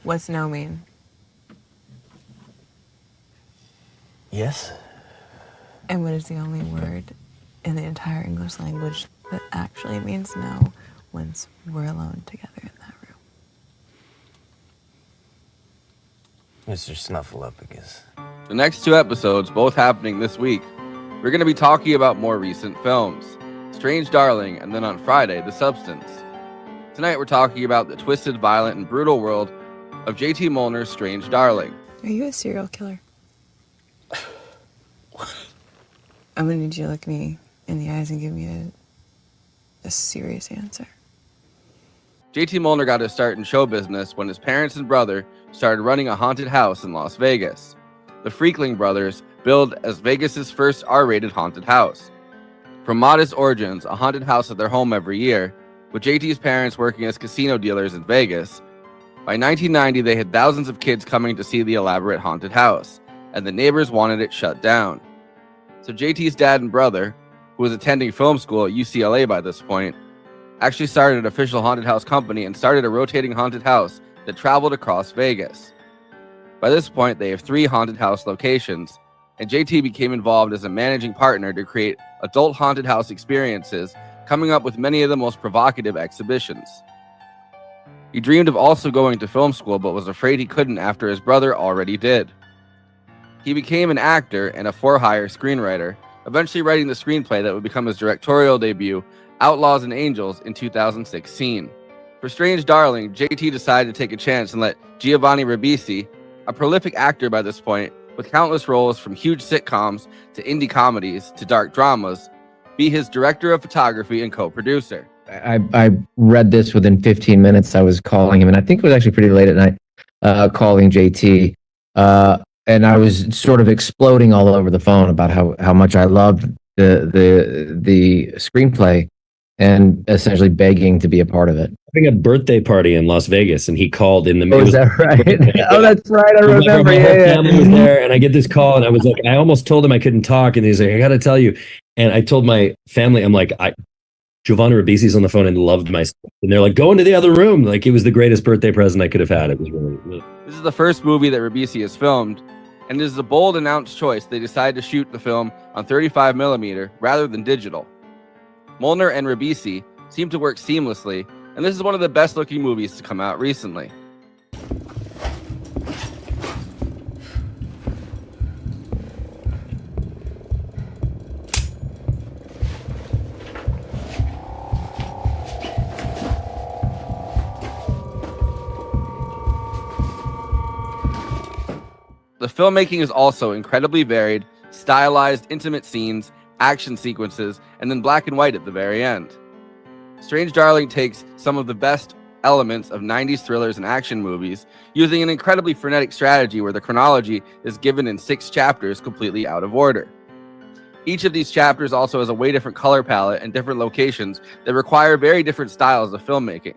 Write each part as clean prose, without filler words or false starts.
What's no mean? Yes. And what is the only word in the entire English language that actually means no once we're alone together in that room? Mr. Snuffleupagus. The next two episodes, both happening this week, we're going to be talking about more recent films. Strange Darling, and then on Friday, The Substance. Tonight we're talking about the twisted, violent, and brutal world of JT Mollner's Strange Darling. Are you a serial killer? I'm gonna need you to look me in the eyes and give me a serious answer. JT Mollner got his start in show business when his parents and brother started running a haunted house in Las Vegas. The Freakling brothers billed as Vegas's first R-rated haunted house. From modest origins, a haunted house at their home every year, with JT's parents working as casino dealers in Vegas, by 1990 they had thousands of kids coming to see the elaborate haunted house, and the neighbors wanted it shut down. So JT's dad and brother, who was attending film school at UCLA by this point, actually started an official haunted house company and started a rotating haunted house that traveled across Vegas. By this point, they have 3 haunted house locations, and JT became involved as a managing partner to create adult haunted house experiences, coming up with many of the most provocative exhibitions. He dreamed of also going to film school, but was afraid he couldn't after his brother already did. He became an actor and a for-hire screenwriter, eventually writing the screenplay that would become his directorial debut, Outlaws and Angels, in 2016. For Strange Darling, JT decided to take a chance and let Giovanni Ribisi, a prolific actor by this point, with countless roles from huge sitcoms to indie comedies to dark dramas, be his director of photography and co-producer. I read this within 15 minutes. I was calling him, and I think it was actually pretty late at night, calling JT. And I was sort of exploding all over the phone about how much I loved the screenplay and essentially begging to be a part of it. Having a birthday party in Las Vegas, and he called in the middle. Oh, is that right? Oh, that's right. I remember. My whole Yeah. family was there, and I get this call, and I was like, I almost told him I couldn't talk, and he's like, I got to tell you. And I told my family, I'm like, Giovanni Ribisi's on the phone and loved my stuff. And they're like, go into the other room. Like, it was the greatest birthday present I could have had. It was really. This is the first movie that Ribisi has filmed, and it is a bold, announced choice. They decided to shoot the film on 35mm rather than digital. Mollner and Ribisi seem to work seamlessly, and this is one of the best looking movies to come out recently. The filmmaking is also incredibly varied, stylized, intimate scenes, action sequences, and then black and white at the very end. Strange Darling takes some of the best elements of 90s thrillers and action movies, using an incredibly frenetic strategy where the chronology is given in 6 chapters completely out of order. Each of these chapters also has a way different color palette and different locations that require very different styles of filmmaking.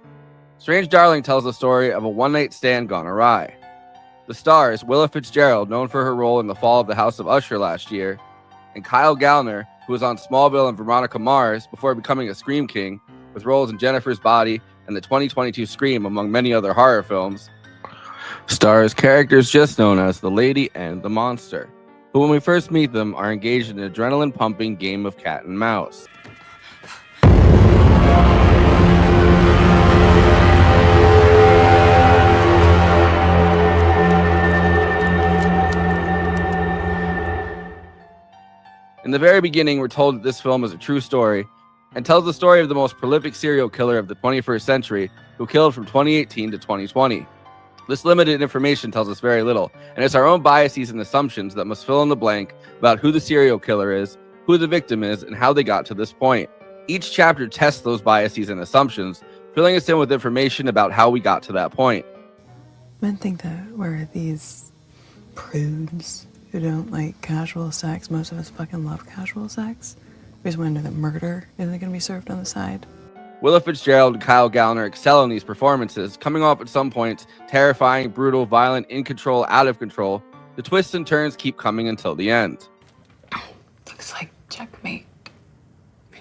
Strange Darling tells the story of a one-night stand gone awry. The stars, Willa Fitzgerald, known for her role in The Fall of the House of Usher last year, and Kyle Gallner, who was on Smallville and Veronica Mars before becoming a Scream King, with roles in Jennifer's Body and the 2022 Scream, among many other horror films, stars characters just known as the Lady and the Monster, who when we first meet them are engaged in an adrenaline-pumping game of cat and mouse. In the very beginning, we're told that this film is a true story and tells the story of the most prolific serial killer of the 21st century who killed from 2018 to 2020. This limited information tells us very little, and it's our own biases and assumptions that must fill in the blank about who the serial killer is, who the victim is, and how they got to this point. Each chapter tests those biases and assumptions, filling us in with information about how we got to that point. Men think that we're these prudes who don't like casual sex. Most of us fucking love casual sex. We just want to know that murder isn't going to be served on the side. Willa Fitzgerald and Kyle Gallner excel in these performances, coming off at some points terrifying, brutal, violent, in control, out of control. The twists and turns keep coming until the end. Looks like checkmate.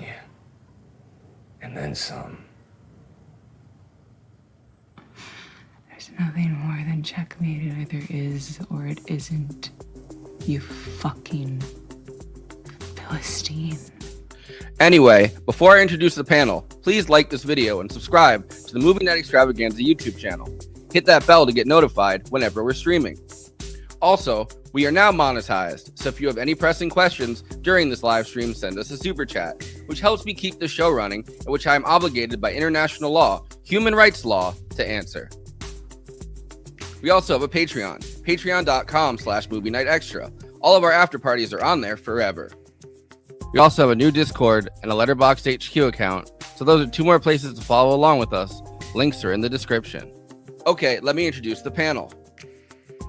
Yeah. And then some. There's nothing more than checkmate. It either is or it isn't. You fucking Philistine. Anyway, before I introduce the panel, please like this video and subscribe to the Movie Night Extravaganza YouTube channel. Hit that bell to get notified whenever we're streaming. Also, we are now monetized, so if you have any pressing questions during this live stream, send us a super chat, which helps me keep the show running, and which I am obligated by international law, human rights law, to answer. We also have a Patreon, patreon.com/movie night extra. All of our after parties are on there forever. We also have a new Discord and a Letterboxd HQ account, so those are 2 more places to follow along with us. Links are in the description. Okay, let me introduce the panel.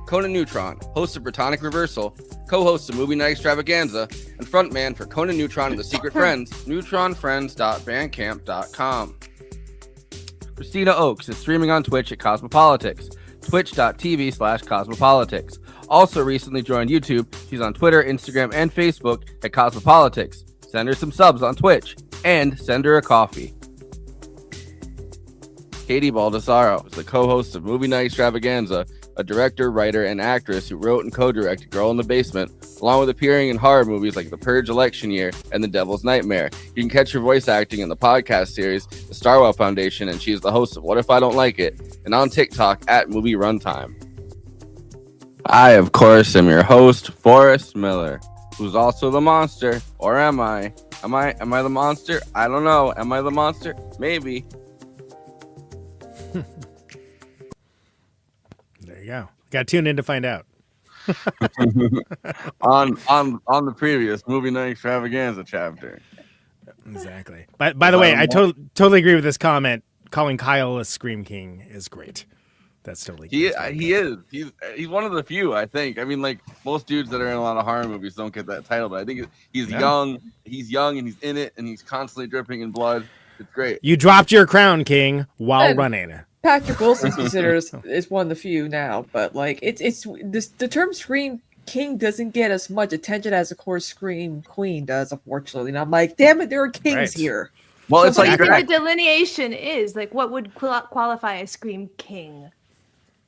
Conan Neutron, host of Protonic Reversal, co-host of Movie Night Extravaganza, and frontman for Conan Neutron and the Secret Friends, neutronfriends.bandcamp.com. Kristina Oakes is streaming on Twitch at Cosmopolitics, twitch.tv/Cosmopolitics. Also recently joined YouTube, she's on Twitter, Instagram, and Facebook at Cosmopolitics. Send her some subs on Twitch, and send her a coffee. Kt Baldassaro is the co-host of Movie Night Extravaganza, a director, writer, and actress who wrote and co-directed Girl in the Basement, along with appearing in horror movies like The Purge Election Year and The Devil's Nightmare. You can catch her voice acting in the podcast series, The Starwell Foundation, and she is the host of What If I Don't Like It, and on TikTok at Movie Runtime. I, of course, am your host, Forrest Miller, who's also the monster, or am I? Am I the monster? I don't know. Am I the monster? Maybe. There you go. Got to tune in to find out. on the previous Movie Night Extravaganza chapter. Exactly. By the way, I totally agree with this comment. Calling Kyle a Scream King is great. That's totally he is. He's one of the few, I think. I mean, like most dudes that are in a lot of horror movies don't get that title, but I think he's young. He's young and he's in it and he's constantly dripping in blood. It's great. You dropped your crown, King, while running. Patrick Wilson's considered is one of the few now, but like the term Scream King doesn't get as much attention as of course Scream Queen does, unfortunately. And I'm like, damn it, there are kings here. Well, so it's what like do you think the delineation is? Like, what would qualify a Scream King?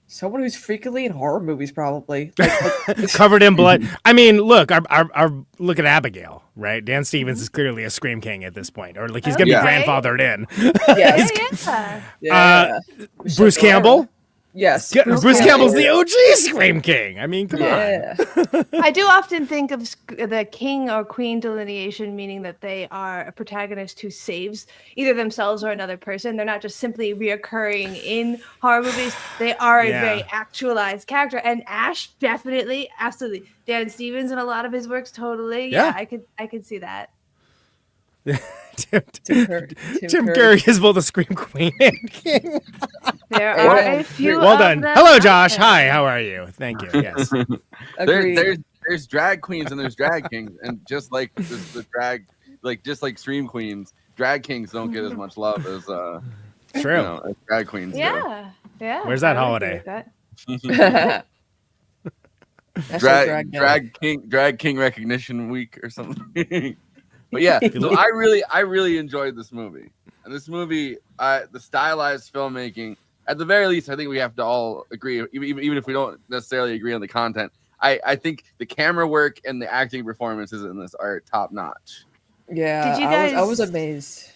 Someone who's frequently in horror movies, probably like covered in blood. I mean, look, our look at Abigail, right? Dan Stevens is clearly a Scream King at this point, or like he's gonna be grandfathered in. Yeah. Bruce Campbell. Yes, Bruce Campbell's the OG Scream King. I mean, come on. I do often think of the king or queen delineation, meaning that they are a protagonist who saves either themselves or another person. They're not just simply reoccurring in horror movies. They are a very actualized character. And Ash, definitely, absolutely. Dan Stevens in a lot of his works, totally. Yeah, I could see that. Tim Curry is both a Scream Queen and King. There are a few. Well done. Hello, Josh. Hi. How are you? Thank you. Yes. there's drag queens and there's drag kings, and just like the drag, like just like Scream Queens, drag kings don't get as much love as true as drag queens. Yeah. Where's that holiday? Drag king recognition week or something. But yeah, so I really enjoyed this movie. And this movie, the stylized filmmaking, at the very least, I think we have to all agree, even if we don't necessarily agree on the content. I think the camera work and the acting performances in this are top notch. Yeah, did you guys... I was amazed.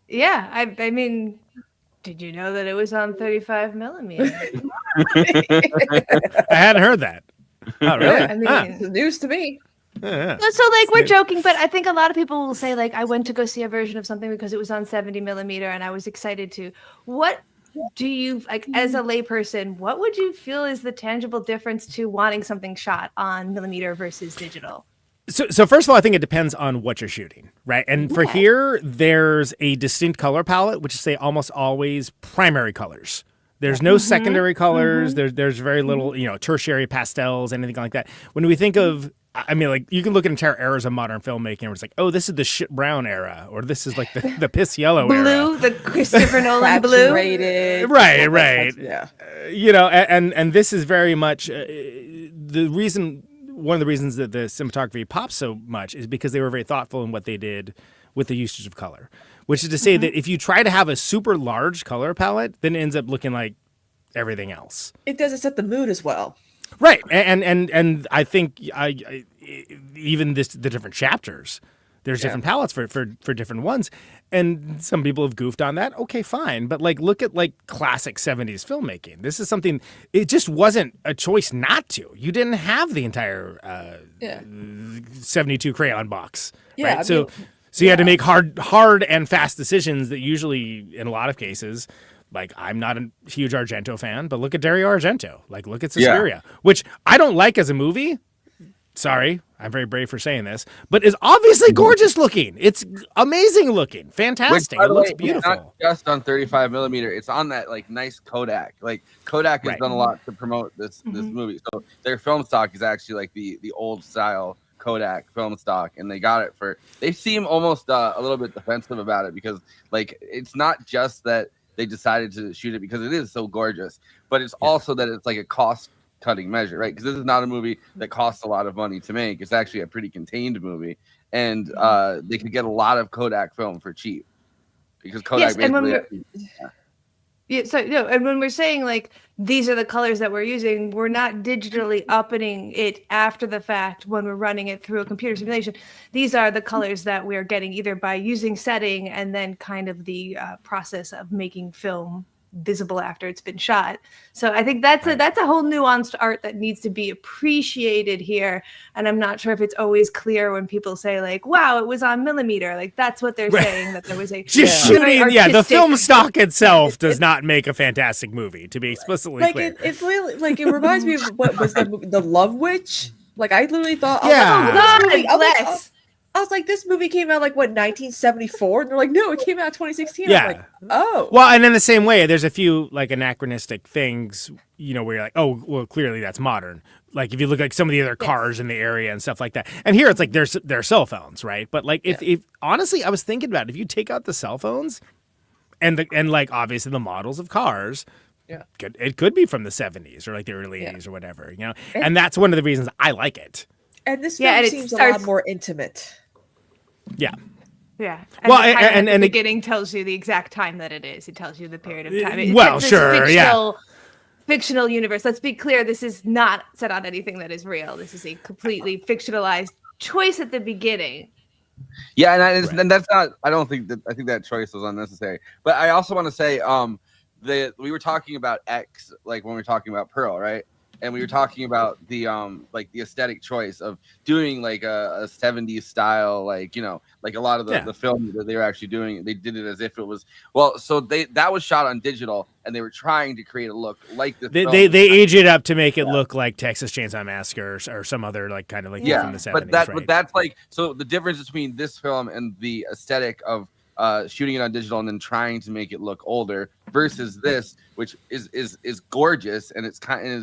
Yeah, I mean, did you know that it was on 35 millimeter? I hadn't heard that. Oh, really? I mean, it's news to me. Yeah. So like we're joking, but I think a lot of people will say like I went to go see a version of something because it was on 70 millimeter and I was excited to. What do you like as a layperson? What would you feel is the tangible difference to wanting something shot on millimeter versus digital? So first of all, I think it depends on what you're shooting, right? And for here, there's a distinct color palette, which is say almost always primary colors. There's no secondary colors. There's very little, tertiary pastels, anything like that. When we think of, I mean, like you can look at entire eras of modern filmmaking and it's like, oh, this is the shit brown era, or this is like the piss yellow era. Blue, the Christopher Nolan blue. Right. Yeah. And this is very much the reason. One of the reasons that the cinematography pops so much is because they were very thoughtful in what they did with the usage of color, which is to say that if you try to have a super large color palette, then it ends up looking like everything else. It doesn't set the mood as well. Right. And I think even the different chapters, there's different palettes for different ones. And some people have goofed on that. Okay, fine. But like, look at like classic 70s filmmaking. This is something, it just wasn't a choice not to. You didn't have the entire 72 crayon box. Yeah. Right? So you had to make hard and fast decisions that usually, in a lot of cases, like, I'm not a huge Argento fan, but look at Dario Argento. Like, look at Suspiria, which I don't like as a movie. Sorry, I'm very brave for saying this, but is obviously gorgeous looking. It's amazing looking, fantastic. It looks beautiful. It's not just on 35 millimeter. It's on that like nice Kodak. Like Kodak has done a lot to promote this movie. So their film stock is actually like the old style Kodak film stock, and they got it for. They seem almost a little bit defensive about it because like it's not just that they decided to shoot it because it is so gorgeous, but it's also that it's like a cost cutting measure, right? Because this is not a movie that costs a lot of money to make. It's actually a pretty contained movie, and they could get a lot of Kodak film for cheap because Kodak basically. And when we're saying like these are the colors that we're using, we're not digitally upping it after the fact when we're running it through a computer simulation. These are the colors that we're getting either by using setting and then kind of the process of making film visible after it's been shot. So I think that's a whole nuanced art that needs to be appreciated here. And I'm not sure if it's always clear when people say like, wow, it was on millimeter. Like that's what they're saying, that there was a shooting. The film stock itself does not make a fantastic movie, to be explicitly clear. It's really like, it reminds me of what was the movie, The Love Witch. Like I literally thought, I was like, this movie came out like what, 1974? And they're like, no, it came out 2016. Yeah. I'm like, oh. Well, and in the same way, there's a few like anachronistic things, you know, where you're like, oh, well, clearly that's modern. Like if you look at some of the other cars in the area and stuff like that. And here it's like they're cell phones, right? But like if honestly, I was thinking about it, if you take out the cell phones and like obviously the models of cars, it could be from the 70s or like the early 80s or whatever, you know. And that's one of the reasons I like it. And this film seems a lot more intimate. Yeah. Yeah. And the beginning tells you the exact time that it is. It tells you the period of time. Fictional universe. Let's be clear. This is not set on anything that is real. This is a completely fictionalized choice at the beginning. Yeah, and that's not. I don't think that. I think that choice was unnecessary. But I also want to say, that we were talking about X, like when we were talking about Pearl, right? And we were talking about the like the aesthetic choice of doing like a 70s style, like, you know, like a lot of the film that they were actually doing, they did it as if it was so that was shot on digital and they were trying to create a look like the film. They age it up to make it look like Texas Chainsaw Massacre or some other like kind of like from the 70s. But that's like, so the difference between this film and the aesthetic of shooting it on digital and then trying to make it look older versus this, which is gorgeous and it's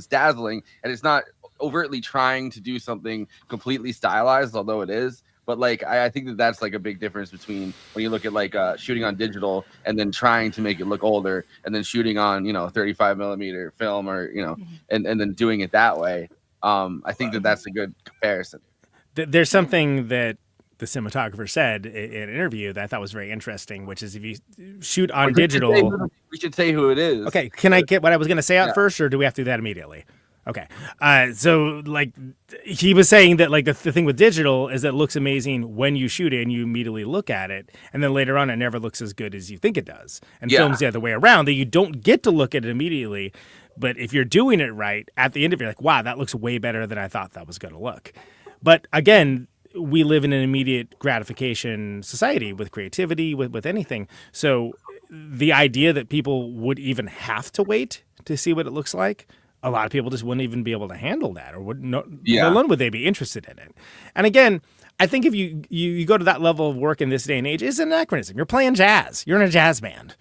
dazzling and it's not overtly trying to do something completely stylized, although it is. But like I think that's like a big difference between when you look at like shooting on digital and then trying to make it look older and then shooting on 35 millimeter film or and then doing it that way. I think that's a good comparison. There's something that the cinematographer said in an interview that I thought was very interesting, which is if you shoot on digital, we should say who it is. Okay, can I get what I was going to say out first, or do we have to do that immediately? Okay, so like he was saying that like the thing with digital is that it looks amazing when you shoot it and you immediately look at it, and then later on it never looks as good as you think it does. And film's the other way around, that you don't get to look at it immediately, but if you're doing it right, at the end of it, you're like, wow, that looks way better than I thought that was going to look. But again, we live in an immediate gratification society with creativity, with anything. So the idea that people would even have to wait to see what it looks like, a lot of people just wouldn't even be able to handle that, or no alone would they be interested in it. And again, I think if you go to that level of work in this day and age, it's an anachronism. You're playing jazz. You're in a jazz band.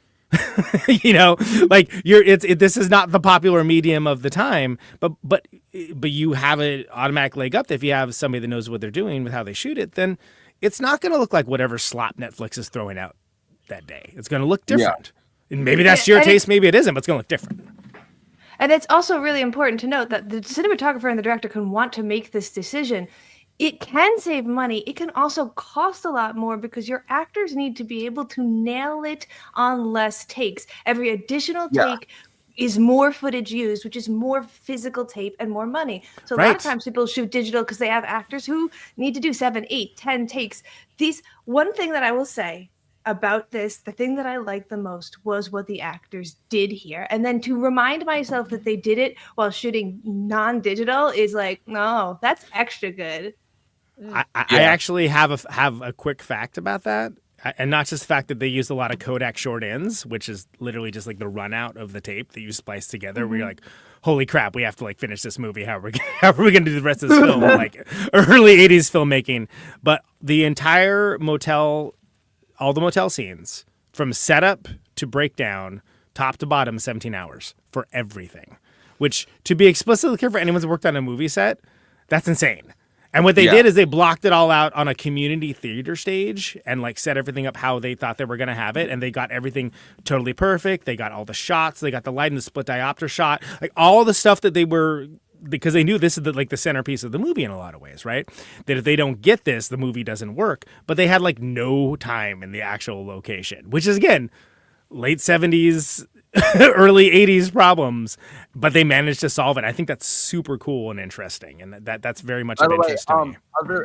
Like this is not the popular medium of the time, but you have an automatic leg up that if you have somebody that knows what they're doing with how they shoot it, then it's not going to look like whatever slop Netflix is throwing out that day. It's going to look different. And maybe that's your taste, maybe it isn't, but it's going to look different. And it's also really important to note that the cinematographer and the director can want to make this decision. It can save money. It can also cost a lot more because your actors need to be able to nail it on less takes. Every additional take is more footage used, which is more physical tape and more money. So a lot of times people shoot digital because they have actors who need to do 7, 8, 10 takes. One thing that I will say about this, the thing that I liked the most was what the actors did here. And then to remind myself that they did it while shooting non-digital is like, no, that's extra good. I actually have a quick fact about that. And not just the fact that they used a lot of Kodak short ends, which is literally just like the run out of the tape that you splice together, where you're like, holy crap, we have to like finish this movie. How are we going to do the rest of this film? Like early 80s filmmaking. But the entire motel, all the motel scenes, from setup to breakdown, top to bottom, 17 hours for everything. Which, to be explicitly clear for anyone who's worked on a movie set, that's insane. And what they did is they blocked it all out on a community theater stage and like set everything up how they thought they were going to have it. And they got everything totally perfect. They got all the shots. They got the light and the split diopter shot, like all the stuff that they were, because they knew this is the centerpiece of the movie in a lot of ways, right? That if they don't get this, the movie doesn't work. But they had like no time in the actual location, which is again, late 70s, early 80s problems, but they managed to solve it. I think that's super cool and interesting, and that's very much of interest to me.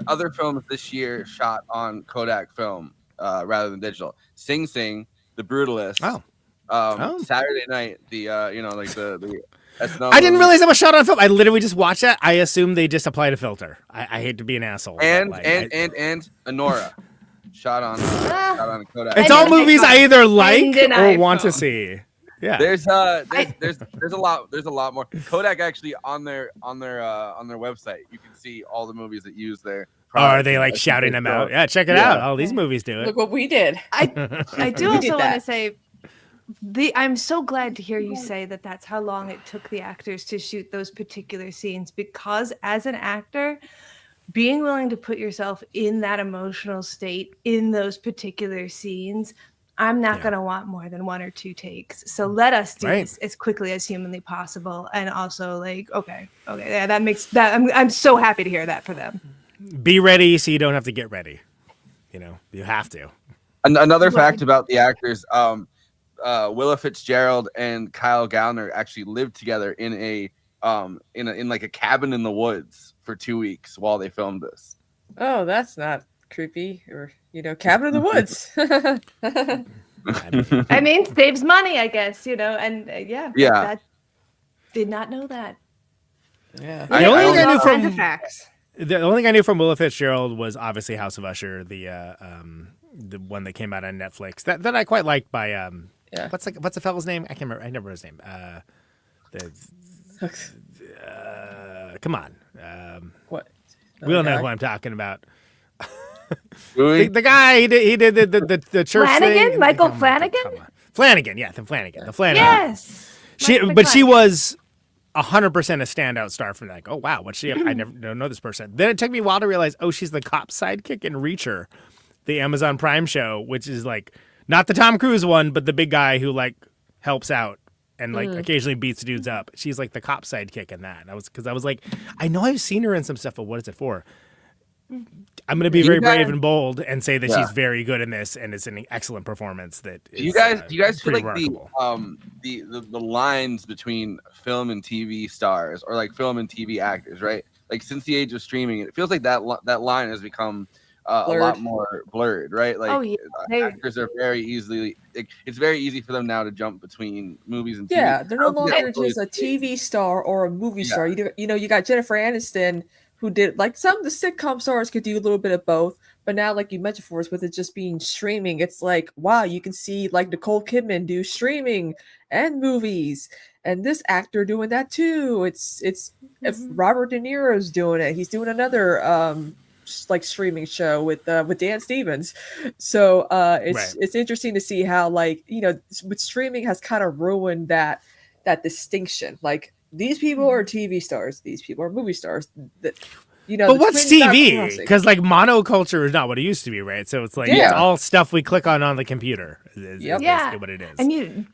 Other films this year shot on Kodak film rather than digital. Sing Sing, The Brutalist, Saturday Night, the I didn't realize that was shot on film. I literally just watched that. I assume they just applied a filter. I hate to be an asshole. And Honora. Shot on Kodak. It's all movies I either like or want to see. Yeah, there's a lot more. Kodak actually on their website, you can see all the movies that use their. Oh, are they like shouting them out? Yeah, check it out. All these movies do it. Look what we did. I do also want to say, I'm so glad to hear you say that that's how long it took the actors to shoot those particular scenes, because as an actor, being willing to put yourself in that emotional state in those particular scenes, I'm not going to want more than 1 or 2 takes. So let us do this as quickly as humanly possible. And also like, okay. Yeah, that makes that, I'm so happy to hear that for them. Be ready so you don't have to get ready. You know, you have to. Another fact about the actors, Willa Fitzgerald and Kyle Gallner actually lived together in a like a cabin in the woods for 2 weeks while they filmed this. Oh, that's not creepy, or cabin in the woods. I mean, saves money, I guess, and that, did not know that. Yeah, the only thing I knew from Willa Fitzgerald was obviously House of Usher, the one that came out on Netflix that I quite liked by what's the fellow's name? I can't remember. I never remember his name. Come on. What? We don't know who I'm talking about. the guy he did the church Flanagan? thing. Michael Flanagan? Flanagan, yeah, the Flanagan. Yes. She was 100% a standout star from that. Like, oh wow, what's she? I never know this person. Then it took me a while to realize, oh, she's the cop sidekick in Reacher, the Amazon Prime show, which is like not the Tom Cruise one, but the big guy who like helps out and like occasionally beats dudes up. She's like the cop sidekick in that. And I was like, I know I've seen her in some stuff, but what is it for? I'm going to be very brave and bold and say that she's very good in this, and it's an excellent performance. That is, you guys feel like remarkable. the lines between film and TV stars, or like film and TV actors, right? Like since the age of streaming, it feels like that line has become a lot more blurred, right? Like actors are very easily. It's very easy for them now to jump between movies and TV. Yeah, they're no longer just a TV star or a movie star. You got Jennifer Aniston, who did, like, some of the sitcom stars could do a little bit of both, but now, like you mentioned, Forrest, with it just being streaming, it's like, wow, you can see like Nicole Kidman do streaming and movies, and this actor doing that too. It's if Robert De Niro's doing it, he's doing another like streaming show with Dan Stevens. So it's interesting to see how, like, with streaming has kind of ruined that distinction. Like, these people are TV stars, these people are movie stars. But what's TV? Because like monoculture is not what it used to be, right? So it's like it's all stuff we click on the computer. Is basically what it is. And you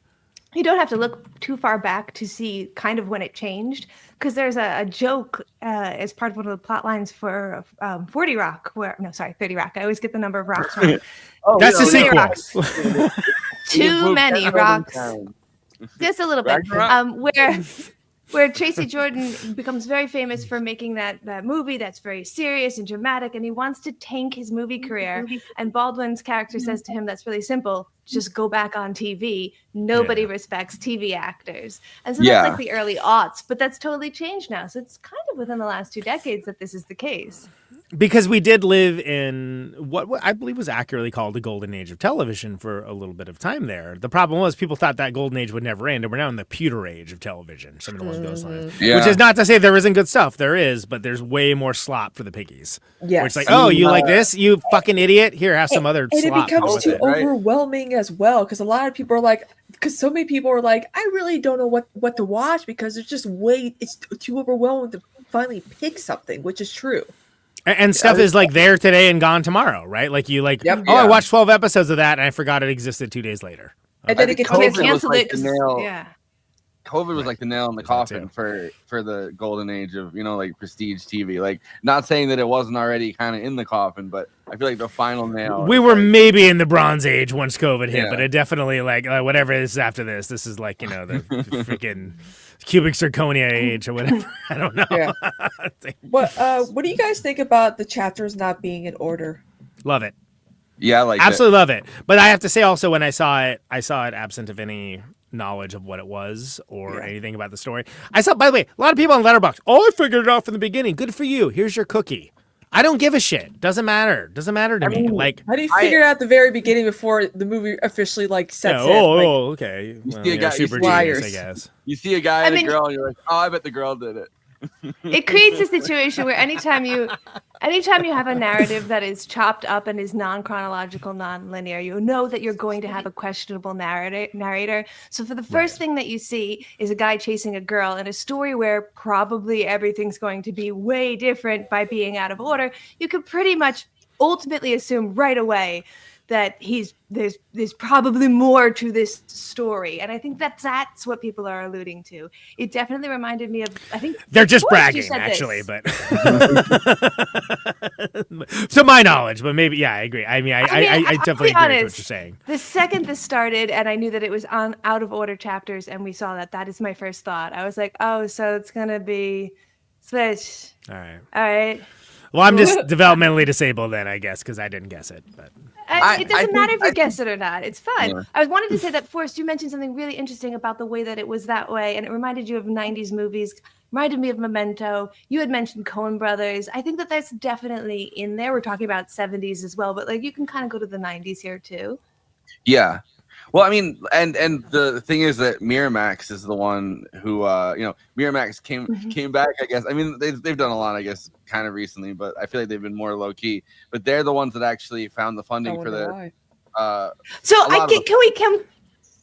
don't have to look too far back to see kind of when it changed, because there's a joke as part of one of the plot lines for 30 Rock. I always get the number of rocks wrong. That's the sequel. Too many rocks. Just a little bit. Ragnarok? Where Tracy Jordan becomes very famous for making that movie that's very serious and dramatic, and he wants to tank his movie career. And Baldwin's character says to him, "That's really simple. Just go back on TV. Nobody respects TV actors." And so that's like the early aughts, but that's totally changed now. So it's kind of within the last 2 decades that this is the case. Because we did live in what I believe was accurately called the golden age of television for a little bit of time there. The problem was people thought that golden age would never end, and we're now in the pewter age of television, something along those lines. Yeah. Which is not to say there isn't good stuff. There is, but there's way more slop for the piggies. Yes. Where it's like, oh, you like this? You fucking idiot. Here, have some other and slop. it becomes too overwhelming as well, because a lot of people are like, because so many people are like, I really don't know what to watch because it's just it's too overwhelming to finally pick something, which is true. And stuff is like there today and gone tomorrow, right? Like you like, I watched 12 episodes of that and I forgot it existed 2 days later. And then it gets canceled it. COVID was like the nail in the coffin for the golden age of, like prestige TV. Like, not saying that it wasn't already kind of in the coffin, but I feel like the final nail. We were maybe in the Bronze Age once COVID hit, but it definitely like whatever is after this. This is like, the freaking cubic zirconia age or whatever. I don't know. Yeah. What do you guys think about the chapters not being in order? Love it. Yeah, I like absolutely love it. But I have to say also when I saw it absent of any knowledge of what it was or anything about the story. I saw, by the way, a lot of people on Letterboxd, I figured it out from the beginning. Good for you. Here's your cookie. I don't give a shit. Doesn't matter. Doesn't matter to me. Like, how do you figure it out at the very beginning before the movie officially sets in? Okay. You see a guy, super genius, I guess. You see a guy and a girl, and you're like, I bet the girl did it. It creates a situation where anytime you have a narrative that is chopped up and is non-chronological, non-linear, you know that you're going to have a questionable narrator. So for the first thing that you see is a guy chasing a girl in a story where probably everything's going to be way different by being out of order, you could pretty much ultimately assume right away that there's probably more to this story, and I think that's what people are alluding to. It definitely reminded me of, I think they're just bragging actually, but to my knowledge, but maybe I agree. I definitely agree with what you're saying. The second this started, and I knew that it was on out of order chapters, and we saw that is my first thought. I was like, oh, so it's gonna be switch. All right. Well, I'm just developmentally disabled then, I guess, because I didn't guess it. But it doesn't matter if you guess it or not. It's fun. Yeah. I wanted to say that, Forrest, you mentioned something really interesting about the way that it was that way, and it reminded you of 90s movies, reminded me of Memento. You had mentioned Coen Brothers. I think that that's definitely in there. We're talking about 70s as well, but like you can kind of go to the 90s here too. Yeah. Well, I mean, and the thing is that Miramax is the one who, Miramax came back, I guess. I mean, they've done a lot, I guess, kind of recently, but I feel like they've been more low key. But they're the ones that actually found the funding for the.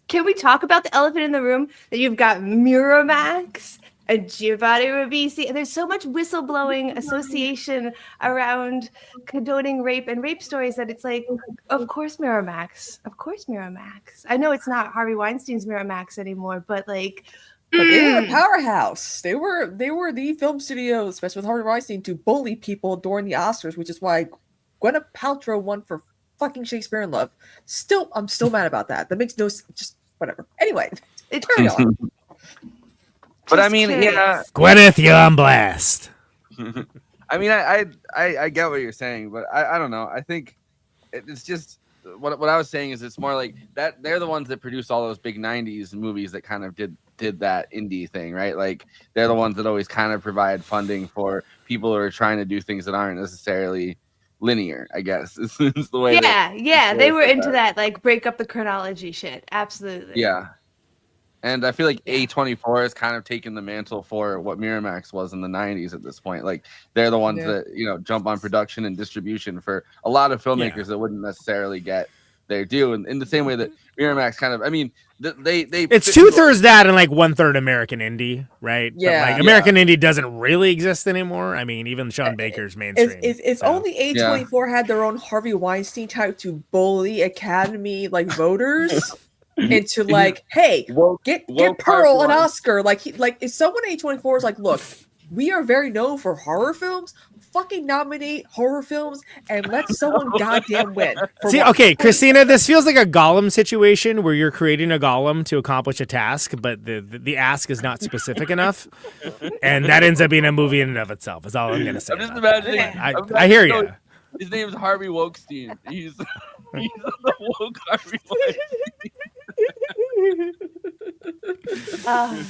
Can we talk about the elephant in the room that you've got Miramax and Giovanni Ribisi, and there's so much whistleblowing association around condoning rape and rape stories that it's like, of course Miramax. I know it's not Harvey Weinstein's Miramax anymore, but like, but they were a powerhouse. They were the film studio, especially with Harvey Weinstein, to bully people during the Oscars, which is why Gwyneth Paltrow won for fucking Shakespeare in Love. I'm still mad about that. That makes no sense. Just whatever. Anyway, carry on. But I mean, yeah, Gwyneth, you're on blast. I mean, I get what you're saying, but I don't know. I think it's just what I was saying is it's more like that they're the ones that produced all those big 90s movies that kind of did that indie thing, right? Like they're the ones that always kind of provide funding for people who are trying to do things that aren't necessarily linear, I guess. It's the way. Yeah, they were into that, like break up the chronology shit. Absolutely. Yeah. And I feel like A24 has kind of taken the mantle for what Miramax was in the 90s at this point. Like they're the ones that, jump on production and distribution for a lot of filmmakers that wouldn't necessarily get their due. And in the same way that Miramax kind of, I mean, they it's 2/3 that and like 1/3 American indie, right? Yeah. But like American indie doesn't really exist anymore. I mean, even Sean Baker's mainstream. If only A24 had their own Harvey Weinstein type to bully Academy voters. Into like, hey, get Pearl an Oscar. Like if someone at A24 is like, look, we are very known for horror films. Fucking nominate horror films and let someone goddamn win. See, okay, Kristina, this feels like a Gollum situation where you're creating a golem to accomplish a task, but the ask is not specific enough, and that ends up being a movie in and of itself. Is all I'm gonna say. I'm just imagining. I hear you. His name's Harvey Wokestein. He's the woke Harvey Wokestein. I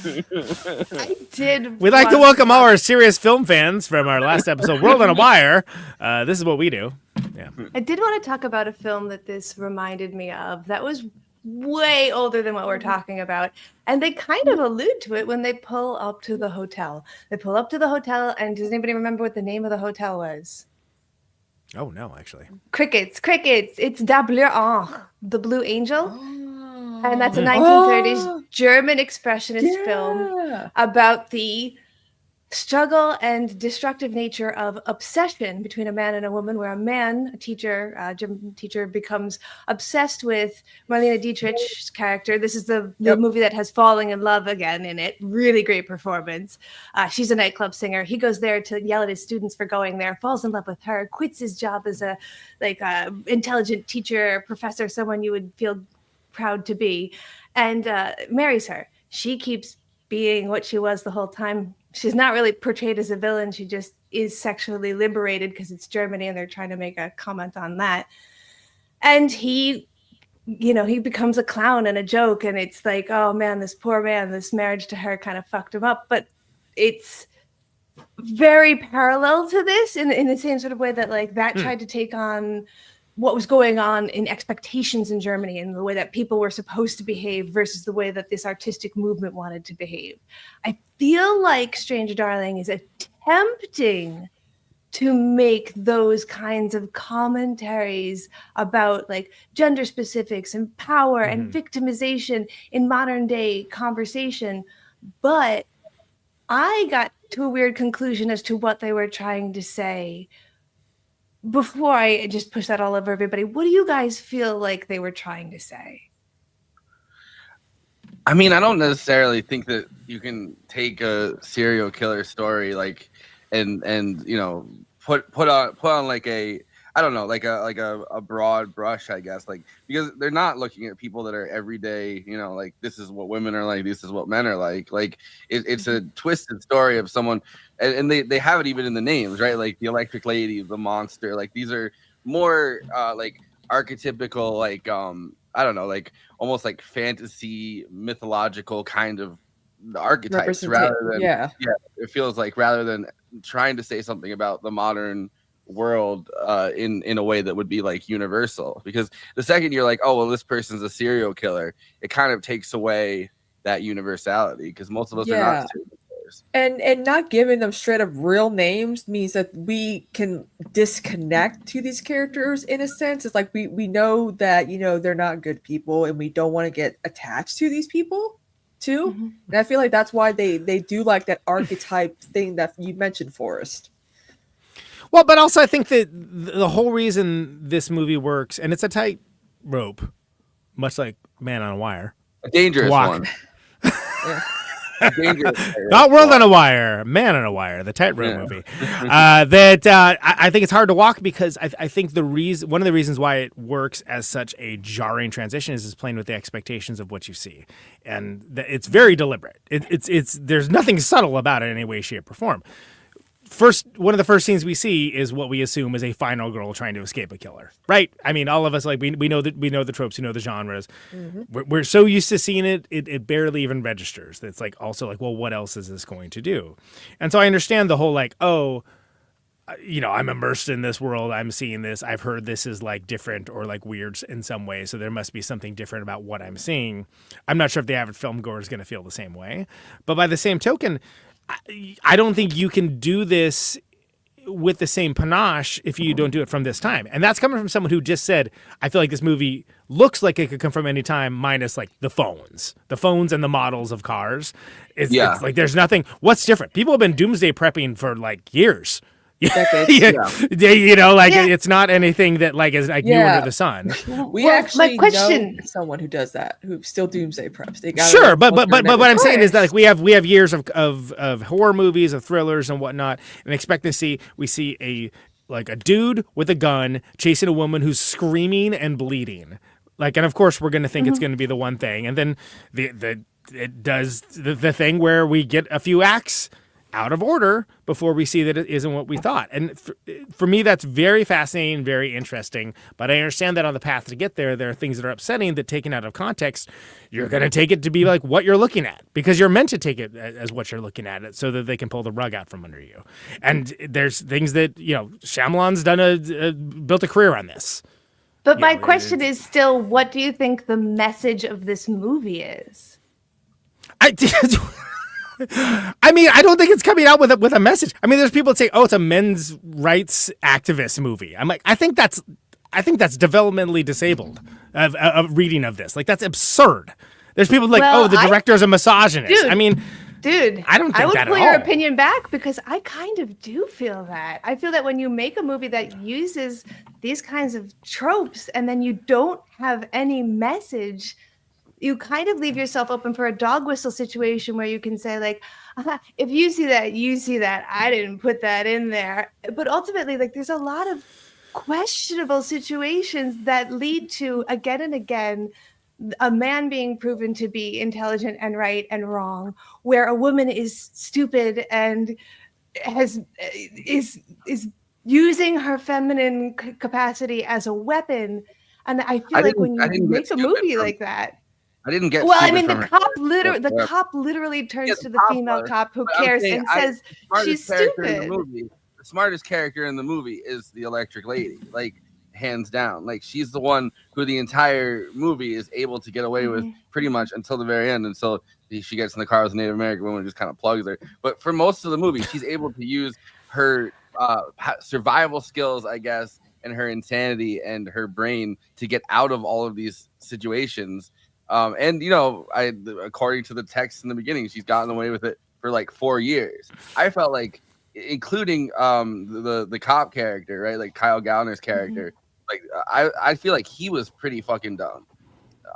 did. We'd like to welcome all our serious film fans from our last episode, World on a Wire. This is what we do. Yeah. I did want to talk about a film that this reminded me of that was way older than what we're talking about. And they kind of allude to it when they pull up to the hotel. They pull up to the hotel, and does anybody remember what the name of the hotel was? Oh, no, actually. Crickets. It's Da Bleu Ange, the Blue Angel. And that's a 1930s German expressionist film about the struggle and destructive nature of obsession between a man and a woman, where a man, a teacher, German teacher, becomes obsessed with Marlene Dietrich's character. This is the movie that has Falling in Love again in it. Really great performance. She's a nightclub singer. He goes there to yell at his students for going there, falls in love with her, quits his job as a intelligent teacher, professor, someone you would feel proud to be, and marries her. She keeps being what she was the whole time. She's not really portrayed as a villain. She just is sexually liberated because it's Germany and they're trying to make a comment on that. And he becomes a clown and a joke, and it's like, oh man, this poor man, this marriage to her kind of fucked him up. But it's very parallel to this in the same sort of way that that tried to take on what was going on in expectations in Germany and the way that people were supposed to behave versus the way that this artistic movement wanted to behave. I feel like Stranger Darling is attempting to make those kinds of commentaries about gender specifics and power and victimization in modern day conversation. But I got to a weird conclusion as to what they were trying to say. Before I just push that all over everybody, what do you guys feel like they were trying to say? I mean, I don't necessarily think that you can take a serial killer story and put on like a, I don't know, like a broad brush, I guess, because they're not looking at people that are everyday, this is what women are like, this is what men are like it's a twisted story of someone, and they have it even in the names, right? Like the Electric Lady, the monster, these are more archetypical, I don't know, almost like fantasy mythological kind of archetypes rather than it feels like, rather than trying to say something about the modern world in a way that would be universal. Because the second you're like, oh well, this person's a serial killer, it kind of takes away that universality, because most of us are not serial killers. And not giving them straight up real names means that we can disconnect to these characters in a sense. It's like we know that they're not good people, and we don't want to get attached to these people too. And I feel like that's why they do like that archetype thing that you mentioned, Forrest. Well, but also I think that the whole reason this movie works, and it's a tight rope, much like Man on a Wire. A dangerous one. Not World on a Wire, Man on a Wire, the tightrope movie. I think it's hard to walk, because I think one of the reasons why it works as such a jarring transition is playing with the expectations of what you see, and it's very deliberate. It's there's nothing subtle about it in any way, shape, or form. One of the first scenes we see is what we assume is a final girl trying to escape a killer, right? I mean, all of us, we know that, we know the tropes, we know the genres. We're so used to seeing it barely even registers. It's also well, what else is this going to do? And so I understand the whole I'm immersed in this world, I'm seeing this, I've heard this is different or weird in some way, so there must be something different about what I'm seeing. I'm not sure if the average film goer is going to feel the same way, but by the same token, I don't think you can do this with the same panache if you don't do it from this time. And that's coming from someone who just said, I feel like this movie looks like it could come from any time, minus the phones and the models of cars. It's there's nothing. What's different? People have been doomsday prepping for years. decades. You know, like Yeah. it's not anything that like is like new under the sun. We Well, actually my question- know someone who does that, who still doomsday preps. They got Sure, but what I'm saying is that like Course. we have years of horror movies, of thrillers and whatnot, and expect to see a dude with a gun chasing a woman who's screaming and bleeding. Like, and of course we're gonna think it's gonna be the one thing, and then it does the thing where we get a few acts out of order before we see that it isn't what we thought. And for me, that's very fascinating, very interesting. But I understand that on the path to get there are things that are upsetting that taken out of context, you're going to take it to be like what you're looking at, because you're meant to take it as what you're looking at it so that they can pull the rug out from under you. And there's things that, you know, Shyamalan's built a career on this. But my question is still, what do you think the message of this movie is? I mean, I don't think it's coming out with a message. I mean, there's people that say, "Oh, it's a men's rights activist movie." I'm like, I think that's developmentally disabled of reading of this. Like, that's absurd. There's people like, Well, "Oh, the director's a misogynist." Dude, I mean, I don't think would that at pull your all. opinion back, because I kind of do feel that. I feel that when you make a movie that uses these kinds of tropes and then you don't have any message, you kind of leave yourself open for a dog whistle situation where you can say like, if you see that, you see that. I didn't put that in there. But ultimately, like, there's a lot of questionable situations that lead to, again and again, a man being proven to be intelligent and right and wrong, where a woman is stupid and is using her feminine capacity as a weapon. And I feel like when you make a movie like that, I didn't get. well, I mean, stupid the from her. cop literally turns Yeah, to the the cop female does, cop who but I'm cares saying and the says smartest she's character in the stupid. movie- the smartest character in the movie is the electric lady, like hands down. Like, she's the one who the entire movie is able to get away with pretty much until the very end, until she gets in the car with a Native American woman and just kind of plugs her. But for most of the movie, she's able to use her survival skills, I guess, and her insanity and her brain to get out of all of these situations. And, you know, according to the text in the beginning, she's gotten away with it for like 4 years. I felt like, including the cop character, right? Like Kyle Gallner's character. Like, I feel like he was pretty fucking dumb,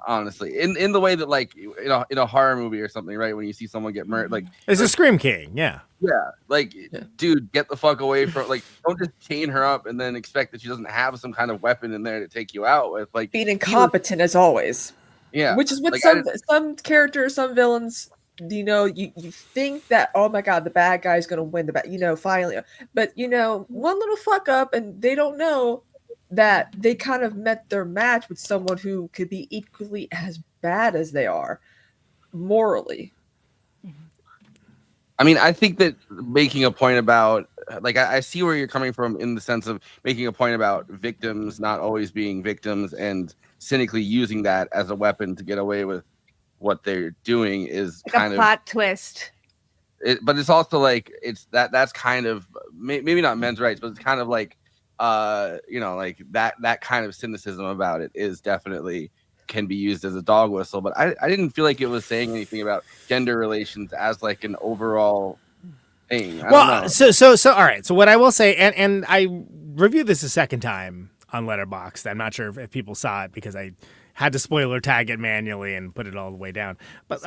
honestly. In the way that, like, in a horror movie or something, right? When you see someone get murdered, like, It's a Scream King, yeah. Yeah, like, dude, get the fuck away from, like, don't just chain her up and then expect that she doesn't have some kind of weapon in there to take you out with. Like, being incompetent as always. Yeah, which is what like, some characters, some villains, you know, you think that, oh my god, the bad guy's gonna win, finally, but one little fuck up and they don't know that they kind of met their match with someone who could be equally as bad as they are morally. I mean, I think that making a point about, like, I see where you're coming from in the sense of making a point about victims not always being victims and cynically using that as a weapon to get away with what they're doing is Like kind a of plot twist. but it's also like, that's kind of maybe not men's rights, but it's kind of like, like that kind of cynicism about it is definitely can be used as a dog whistle. But I didn't feel like it was saying anything about gender relations as like an overall thing. I don't know. So all right. So what I will say, and I reviewed this a second time on Letterboxd. I'm not sure if people saw it because I had to spoiler tag it manually and put it all the way down. But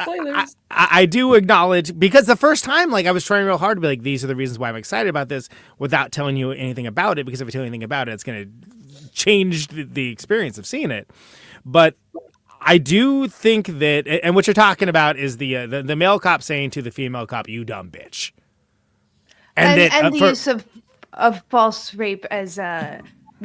I do acknowledge, because the first time, like, I was trying real hard to be like, these are the reasons why I'm excited about this without telling you anything about it, because if I tell you anything about it, it's going to change the experience of seeing it. But I do think that, and what you're talking about is the male cop saying to the female cop, "You dumb bitch," and the use of false rape as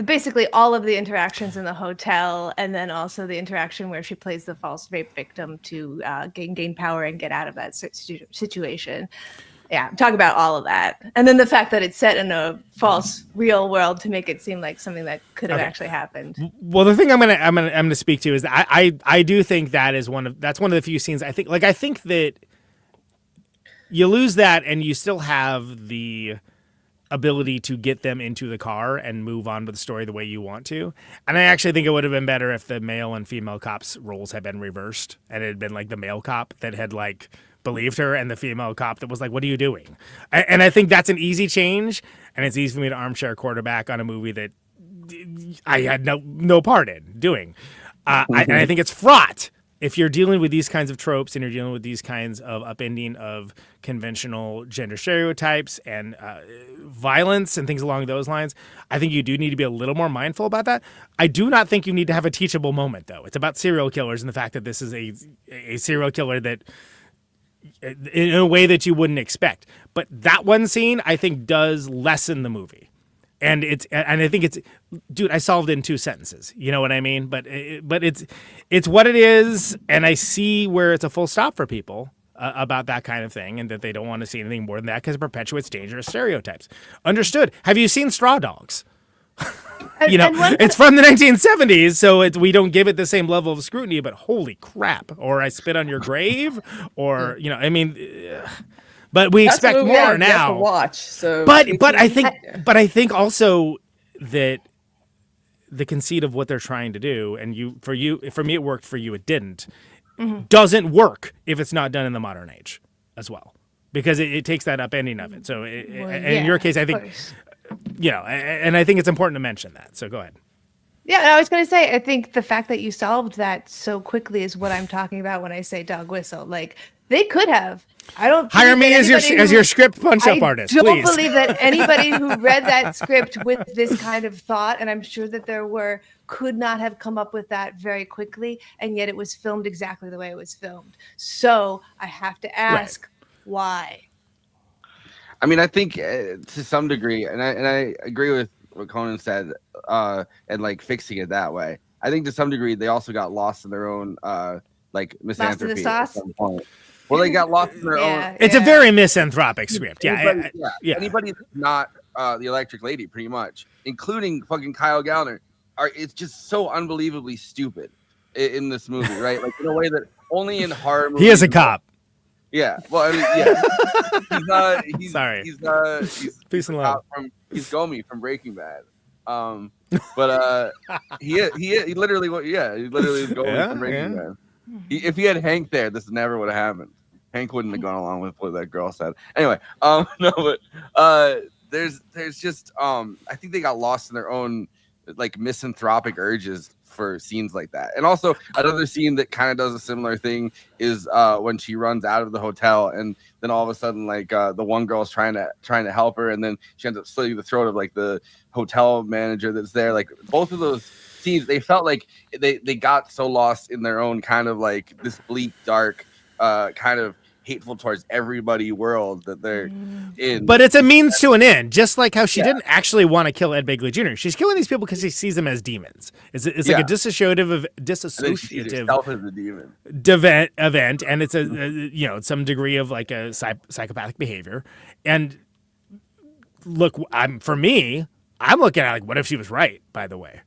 basically all of the interactions in the hotel, and then also the interaction where she plays the false rape victim to gain power and get out of that situation. Yeah, talk about all of that, and then the fact that it's set in a false real world to make it seem like something that could have actually happened. Well, the thing I'm gonna speak to is that I do think that's one of the few scenes I think that you lose that and you still have the ability to get them into the car and move on with the story the way you want to. And I actually think it would have been better if the male and female cops roles had been reversed and it had been like the male cop that had like believed her, and the female cop that was like, "What are you doing?" And I think that's an easy change, and it's easy for me to armchair quarterback on a movie that I had no part in doing. And I think it's fraught if you're dealing with these kinds of tropes and you're dealing with these kinds of upending of conventional gender stereotypes and violence and things along those lines. I think you do need to be a little more mindful about that. I do not think you need to have a teachable moment, though. It's about serial killers and the fact that this is a serial killer that, in a way that you wouldn't expect. But that one scene, I think, does lessen the movie. And I think it's, dude, I solved it in 2 sentences. You know what I mean? But it's what it is, and I see where it's a full stop for people about that kind of thing, and that they don't want to see anything more than that because it perpetuates dangerous stereotypes. Understood. Have you seen Straw Dogs? It's from the 1970s, so we don't give it the same level of scrutiny. But holy crap! Or I Spit on Your Grave, or I mean. But we expect more now. To watch, so but I think also that the conceit of what they're trying to do, and for me it worked, for you it didn't, doesn't work if it's not done in the modern age as well, because it takes that upending of it. So in your case, I think, and I think it's important to mention that. So go ahead. Yeah, I was going to say, I think the fact that you solved that so quickly is what I'm talking about when I say dog whistle. Like, they could have. I don't hire me as your script punch-up artist, please. I please. don't believe that anybody who read that script with this kind of thought, and I'm sure that could not have come up with that very quickly, and yet it was filmed exactly the way it was filmed. So I have to ask, why? I mean, I think to some degree, and I agree with what Conan said, and like fixing it that way. I think to some degree they also got lost in their own like misanthropy at some point. Well, they got lost in their own. It's a very misanthropic script. Anybody that's not the Electric Lady, pretty much, including fucking Kyle Gallner, it's just so unbelievably stupid in this movie, right? Like in a way that only in horror movies. He is a cop. Yeah. Well, I mean, he's sorry. He's peace and love. He's Gomi from Breaking Bad. But he literally is Gomi from Breaking Bad. If he had Hank there, this never would have happened. Hank wouldn't have gone along with what that girl said. Anyway, there's just I think they got lost in their own like misanthropic urges for scenes like that. And also another scene that kind of does a similar thing is when she runs out of the hotel, and then all of a sudden like the one girl's trying to help her, and then she ends up slitting the throat of like the hotel manager that's there. Like both of those scenes, they felt like they got so lost in their own kind of like this bleak, dark, kind of hateful towards everybody world that they're in. But it's a means to an end, just like how she didn't actually want to kill Ed Begley Jr. She's killing these people because she sees them as demons. It's like a dissociative event, and it's a some degree of like a psychopathic behavior. And look, I'm looking at like, what if she was right? By the way,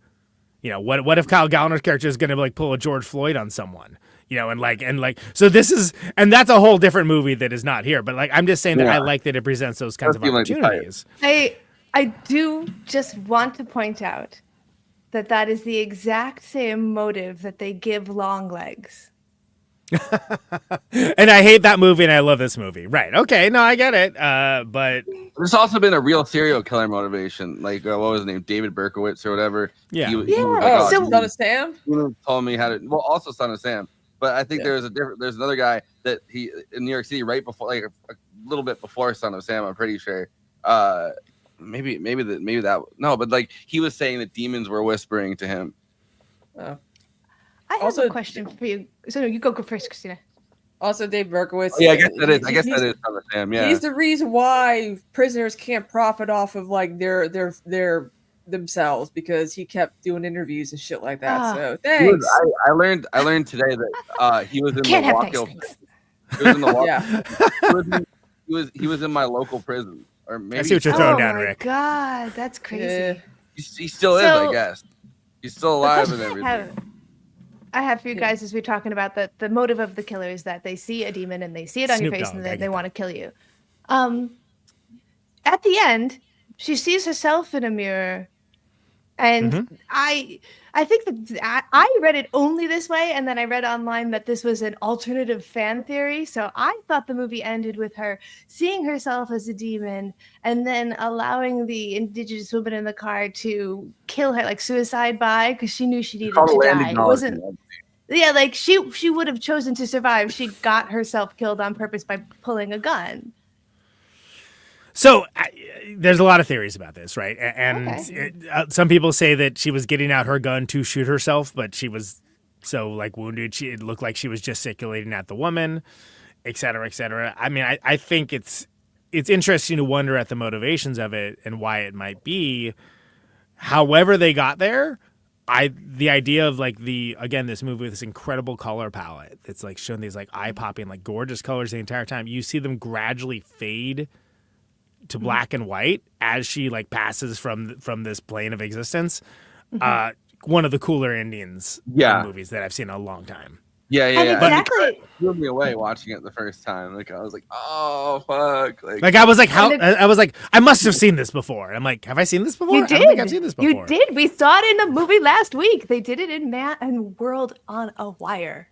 what if Kyle Gallner's character is going to like pull a George Floyd on someone? So this is, and that's a whole different movie that is not here. But like, I'm just saying that I like that it presents those kinds of opportunities. I do just want to point out that is the exact same motive that they give Longlegs. And I hate that movie, and I love this movie. Right? Okay, no, I get it. But there's also been a real serial killer motivation, like what was his name, David Berkowitz or whatever. Yeah. Son of Sam. He told me how to. Well, also Son of Sam. But I think there's another guy that he in New York City right before, like a little bit before Son of Sam. I'm pretty sure. Maybe that no, but like he was saying that demons were whispering to him. I have a question for you. So you go first, Kristina. Also, Dave Berkowitz. Oh, yeah, I guess that is Son of Sam. Yeah, he's the reason why prisoners can't profit off of like their themselves, because he kept doing interviews and shit like that. So thanks. I learned today that he was in the Walkill. He was in the he was in my local prison, or maybe. I see what you're throwing down, Rick. Oh my god, that's crazy. He still is, I guess. He's still alive and everything. I have for you guys, as we're talking about the motive of the killer, is that they see a demon and they see it on your face and they want to kill you. At the end, she sees herself in a mirror, and I I think that I read it only this way, and then I read online that this was an alternative fan theory. So I thought the movie ended with her seeing herself as a demon and then allowing the indigenous woman in the car to kill her, like suicide by, because she knew she needed to die. It wasn't. Yeah, like she would have chosen to survive. She got herself killed on purpose by pulling a gun. So there's a lot of theories about this, right? And some people say that she was getting out her gun to shoot herself, but she was so like wounded, it looked like she was gesticulating at the woman, et cetera, et cetera. I mean, I think it's interesting to wonder at the motivations of it and why it might be. However they got there, the idea of like this movie with this incredible color palette, it's like showing these like eye-popping, like gorgeous colors the entire time. You see them gradually fade to black and white as she like passes from this plane of existence. One of the cooler endings in movies that I've seen in a long time. Yeah. Exactly. It blew me away watching it the first time. Like I was like, oh fuck! Like I was like, I was like, I must have seen this before. I'm like, have I seen this before? You did. I don't think I've seen this before. You did. We saw it in a movie last week. They did it in Man and World on a Wire.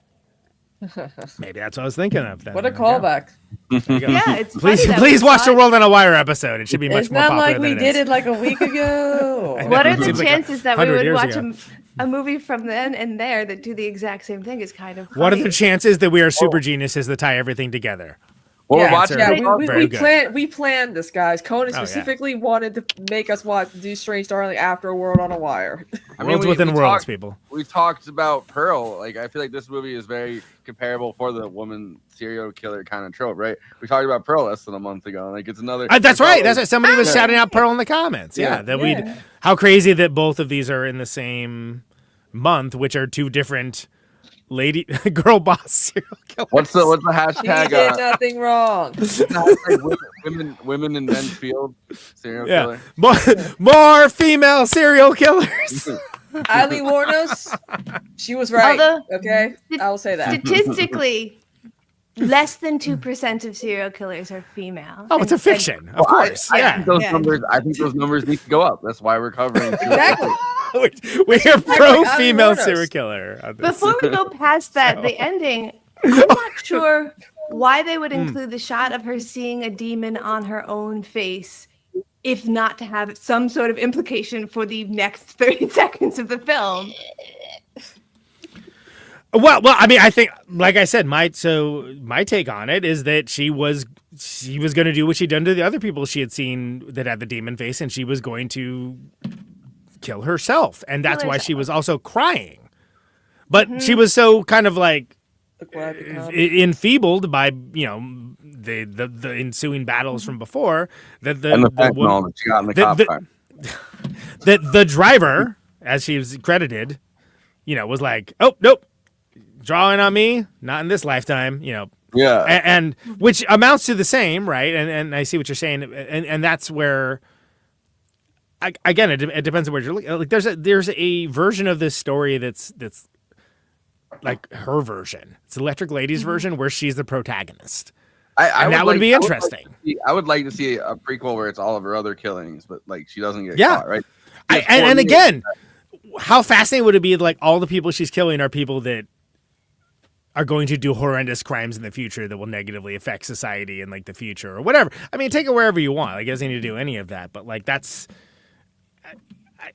Maybe that's what I was thinking of. Then. What a callback! Yeah, it's please watch the World on a Wire episode. It should be much more popular. It's not like we did it like a week ago. What are the chances that we would watch ago. a movie from then and there that do the exact same thing? Is kind of funny. What are the chances that we are super geniuses that tie everything together? Well, yeah, watching we planned this, guys. Conan specifically wanted to make us do Strange Darling after a World on a Wire. I mean, within worlds, people. We talked about Pearl. Like, I feel like this movie is very comparable for the woman serial killer kind of trope, right? We talked about Pearl less than a month ago. Like, it's another. That's right. That's right. Somebody was shouting out Pearl in the comments. Yeah, how crazy that both of these are in the same month, which are two different girl boss serial killers. What's the hashtag? He did nothing wrong. women in men's field serial killer. More female serial killers. Eileen Wuornos, she was right. Okay, I will say that. Statistically, less than 2% of serial killers are female. Oh, it's a fiction, of course. I think those numbers need to go up. That's why we're covering. Exactly. We are pro female serial killer. Before we go past that, the ending, I'm not sure why they would include the shot of her seeing a demon on her own face, if not to have some sort of implication for the next 30 seconds of the film. Well, I mean, I think, like I said, my take on it is that she was going to do what she'd done to the other people she had seen that had the demon face, and she was going to kill herself, and that's why she was also crying. But she was so kind of like enfeebled by the ensuing battles from before that the driver, as she was credited, was like, oh nope, drawing on me, not in this lifetime, and which amounts to the same, right? And I see what you're saying, and that's where. Again, it depends on where you're looking. Like, there's a version of this story that's like her version. It's Electric Lady's version where she's the protagonist. That would be interesting. I would like to see a prequel where it's all of her other killings, but like she doesn't get caught, right? And again, how fascinating would it be? Like all the people she's killing are people that are going to do horrendous crimes in the future that will negatively affect society in like the future or whatever. I mean, take it wherever you want. Like, it doesn't need to do any of that, but like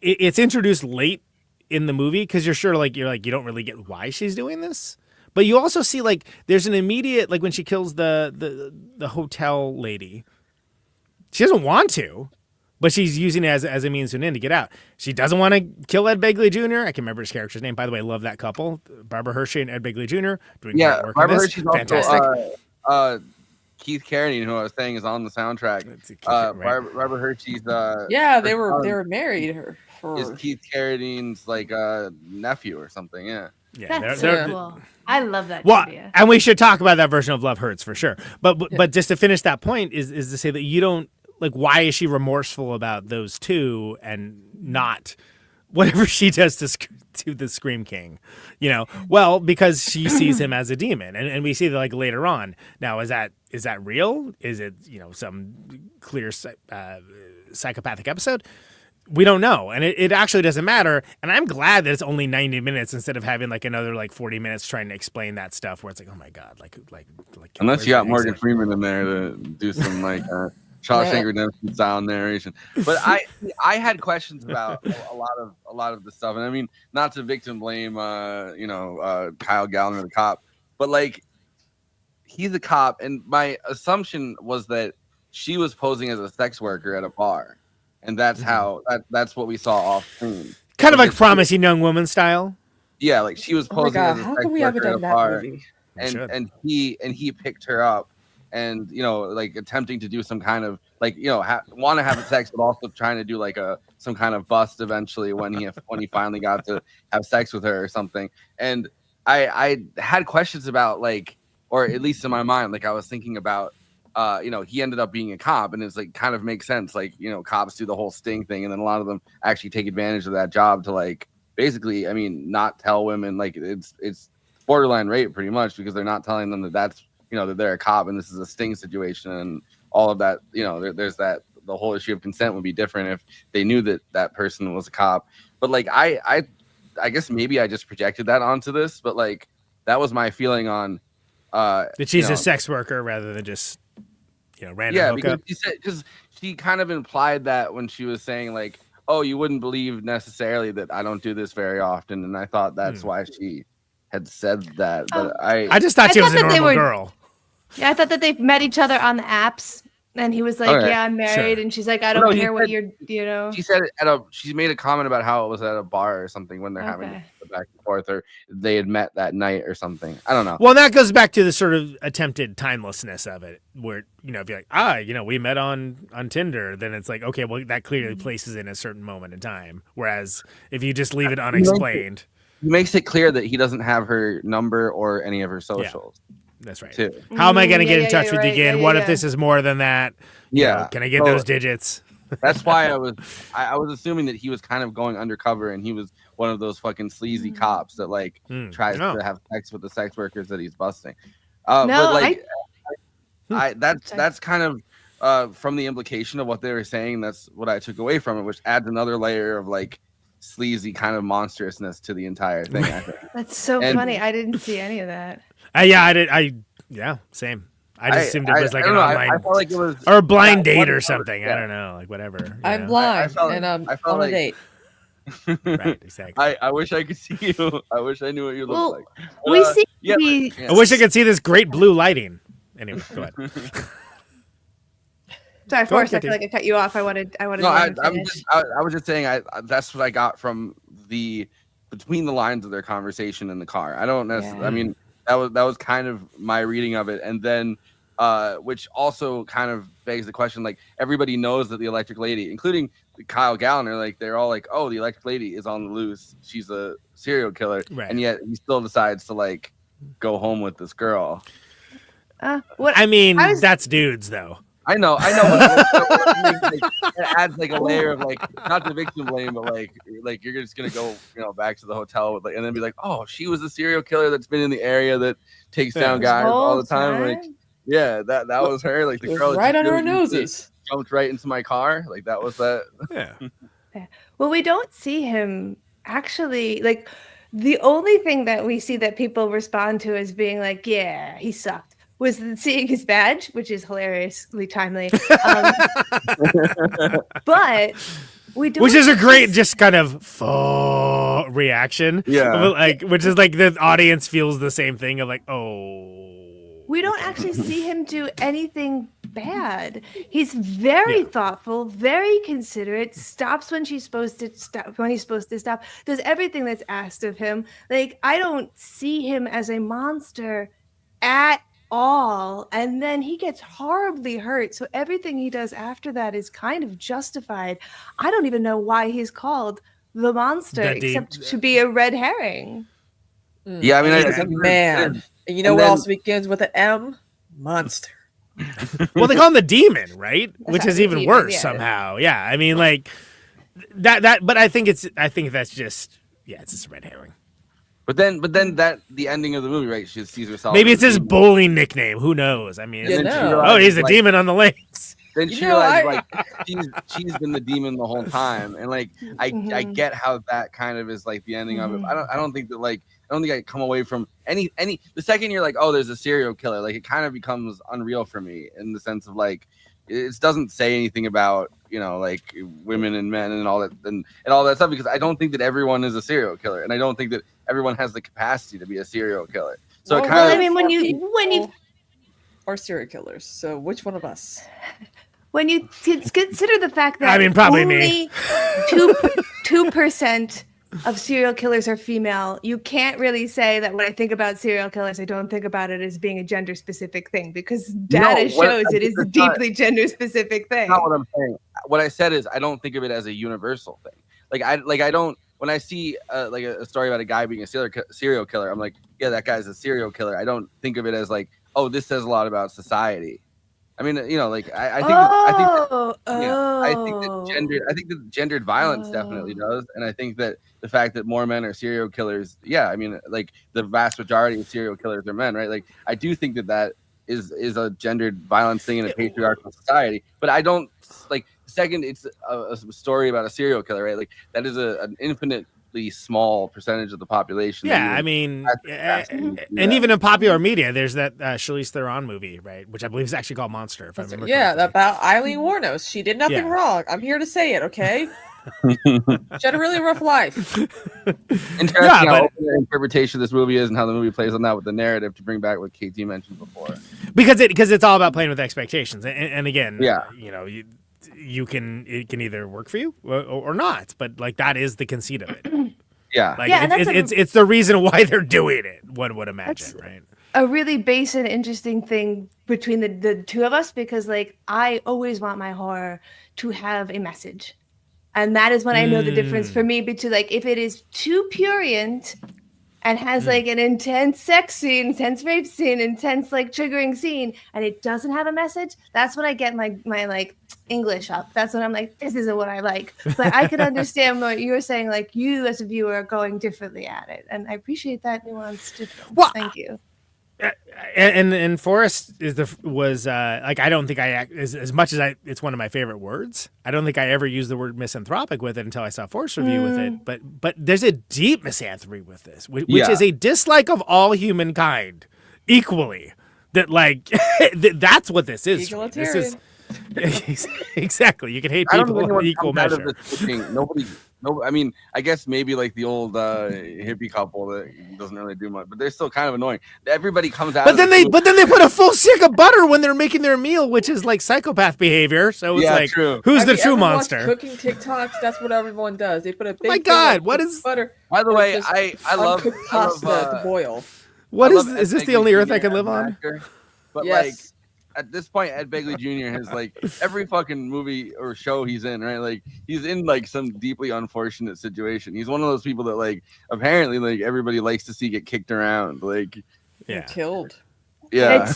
it's introduced late in the movie because you're you don't really get why she's doing this, but you also see like there's an immediate, like when she kills the hotel lady, she doesn't want to, but she's using it as a means to an end to get out. She doesn't want to kill Ed Begley Jr. I can remember his character's name, by the way. I love that couple, Barbara Hershey and Ed Begley Jr. doing great work. Barbara in this. Hershey's fantastic. Also, Keith Carradine, who I was saying is on the soundtrack. Barbara Hershey's. They were married. Is Keith Carradine's like nephew or something? Yeah. That's so cool. I love that. Well, idea. And we should talk about that version of Love Hurts for sure. But just to finish that point is to say that you don't like. Why is she remorseful about those two and not whatever she does to the Scream King? Well, because she sees him as a demon, and we see that like later on. Now, is that real? Is it some clear psychopathic episode? we don't know, and it actually doesn't matter. And I'm glad that it's only 90 minutes instead of having like another like 40 minutes trying to explain that stuff where it's like, oh my god, like unless you got Morgan Freeman in there to do some like Shawshank Redemption style narration. But I had questions about a lot of the stuff, and I mean, not to victim blame Kyle Gallner, the cop, but like he's a cop, and my assumption was that she was posing as a sex worker at a bar. And that's how that's what we saw off screen. Kind of like Promising Young Woman style. Yeah, like she was posing as a sex worker at a bar, and he picked her up, and like attempting to do some kind of like want to have sex, but also trying to do like some kind of bust eventually when he finally got to have sex with her or something. And I had questions about like, or at least in my mind, like I was thinking about. He ended up being a cop, and it's like kind of makes sense. Like, cops do the whole sting thing, and then a lot of them actually take advantage of that job to like basically, I mean, not tell women like it's borderline rape pretty much because they're not telling them that that's that they're a cop and this is a sting situation and all of that. There's that the whole issue of consent would be different if they knew that that person was a cop. But like I guess maybe I just projected that onto this, but like that was my feeling on that she's a sex worker rather than just random hookup. Because she kind of implied that when she was saying like, oh, you wouldn't believe necessarily that I don't do this very often, and I thought that's why she had said that. But I just thought she was a normal girl. Yeah, I thought that they met each other on the apps, and he was like, "Yeah, I'm married," and she's like, "I don't care what you're." She said she made a comment about how it was at a bar or something when they're having the back and forth, or they had met that night or something. I don't know. Well, that goes back to the sort of attempted timelessness of it, where if you're like, we met on Tinder, then it's like, okay, well, that clearly places in a certain moment in time. Whereas if you just leave it unexplained, he makes it clear that he doesn't have her number or any of her socials. Yeah. That's right. Too. How am I going to get in touch with you again? What if this is more than that? Can I get those digits? That's why I was assuming that he was kind of going undercover and he was one of those fucking sleazy cops that like tries to have sex with the sex workers that he's busting. But like, that's kind of from the implication of what they were saying. That's what I took away from it, which adds another layer of like sleazy kind of monstrousness to the entire thing. I think. That's so funny. I didn't see any of that. I did. Same. I just assumed it was like an online, I felt like it was or a blind date or something. I don't know, like whatever. I'm blind and I'm on a date. Right, exactly. I wish I could see you. I wish I knew what you look like. We see. I wish I could see this great blue lighting. Anyway, go ahead. Sorry, Forrest. I feel like I cut you off. I wanted. No, I was just saying. That's what I got from between the lines of their conversation in the car. I don't necessarily. I mean. That was kind of my reading of it, and then which also kind of begs the question: like everybody knows that the Electric Lady, including Kyle Gallner, like they're all like, "Oh, the Electric Lady is on the loose. She's a serial killer," and yet he still decides to like go home with this girl. That's dudes though. I know. But it adds like a layer of like not the victim blame, but like you're just gonna go back to the hotel with, like, and then be like, oh, she was a serial killer that's been in the area that takes down guys all the time. Like, yeah, that was her. Like the girl right under our noses jumped right into my car. Like that was that. Yeah. Well, we don't see him actually. Like the only thing that we see that people respond to as being like, yeah, he sucked, was seeing his badge, which is hilariously timely. But we don't. Which is a great, just kind of faux reaction. Yeah. Which is like the audience feels the same thing of like, oh. We don't actually see him do anything bad. He's very thoughtful, very considerate, stops when she's supposed to stop, when he's supposed to stop, does everything that's asked of him. Like, I don't see him as a monster at all, and then he gets horribly hurt, so everything he does after that is kind of justified. I don't even know why he's called the monster except to be a red herring. Yeah, I mean, he's a man. And you know what else begins with an M? Monster. Well, they call him the demon, right? Which is even worse somehow. Yeah, I mean, like that. But I think that's just it's just a red herring. But then that the ending of the movie, right? She sees herself. Maybe it's his bowling nickname. Who knows? I mean, he's a demon on the lanes. then You she know, realized I- like she's been the demon the whole time, and like I get how that kind of is like the ending of it. But I don't think that like I don't think I come away from any the second you're like, oh, there's a serial killer, like it kind of becomes unreal for me in the sense of like it doesn't say anything about, you know, like women and men and all that and all that stuff, because I don't think that everyone is a serial killer, and I don't think that everyone has the capacity to be a serial killer. So it kind well, of, I mean, when you are serial killers, so which one of us? When you consider the fact that I mean, probably only me. 2% of serial killers are female, you can't really say that when I think about serial killers, I don't think about it as being a gender specific thing, because data shows it is a deeply gender specific thing. That's not what I'm saying. What I said is I don't think of it as a universal thing. I don't, when I see like a story about a guy being a serial killer, I'm like, yeah, that guy's a serial killer. I don't think of it as like, oh, this says a lot about society. I mean, you know, like I think that gendered violence definitely does, and I think that the fact that more men are serial killers, yeah, I mean, like the vast majority of serial killers are men, right? Like I do think that is a gendered violence thing in a patriarchal society, but I don't like. Second, it's a story about a serial killer, right? Like that is an infinitely small percentage of the population. Yeah, I mean, and even in popular media, there's that Charlize Theron movie, right, which I believe is actually called Monster. If I remember correctly. About Eileen Wuornos. She did nothing wrong. I'm here to say it. Okay. She had a really rough life. Interesting how open the interpretation of this movie is and how the movie plays on that with the narrative, to bring back what KT mentioned before. Because it's all about playing with expectations, and again, yeah, you know, it can either work for you or not, but like that is the conceit of it. Yeah, like it's the reason why they're doing it. One would imagine, right? A really base and interesting thing between the two of us, because like I always want my horror to have a message. And that is when I know the difference for me between like if it is too purient and has like an intense sex scene, intense rape scene, intense like triggering scene, and it doesn't have a message, that's when I get my like English up. That's when I'm like, this isn't what I like. But I could understand what you were saying, like you as a viewer are going differently at it. And I appreciate that nuance too. Well, thank you. And Forrest was like, I don't think as much as it's one of my favorite words. I don't think I ever used the word misanthropic with it until I saw Forrest's review with it. But there's a deep misanthropy with this, which is a dislike of all humankind equally. That like that's what this is. This is exactly. You can hate people in equal measure. No, I mean, I guess maybe like the old hippie couple that doesn't really do much, but they're still kind of annoying. Everybody comes out. But then they put a full stick of butter when they're making their meal, which is like psychopath behavior. So it's like, who's the true monster? Cooking TikToks. That's what everyone does. They put a big. Oh my God, what is butter? By the way, I love pasta to boil. What is this the only earth I can live on? But like. At this point, Ed Begley Jr. has like every fucking movie or show he's in, right? Like he's in like some deeply unfortunate situation. He's one of those people that like apparently like everybody likes to see get kicked around, like killed. Yeah,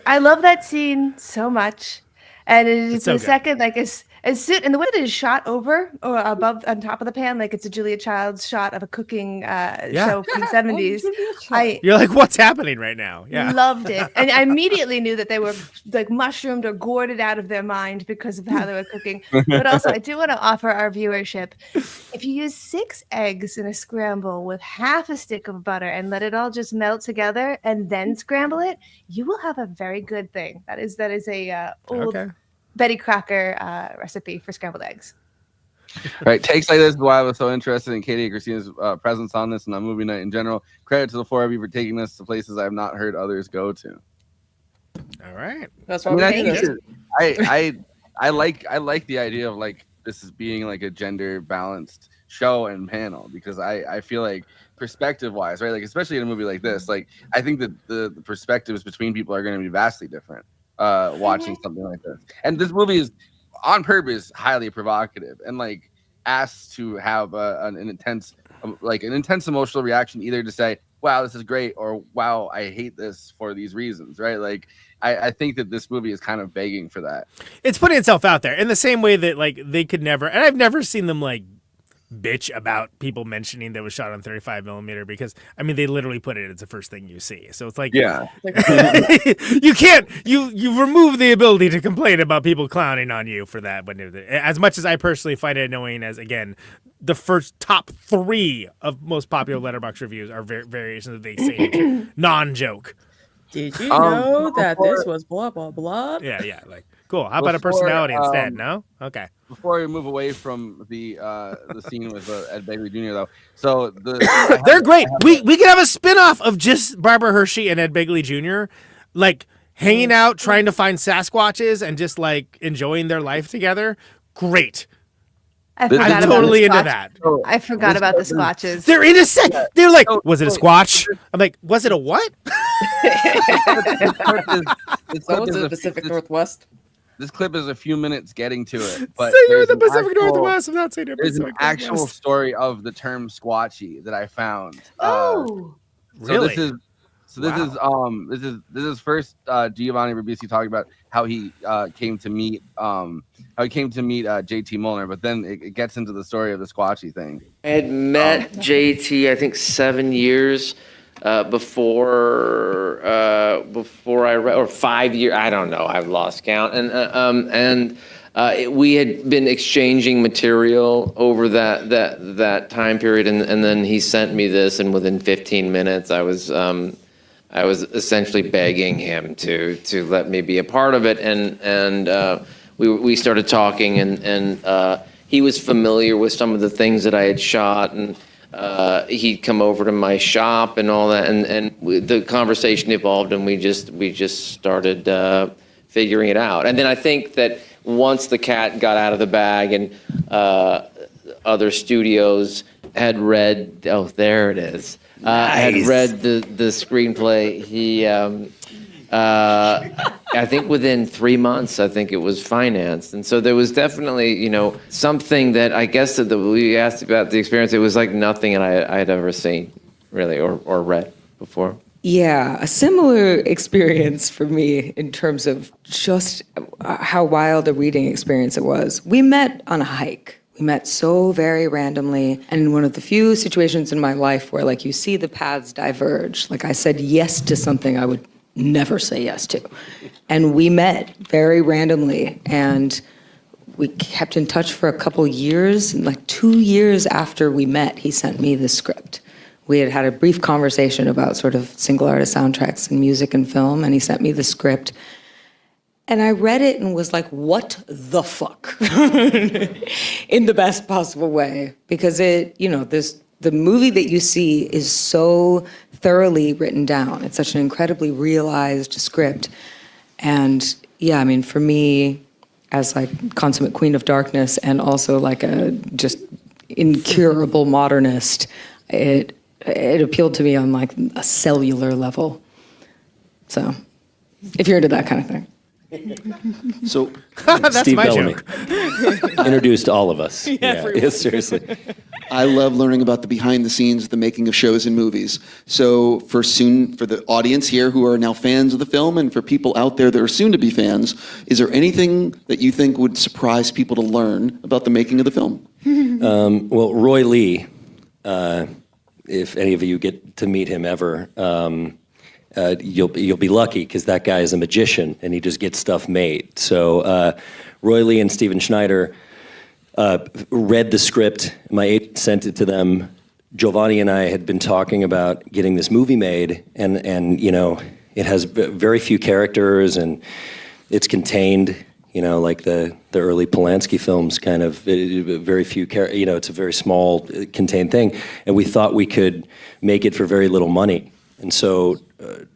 I love that scene so much, and it's so the second like as soon and the way that it is shot over or above on top of the pan, like it's a Julia Childs shot of a cooking show from the 70s. You're like, what's happening right now? Yeah, loved it, and I immediately knew that they were like mushroomed or gourded out of their mind because of how they were cooking. But also, I do want to offer our viewership: if you use 6 eggs in a scramble with half a stick of butter and let it all just melt together, and then scramble it, you will have a very good thing. That is a old. Okay. Betty Crocker recipe for scrambled eggs. Right. Takes like this is why I was so interested in Katie and Kristina's presence on this and on movie night in general. Credit to the 4 of you for taking this to places I have not heard others go to. All right. That's why I like the idea of like this is being like a gender balanced show and panel, because I feel like perspective wise, right? Like especially in a movie like this, like I think that the perspectives between people are going to be vastly different. Watching something like this, and this movie is on purpose highly provocative and like asks to have an intense emotional reaction, either to say wow this is great or wow I hate this for these reasons, right? Like I think that this movie is kind of begging for that. It's putting itself out there in the same way that like they could never, and I've never seen them like bitch about people mentioning that it was shot on 35 millimeter because I mean they literally put it as the first thing you see. So it's like Yeah. you can't you remove the ability to complain about people clowning on you for that. But as much as I personally find it annoying, as again the first top 3 of most popular Letterboxd reviews are variations of the same non-joke. Did you know that this was blah blah blah? Yeah, like cool. How about a personality instead? No, okay. Before we move away from the scene with Ed Begley Jr. though, so they're great. We could have a spinoff of just Barbara Hershey and Ed Begley Jr. like hanging out, trying to find Sasquatches, and just like enjoying their life together. Great. I'm totally into that. I forgot about the Squatches. They're in a set. They're like, was it a Squatch? I'm like, was it a what? Someone's in the Pacific Northwest. This clip is a few minutes getting to it, but say you're in the Pacific Northwest. I'm not saying you're there's Pacific an actual Northwest. story of the term Squatchy that I found. Really? This is first Giovanni Ribisi talking about how he came to meet JT Mollner, but then it gets into the story of the Squatchy thing. I had met JT, I think 7 years before I read, or 5 years. I don't know. I've lost count. And we had been exchanging material over that time period, and then he sent me this, and within 15 minutes, I was essentially begging him to let me be a part of it, and we started talking, and he was familiar with some of the things that I had shot, and he'd come over to my shop and all that, and the conversation evolved, and we just started figuring it out. And then I think that once the cat got out of the bag and other studios had read, there it is. Had read the screenplay. He, I think within 3 months, I think it was financed. And so there was definitely, something that I guess that we asked about the experience. It was like nothing I had ever seen, really, or read before. Yeah, a similar experience for me in terms of just how wild a reading experience it was. We met on a hike. We met so very randomly, and in one of the few situations in my life where, like, you see the paths diverge. Like, I said yes to something I would never say yes to. And we met very randomly, and we kept in touch for a couple years. And like 2 years after we met, he sent me the script. We had had a brief conversation about sort of single artist soundtracks and music and film, and he sent me the script. And I read it and was like, what the fuck? In the best possible way. Because the movie that you see is so thoroughly written down. It's such an incredibly realized script. And yeah, I mean, for me, as like consummate queen of darkness and also like a just incurable modernist, it appealed to me on like a cellular level. So if you're into that kind of thing. So That's Steve my Bellamy joke. introduced all of us. Everyone. Seriously. I love learning about the behind the scenes, the making of shows and movies. So for the audience here who are now fans of the film, and for people out there that are soon to be fans, is there anything that you think would surprise people to learn about the making of the film? Well, Roy Lee, if any of you get to meet him ever, you'll be lucky, because that guy is a magician and he just gets stuff made. So Roy Lee and Steven Schneider read the script. My agent sent it to them. Giovanni and I had been talking about getting this movie made, and it has very few characters, and it's contained. Like the early Polanski films, kind of very few characters. It's a very small, contained thing, and we thought we could make it for very little money. And so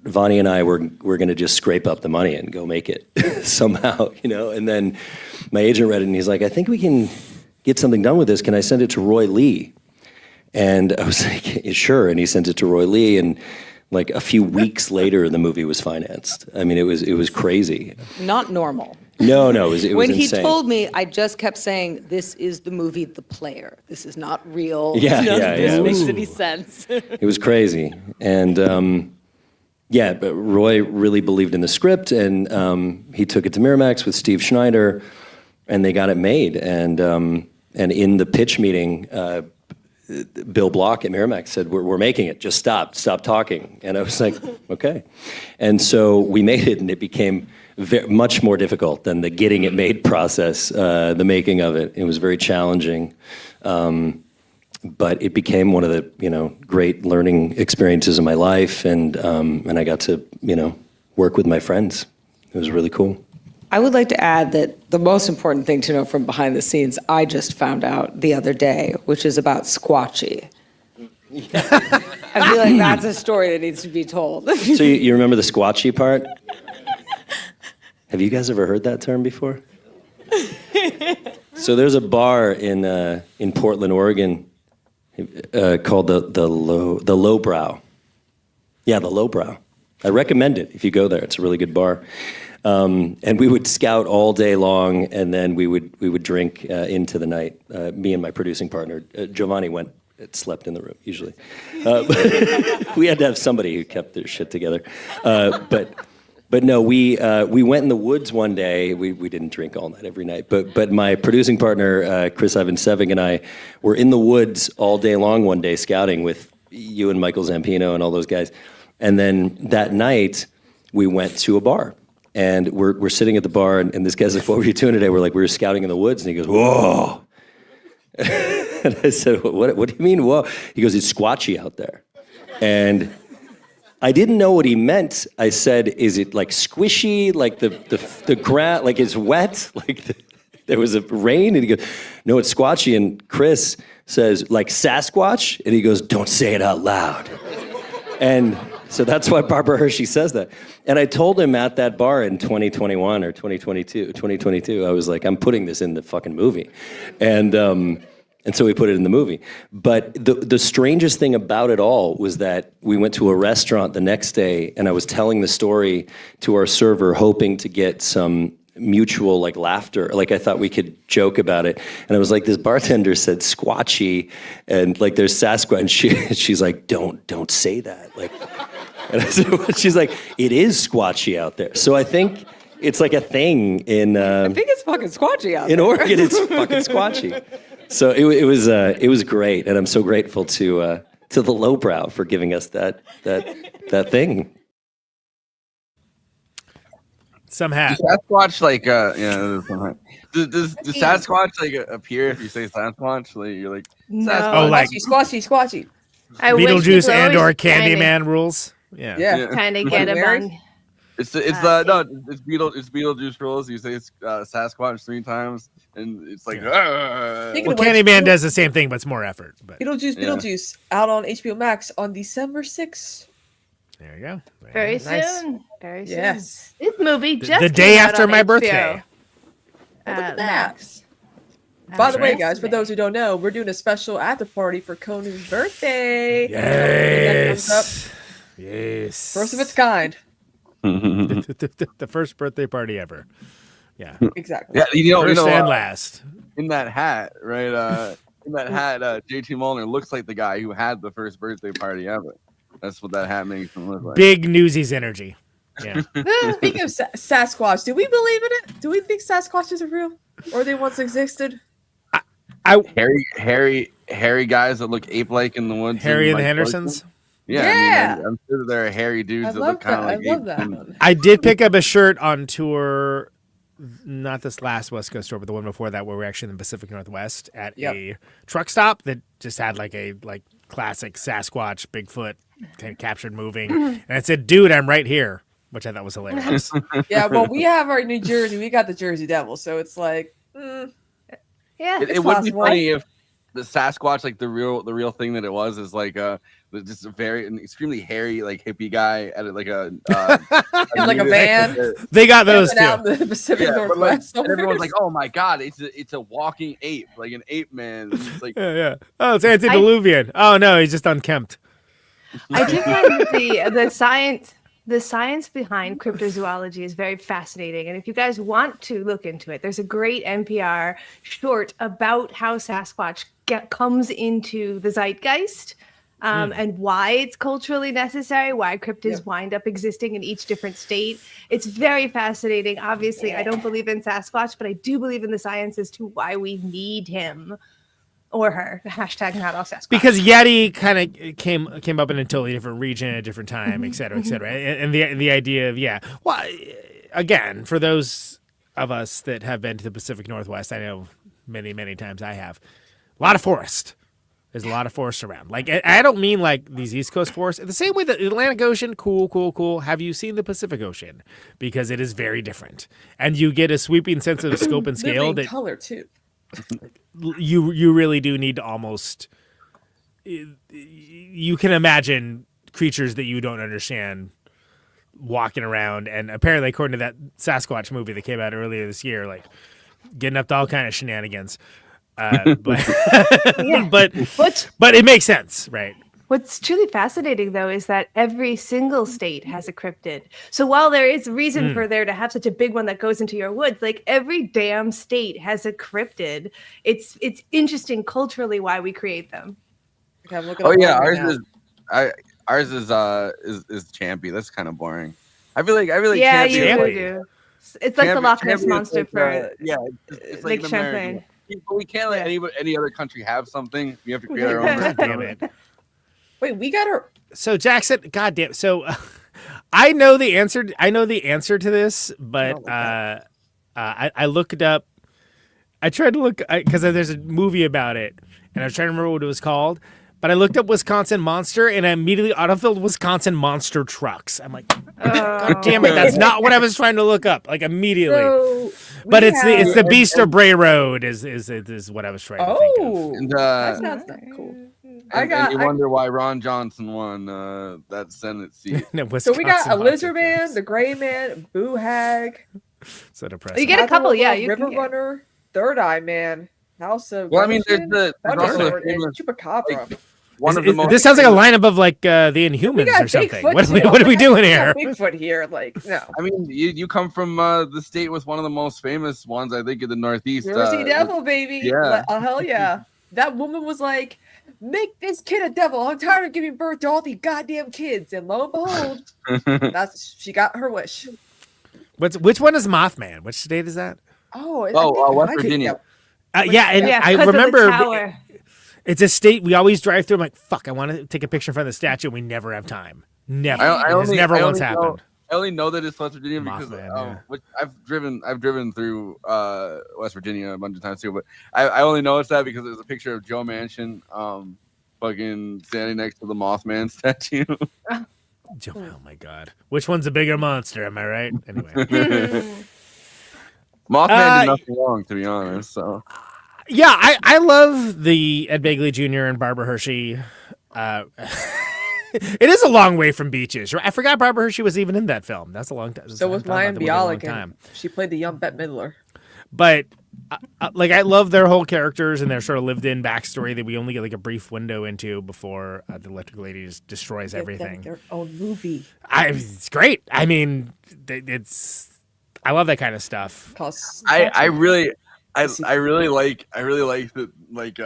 Vani and I were going to just scrape up the money and go make it somehow, And then my agent read it, and he's like, I think we can get something done with this. Can I send it to Roy Lee? And I was like, sure. And he sent it to Roy Lee, and like a few weeks later, the movie was financed. I mean, it was crazy. Not normal. No, it was when insane. he told me, I just kept saying, this is the movie The Player. This is not real. Yeah, None yeah, of this yeah. makes any sense. It was crazy. And but Roy really believed in the script, and he took it to Miramax with Steve Schneider, and they got it made. And And in the pitch meeting, Bill Block at Miramax said, we're making it, just stop talking. And I was like, okay. And so we made it, and it became much more difficult than the getting it made process, the making of it. It was very challenging. But it became one of the, great learning experiences of my life. And I got to, work with my friends. It was really cool. I would like to add that the most important thing to know from behind the scenes, I just found out the other day, which is about Squatchy. I feel like that's a story that needs to be told. So you remember the Squatchy part? Have you guys ever heard that term before? So there's a bar in Portland, Oregon, called the Lowbrow. Yeah, the Lowbrow. I recommend it if you go there. It's a really good bar. And we would scout all day long, and then we would drink into the night. Me and my producing partner, Giovanni, slept in the room usually. We had to have somebody who kept their shit together. But no, we went in the woods one day. We didn't drink all night every night. But my producing partner, Chris Ivan Seving, and I were in the woods all day long one day scouting with you and Michael Zampino and all those guys. And then that night we went to a bar. And we're sitting at the bar, and this guy's like, what were you doing today? We're like, we were scouting in the woods. And he goes, whoa. And I said, what do you mean, whoa? He goes, it's squatchy out there. And I didn't know what he meant. I said, is it like squishy, like the ground, like it's wet? Like there was a rain? And he goes, no, it's squatchy. And Chris says, like Sasquatch? And he goes, don't say it out loud. And so that's why Barbara Hershey says that. And I told him at that bar in 2021 or 2022, I was like, I'm putting this in the fucking movie. And so we put it in the movie. But the strangest thing about it all was that we went to a restaurant the next day, and I was telling the story to our server, hoping to get some mutual laughter. Like I thought we could joke about it. And I was like, this bartender said squatchy, and there's Sasquatch, and she's like, don't say that. And I said, she's like, it is squatchy out there. So I think it's like a thing in. I think it's fucking squatchy out there. In Oregon, it's fucking squatchy. So it was great, and I'm so grateful to the Lowbrow for giving us that thing. Some hat. Does Sasquatch does Sasquatch appear if you say Sasquatch? You're like, No. Sasquatch. Oh, like Squatchy. I wish Beetlejuice people and or always Candyman rules. Yeah. Kind of get them on. It's Beetlejuice rules. You say Sasquatch 3 times, and it's like. Well, Candyman does the same thing, but it's more effort. But Beetlejuice out on HBO Max on December 6th. There you go. Very Nice. soon. Very soon. Yes. This movie just the came day out after on my HBO. birthday. Look at that. Max. By the way, guys, for those who don't know, we're doing a special after party for Conan's birthday. Yes. Yes. First of its kind. the first birthday party ever. Yeah. Exactly. Yeah. First and last. In that hat, right? In that hat, JT Mollner looks like the guy who had the first birthday party ever. That's what that hat makes him look like. Big Newsies energy. Yeah. Speaking of Sasquatch, do we believe in it? Do we think Sasquatches are real, or they once existed? Hairy guys that look ape-like in the woods. Harry and the Hendersons. Yeah. I'm sure there are hairy dudes that look kind of like I love apes. that one. I did pick up a shirt on tour, not this last West Coast tour, but the one before that, where we're actually in the Pacific Northwest at a truck stop that just had a classic Sasquatch, Bigfoot kind of captured moving, and it said, "Dude, I'm right here," which I thought was hilarious. Yeah, well, we have our New Jersey. We got the Jersey Devil, so it's like, yeah, it would be funny if the Sasquatch, the real thing that it was, is just a very extremely hairy hippie guy at a in a van. They got those too. Out in the Pacific Northwest. And everyone's like, "Oh my god, it's a walking ape, like an ape man." It's like, yeah. Oh, it's antediluvian. Oh no, he's just unkempt. I do find that the science behind cryptozoology is very fascinating. And if you guys want to look into it, there's a great NPR short about how Sasquatch comes into the zeitgeist. and why it's culturally necessary, why cryptids wind up existing in each different state. It's very fascinating. Obviously, I don't believe in Sasquatch, but I do believe in the science as to why we need him or her. Hashtag not all Sasquatch. Because Yeti kind of came up in a totally different region at a different time, et cetera, et cetera. And the idea of, well, again, for those of us that have been to the Pacific Northwest, I know many, many times I have, a lot of forest. There's a lot of forest around. Like, I don't mean like these East Coast forests. The same way the Atlantic Ocean, cool. Have you seen the Pacific Ocean? Because it is very different. And you get a sweeping sense of scope and scale that color too. You really do need to almost, you can imagine creatures that you don't understand walking around, and apparently according to that Sasquatch movie that came out earlier this year, like getting up to all kind of shenanigans. But it makes sense, right? What's truly fascinating, though, is that every single state has a cryptid. So while there is reason for there to have such a big one that goes into your woods, like every damn state has a cryptid. It's interesting culturally why we create them. Okay, ours is Champy. That's kind of boring. I feel like Champy. do. It's like the Loch Ness monster for it's like Lake Champlain. But we can't let any other country have something. We have to create our own. God damn it. Wait, we got our. So Jackson, goddamn. So I know the answer. I know the answer to this, but I looked it up. I tried to look because there's a movie about it, and I was trying to remember what it was called. But I looked up Wisconsin Monster, and I immediately autofilled Wisconsin Monster Trucks. I'm like, God damn it, that's not what I was trying to look up. Like immediately. So but it's the Beast of Bray Road is what I was trying to think of. And, that sounds not cool. And you wonder why Ron Johnson won that Senate seat. So we got a Lizard Man, the Gray Man, Boo Hag. So depressing. You get a couple, River Runner, Third Eye Man, House of. Well, I mean, there's also the famous Chupacabra. One of the most. This sounds like a lineup of like the Inhumans or something. What are we doing here? Bigfoot here, like no. I mean, you come from the state with one of the most famous ones, I think, in the Northeast. Jersey Devil, baby. Yeah. Hell yeah. That woman was like, make this kid a devil. I'm tired of giving birth to all these goddamn kids. And lo and behold, she got her wish. Which one is Mothman? Which state is that? West Virginia. I remember it's a state we always drive through. I'm like, fuck, I want to take a picture in front of the statue. And we never have time. Never. It's never once happened. I only know that it's West Virginia because Mothman, I've driven through West Virginia a bunch of times too, but I only know it's that because there's a picture of Joe Manchin fucking standing next to the Mothman statue. Oh my god. Which one's a bigger monster, am I right? Anyway. Mothman did nothing wrong, to be honest. So yeah, I love the Ed Begley Jr. and Barbara Hershey. It is a long way from beaches. I forgot Barbara Hershey was even in that film. That's a long time. So was Mayim Bialik, and she played the young Bette Midler. But like, I love their whole characters and their sort of lived-in backstory that we only get like a brief window into before the Electric Lady just destroys everything. Their own movie. It's great. I mean, I love that kind of stuff. I really like that, like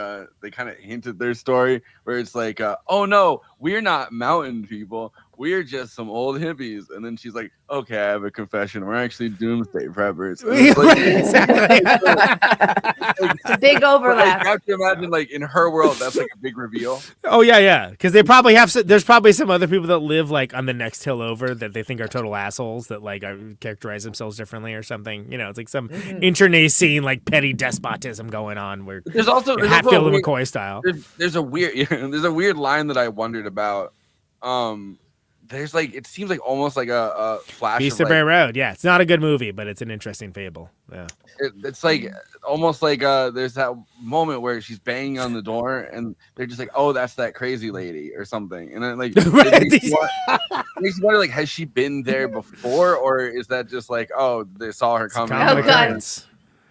they kind of hinted their story where it's like oh no, we're not mountain people, we're just some old hippies, and then she's like, okay, I have a confession, we're actually doomsday preppers. It's a big overlap. I have to imagine, like, in her world, that's like a big reveal. Oh yeah, because they probably have. There's probably some other people that live like on the next hill over that they think are total assholes that like characterize themselves differently or something. You know, it's like some internecine like petty despotism going on where there's also Hatfield and McCoy style. There's a weird line that I wondered about. There's like, it seems like almost like a flash Beast of Bray Road. Yeah, it's not a good movie, but it's an interesting fable. Yeah, it's like almost like there's that moment where she's banging on the door and they're just like, oh, that's that crazy lady or something, and then like makes you wonder, like, has she been there before, or is that just like, oh, they saw her coming? Oh god.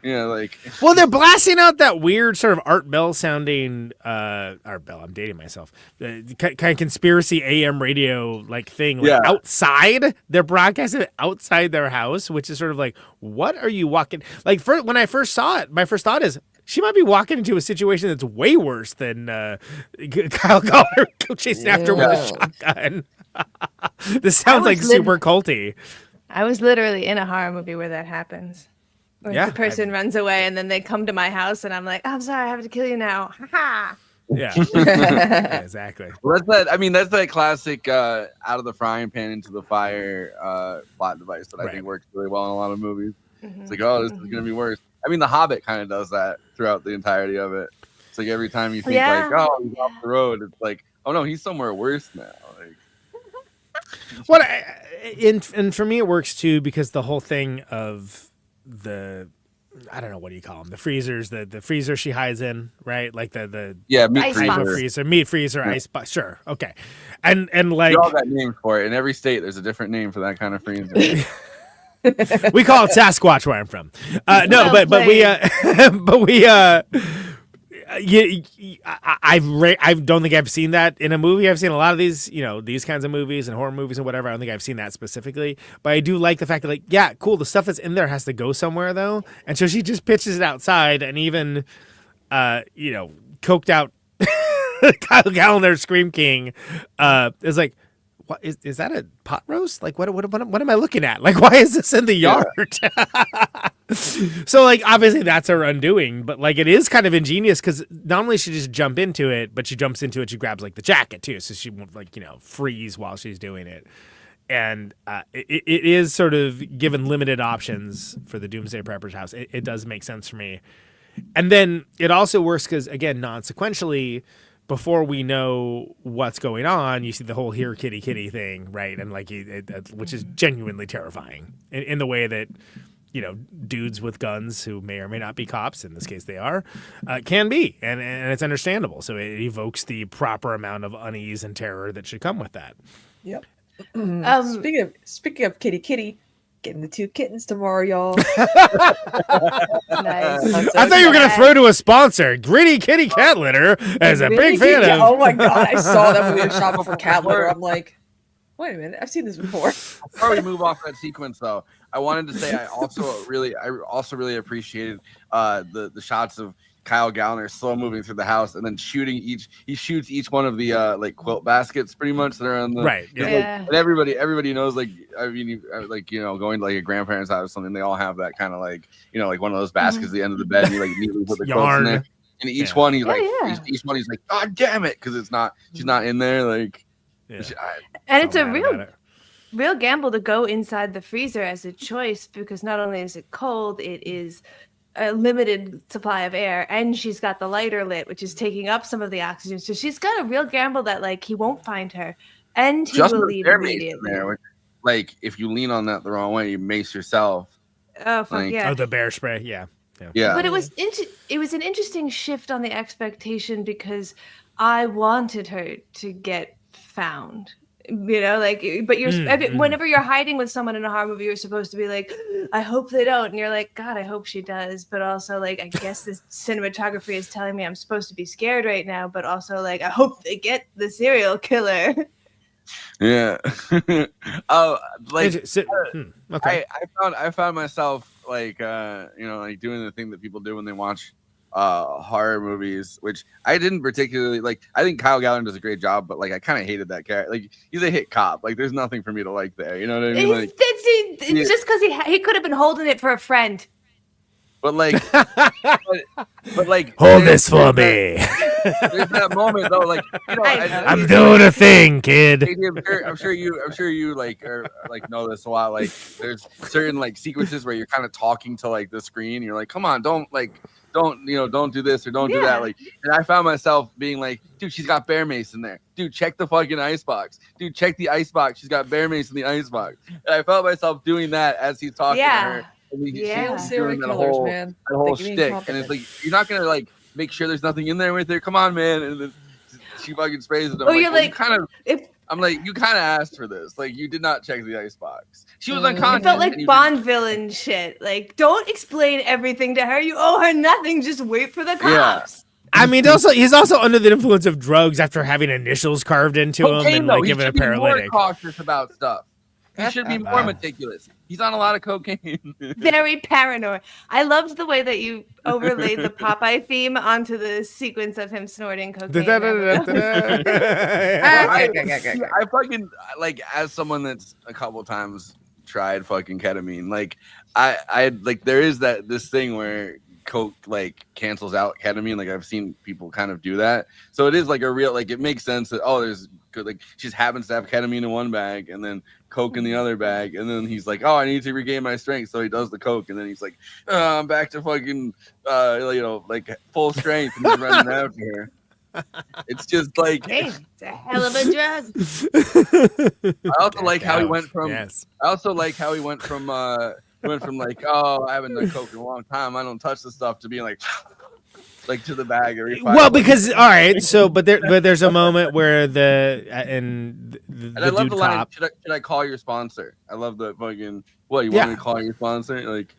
Yeah, like, well, they're blasting out that weird sort of Art Bell sounding Art Bell. I'm dating myself. Kind of conspiracy AM radio like thing. Like outside, they're broadcasting it outside their house, which is sort of like, what are you walking? Like, when I first saw it, my first thought is, she might be walking into a situation that's way worse than Kyle Gallner chasing after with a shotgun. This sounds like super culty. I was literally in a horror movie where that happens. Where Yeah, the person runs away and then they come to my house and I'm like, I'm sorry, I have to kill you now. Ha Yeah. Yeah, exactly. Well, that's that classic out of the frying pan into the fire plot device that I think works really well in a lot of movies. It's like, oh, this is gonna be worse. I mean, The Hobbit kind of does that throughout the entirety of it. It's like every time you think like, oh, he's off the road, it's like, oh no, he's somewhere worse now. Well, and for me it works too because the whole thing of the, I don't know, what do you call them? The freezers, the freezer she hides in, right? Like the meat freezer, ice box. Sure, okay, and like we all got names for it. In every state, there's a different name for that kind of freezer. We call it Sasquatch where I'm from. No, but we I don't think I've seen that in a movie. I've seen a lot of these, these kinds of movies and horror movies and whatever. I don't think I've seen that specifically, but I do like the fact that, like, yeah, cool. The stuff that's in there has to go somewhere though. And so she just pitches it outside and even, coked out Kyle Gallner, Scream King, is like, what is that a pot roast? Like, what am I looking at? Like, why is this in the yard? So, like, obviously that's her undoing, but like, it is kind of ingenious because not only she just jump into it, but she jumps into it. She grabs like the jacket too, so she won't freeze while she's doing it. And it is sort of given limited options for the Doomsday Prepper's house. It does make sense for me, and then it also works because, again, non-sequentially. Before we know what's going on, you see the whole "here, kitty, kitty" thing, right? And like, which is genuinely terrifying in the way that, dudes with guns who may or may not be cops, in this case they are, can be, and it's understandable. So it evokes the proper amount of unease and terror that should come with that. Yep. Speaking of kitty, kitty. Getting the 2 kittens tomorrow, y'all. Nice. I thought you were going to throw to a sponsor. Gritty Kitty Cat Litter as a big fan of. Oh my God. I saw that when we were shopping for cat litter. I'm like, wait a minute. I've seen this before. Before we move off that sequence, though, I wanted to say I also really appreciated the shots of Kyle Gallner slow moving through the house and then he shoots each one of the like quilt baskets pretty much that are on the right. Yeah. Like, and everybody knows, like, I mean, like, going to like a grandparent's house or something, they all have that kind of like, like one of those baskets at the end of the bed, and you like neatly put the quilts in there. And each one he's he's like, God damn it, because she's not in there, like. And it's a real gamble to go inside the freezer as a choice, because not only is it cold, it is a limited supply of air, and she's got the lighter lit, which is taking up some of the oxygen. So she's got a real gamble that, like, he won't find her, and he will leave immediately. There, like, if you lean on that the wrong way, you mace yourself. Oh, fuck, like, yeah. Oh, the bear spray, yeah. But it was an interesting shift on the expectation, because I wanted her to get found. But you're whenever you're hiding with someone in a horror movie, you're supposed to be like, I hope they don't, and you're like, God, I hope she does. But also, like, I guess this cinematography is telling me I'm supposed to be scared right now, but also, like, I hope they get the serial killer. Yeah. Oh, like, okay. I found myself like like doing the thing that people do when they watch horror movies, which I didn't particularly like. I think Kyle Gallner does a great job, but like, I kind of hated that character. Like, he's a hit cop. Like, there's nothing for me to like there. You know what I mean? Like, it's just because he could have been holding it for a friend. But like, but like, hold this for me. There's that moment though, like, I'm doing a thing, kid. I'm sure you like know this a lot. Like, there's certain like sequences where you're kind of talking to like the screen. You're like, come on, don't do this or don't do that. Like, and I found myself being like, dude, she's got bear mace in there. Dude, check the fucking icebox. Dude, check the icebox. She's got bear mace in the icebox. And I felt myself doing that as he's talking to her. And serial killers, man. That whole shtick. And it's like, you're not gonna like make sure there's nothing in there with her. Come on, man. And then she fucking sprays it. You're like, I'm like, you kind of asked for this. Like, you did not check the icebox. She was unconscious. It felt like Bond villain shit. Like, don't explain everything to her. You owe her nothing. Just wait for the cops. Yeah. I mean, he's also under the influence of drugs after having initials carved into him and like giving a paralytic. More cautious about stuff. He should be more meticulous. He's on a lot of cocaine. Very paranoid. I loved the way that you overlaid the Popeye theme onto the sequence of him snorting cocaine. I fucking like, as someone that's a couple times tried fucking ketamine. Like I like, there is this thing where coke like cancels out ketamine. Like I've seen people kind of do that. So it is like a real, like, it makes sense that, oh, there's good, like she just happens to have ketamine in one bag and then coke in the other bag, and then he's like, oh, I need to regain my strength, so he does the coke, and then he's like, I'm back to fucking like full strength, and he's running after her. It's just like, Hey, it's a hell of a drug. I also like how he went from like, oh, I haven't done coke in a long time, I don't touch the stuff, to being like to the bag every 5 Well, because all right, so but there's a moment where the I love dude the line, cop. should I call your sponsor? I love the fucking, what, you want me to call your sponsor? Like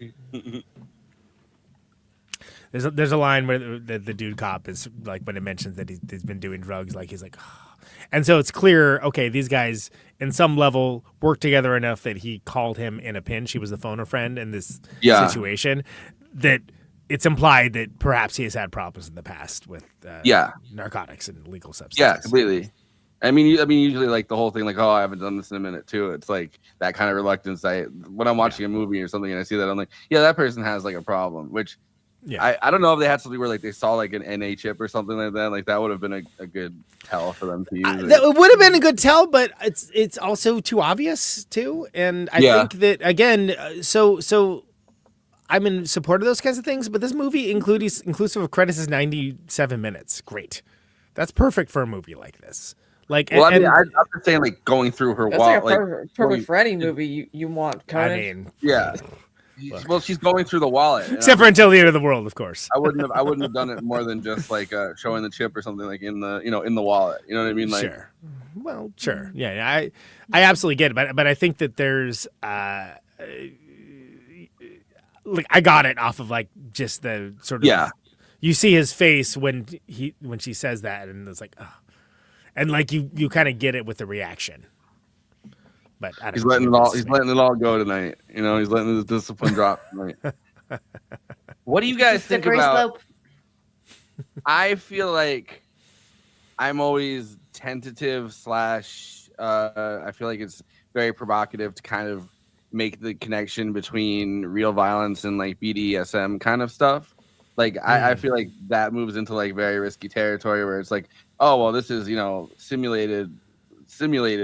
There's a line where the dude cop is like, when it mentions that he's been doing drugs, like he's like, oh. And so it's clear, okay, these guys in some level work together enough that he called him in a pinch. He was the phone a friend in this situation, that it's implied that perhaps he has had problems in the past with narcotics and illegal substances. Yeah, completely. I mean, usually like the whole thing, like, oh, I haven't done this in a minute too. It's like that kind of reluctance. When I'm watching a movie or something and I see that, I'm like, yeah, that person has like a problem. Which, I don't know if they had something where like they saw like an NA chip or something like that. Like that would have been a good tell for them to use. That would have been a good tell, but it's also too obvious too. And I think that, again, so I'm in support of those kinds of things, but this movie, inclusive of credits, is 97 minutes. Great. That's perfect for a movie like this. Like, well, I'm just saying, like, going through her wall, like a perfect Freddy movie. You want Conan? I mean, yeah. Well, she's going through the wallet, except for Until the End of the World, of course. I wouldn't have done it more than just like showing the chip or something, like in the in the wallet. You know what I mean? Like, sure. Well, sure. Yeah, I absolutely get it, but I think that there's like, I got it off of like just the sort of you see his face when she says that, and it's like, oh. And like you kind of get it with the reaction. But I don't he's letting it all go tonight. You know, he's letting his discipline drop tonight. What do you guys think about? I feel like I'm always tentative / I feel like it's very provocative to kind of make the connection between real violence and like BDSM kind of stuff. Like I feel like that moves into like very risky territory where it's like, oh well, this is simulated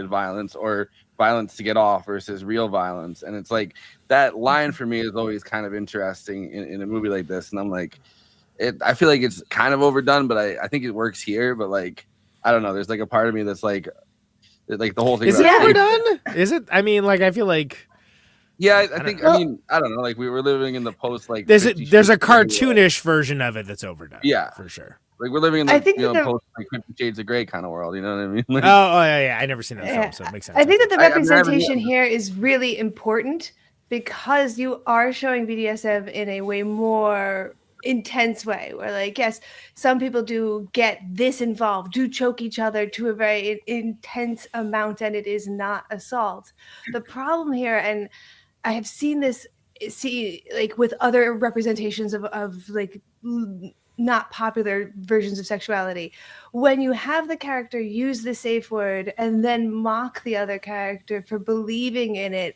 violence or violence to get off versus real violence, and it's like that line for me is always kind of interesting in a movie like this, and I'm like, I feel like it's kind of overdone, but I think it works here. But like, I don't know, there's like a part of me that's like the whole thing. Is it overdone? Is it? I mean, like, I feel like. Yeah, I think. I mean, I don't know. Like, we were living in the post. Like, there's a cartoonish version of it that's overdone. Yeah, for sure. Like, we're living in the post like 50 Shades of Grey kind of world. You know what I mean? Like, oh yeah. I never seen that film, so it makes sense. I think that the representation here is really important because you are showing BDSM in a way more intense way, where like, yes, some people do get this involved, do choke each other to a very intense amount, and it is not assault. The problem here, and I have seen this like with other representations of like not popular versions of sexuality, when you have the character use the safe word and then mock the other character for believing in it,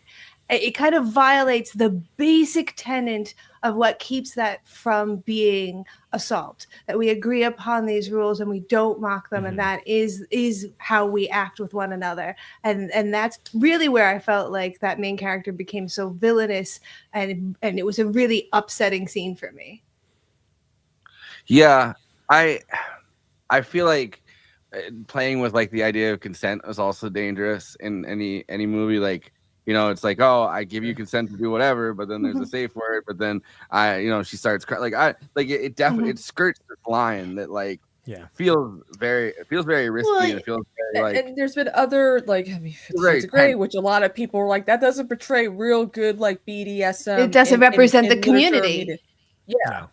it kind of violates the basic tenet of what keeps that from being assault, that we agree upon these rules and we don't mock them, and that is how we act with one another, and that's really where I felt like that main character became so villainous, and it was a really upsetting scene for me. Yeah, I feel like playing with like the idea of consent is also dangerous in any movie. Like, it's like, oh, I give you consent to do whatever, but then there's a safe word, but then she starts crying. Like it definitely it skirts the line that like feels very risky, and it feels very like. And there's been other like 50 Shades of Grey, which a lot of people were like, that doesn't portray real good like BDSM. It doesn't represent the community. Yeah.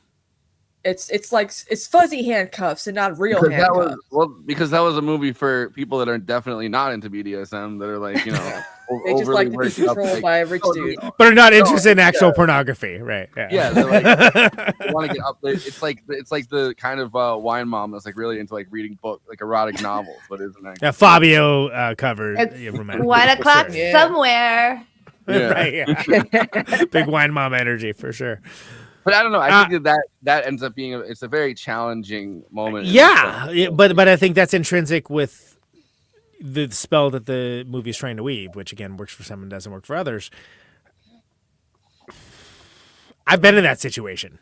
It's like it's fuzzy handcuffs and not real Because handcuffs. because that was a movie for people that are definitely not into BDSM, that are like, you know, They just like to be worked up, controlled by a rich dude. But are not interested in actual pornography, right? Yeah, they're like, they want to get up. It's like the kind of wine mom that's like really into like reading like erotic novels, but isn't actually. Yeah, Fabio covered. It's 1 o'clock somewhere. Yeah. Right. Yeah. Big wine mom energy for sure. But I don't know. I think that ends up being it's a very challenging moment. Yeah, but I think that's intrinsic with the spell that the movie is trying to weave, which again works for some and doesn't work for others. I've been in that situation.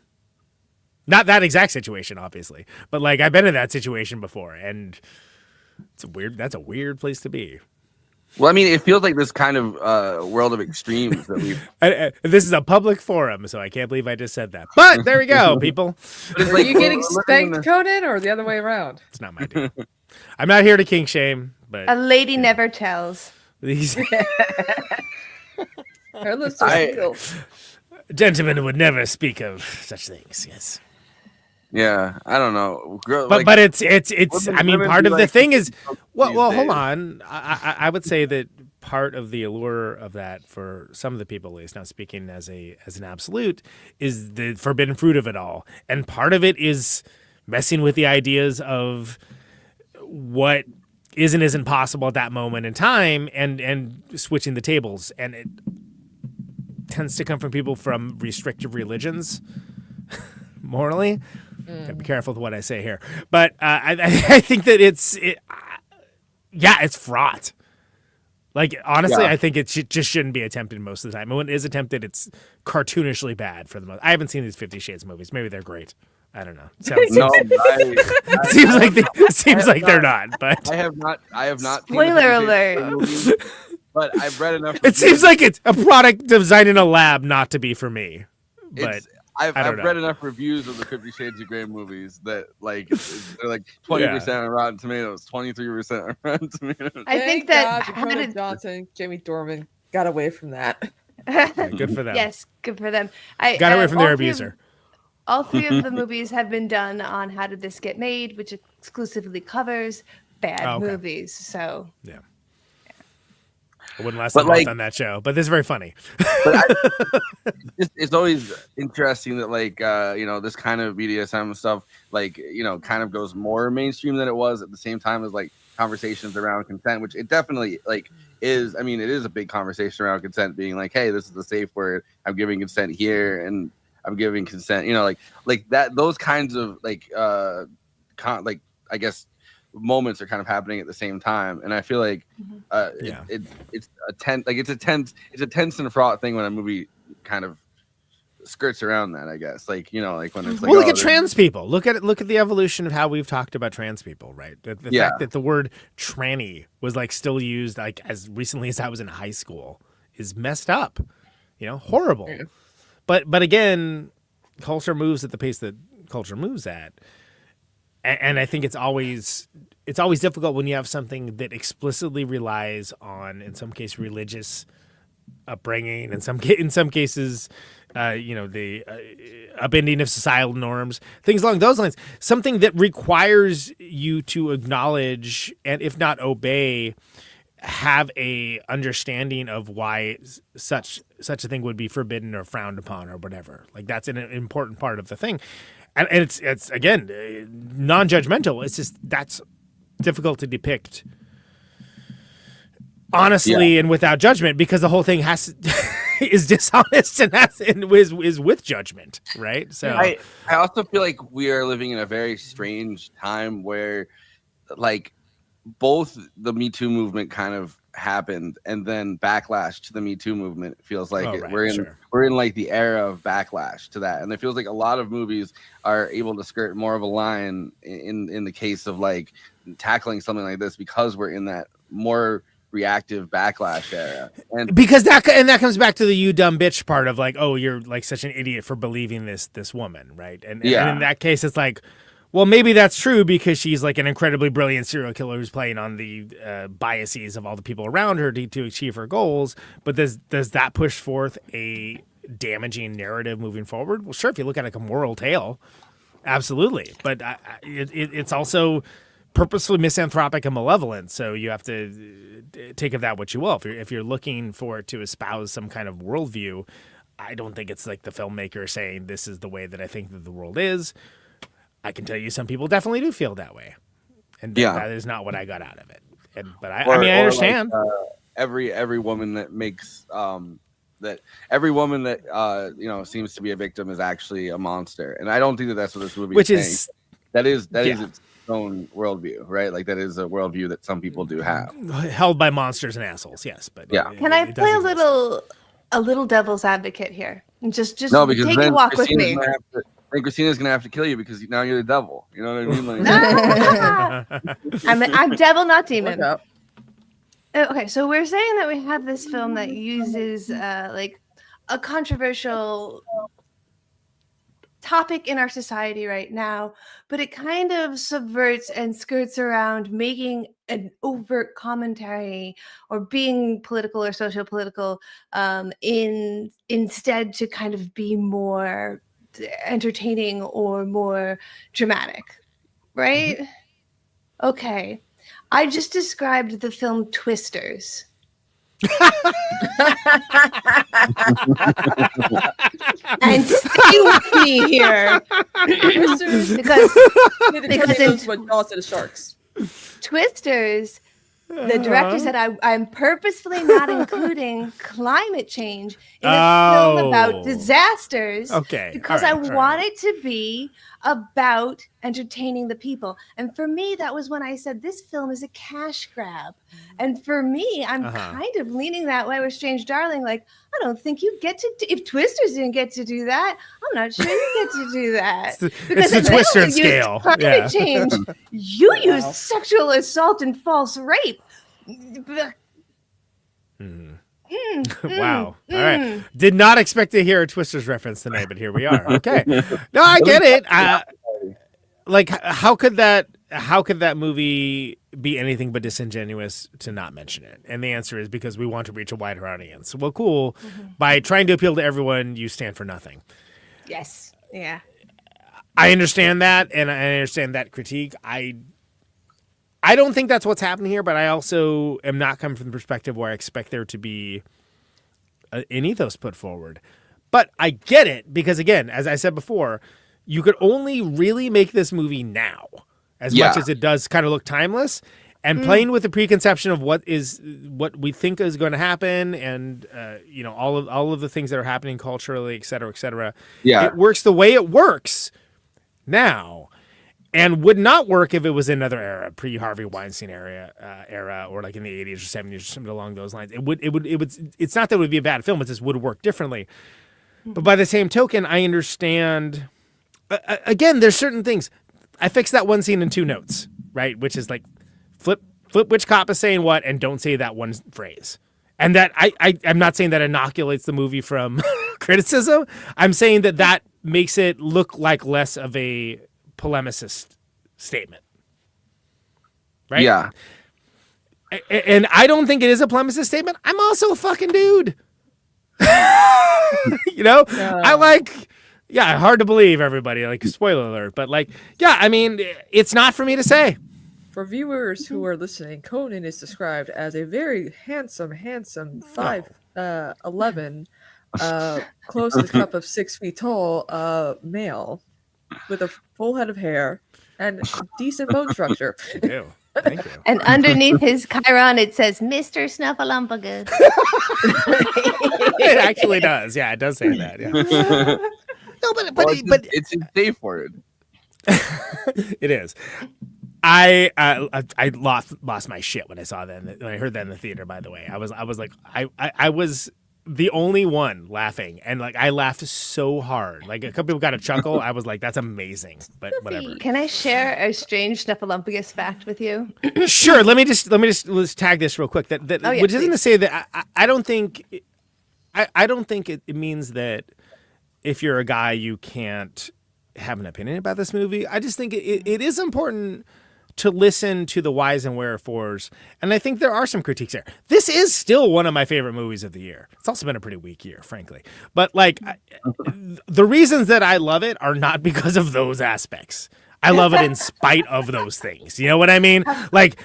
Not that exact situation, obviously, but like I've been in that situation before, and that's a weird place to be. Well, I mean, it feels like this kind of world of extremes that we. This is a public forum, so I can't believe I just said that. But there we go, people. Are you getting spanked, Conan, or the other way around? It's not my deal. I'm not here to kink shame, but A lady never tells. these Her lips are sealed. gentlemen would never speak of such things. Yes. Yeah, I don't know. But it's I mean, part of the thing is well, hold days. on. I would say that part of the allure of that for some of the people, at least, not speaking as an absolute, is the forbidden fruit of it all. And part of it is messing with the ideas of what is and isn't possible at that moment in time, and switching the tables. And it tends to come from people from restrictive religions, morally. Gotta be careful with what I say here, but I think that it's fraught. Like honestly, I think it just shouldn't be attempted most of the time. And when it is attempted, it's cartoonishly bad for the most. I haven't seen these 50 Shades movies. Maybe they're great. I don't know. Seems like they're not. But I have not. Spoiler alert. Movies, but I've read enough. It seems like it's a product designed in a lab, not to be for me. But I've read enough reviews of the 50 Shades of Grey movies that like they're like 20% on Rotten Tomatoes, 23% on Rotten Tomatoes. I think that Dakota Johnson, Jamie Dornan got away from that. Good for them. Yes, good for them. Got away from their abuser. All three of the movies have been done on How Did This Get Made, which exclusively covers bad movies. So yeah. I wouldn't last a month on that show, but this is very funny. It's always interesting that like this kind of BDSM stuff kind of goes more mainstream than it was at the same time as like conversations around consent, which it definitely like is. I mean, it is a big conversation around consent, being like, hey, this is the safe word. I'm giving consent here, and I'm giving consent. Like that. Those kinds of I guess moments are kind of happening at the same time, and I feel like it's a tense and fraught thing when a movie kind of skirts around that, I guess. Like when it's like, look at trans people. Look at the evolution of how we've talked about trans people, right? The fact that the word tranny was like still used like as recently as I was in high school is messed up. Horrible. Yeah. But again, culture moves at the pace that culture moves at. And I think it's always difficult when you have something that explicitly relies on, in some cases, religious upbringing, in some cases, the upending of societal norms, things along those lines. Something that requires you to acknowledge and, if not obey, have a understanding of why such a thing would be forbidden or frowned upon or whatever. Like that's an important part of the thing. And it's again non-judgmental. It's just that's difficult to depict honestly and without judgment, because the whole thing is dishonest and is with judgment, right? So I also feel like we are living in a very strange time where like both the Me Too movement kind of happened, and then backlash to the Me Too movement feels like we're in like the era of backlash to that, and it feels like a lot of movies are able to skirt more of a line in the case of like tackling something like this, because we're in that more reactive backlash era, and because that comes back to the you dumb bitch part of like, oh, you're like such an idiot for believing this woman, right? And in that case, it's like, well, maybe that's true because she's like an incredibly brilliant serial killer who's playing on the biases of all the people around her to achieve her goals. But does that push forth a damaging narrative moving forward? Well, sure, if you look at it like a moral tale, Absolutely, but it's also purposefully misanthropic and malevolent. So you have to take of that what you will. If you're looking for it to espouse some kind of worldview, I don't think it's like the filmmaker saying this is the way that I think that the world is. I can tell you, some people definitely do feel that way, and that is not what I got out of it. But I mean, I understand. Like, every woman that makes every woman that seems to be a victim is actually a monster, and I don't think that that's what this movie is saying. That is its own worldview, right? Like that is a worldview that some people do have, held by monsters and assholes. Yes, but Can I play a little devil's advocate here? And just no, because take then a walk with me. Kristina's gonna have to kill you because now you're the devil. You know what I mean? Like, I'm devil, not demon. Okay, so we're saying that we have this film that uses like a controversial topic in our society right now, but it kind of subverts and skirts around making an overt commentary or being political or socio-political instead to kind of be more entertaining or more dramatic, right? Mm-hmm. Okay. I just described the film Twisters. And stay with me here. Twisters, because what Jaws to the sharks. Twisters, the director said I'm purposefully not including climate change in a film about disasters because I want it to be about entertaining the people. And for me, that was when I said this film is a cash grab. And for me, I'm kind of leaning that way with Strange Darling. Like, I don't think you get to if Twisters didn't get to do that, I'm not sure you get to do that. It's the Twister scale. Climate change. You use sexual assault and false rape. Wow. All right. Did not expect to hear a Twisters reference tonight, but here we are. Okay. No, I get it. Like, how could that movie be anything but disingenuous to not mention it? And the answer is because we want to reach a wider audience. Well, cool. Mm-hmm. By trying to appeal to everyone, you stand for nothing. Yes. Yeah. I understand that, and I understand that critique. I don't think that's what's happening here, but I also am not coming from the perspective where I expect there to be an ethos put forward. But I get it because, again, as I said before, you could only really make this movie now, as much as it does kind of look timeless, and playing with the preconception of what we think is going to happen, and all of the things that are happening culturally, et cetera, et cetera. Yeah, it works the way it works now. And would not work if it was another era, pre-Harvey Weinstein era, or like in the 80s or 70s or something along those lines. It would. It's not that it would be a bad film; it just would work differently. But by the same token, I understand. Again, there's certain things. I fixed that one scene in 2 notes, right? Which is like flip which cop is saying what, and don't say that one phrase. And that I'm not saying that inoculates the movie from criticism. I'm saying that makes it look like less of a polemicist statement, right? Yeah. And I don't think it is a polemicist statement. I'm also a fucking dude. I like, hard to believe, everybody. Like, spoiler alert, but like, I mean, it's not for me to say. For viewers who are listening, Conan is described as a very handsome 5'11", close to the cup of 6 feet tall, male with a full head of hair and decent bone structure. Ew. Thank you. And underneath his chyron, it says Mr. Snuffleupagus. It actually does. Yeah, it does say that. Yeah. No, but it's a safe word. It is. I lost my shit when I saw that. When I heard that in the theater. By the way, I was like, I was the only one laughing, and like I laughed so hard. Like a couple people got a chuckle. I was like, that's amazing. But whatever. Can I share a strange Snuffleupagus fact with you? Sure. Let's tag this real quick. Which isn't to say that I don't think it means that if you're a guy you can't have an opinion about this movie. I just think it is important to listen to the whys and wherefores, and I think there are some critiques there. This is still one of my favorite movies of the year. It's also been a pretty weak year, frankly. But like, the reasons that I love it are not because of those aspects. I love it in spite of those things. You know what I mean? Like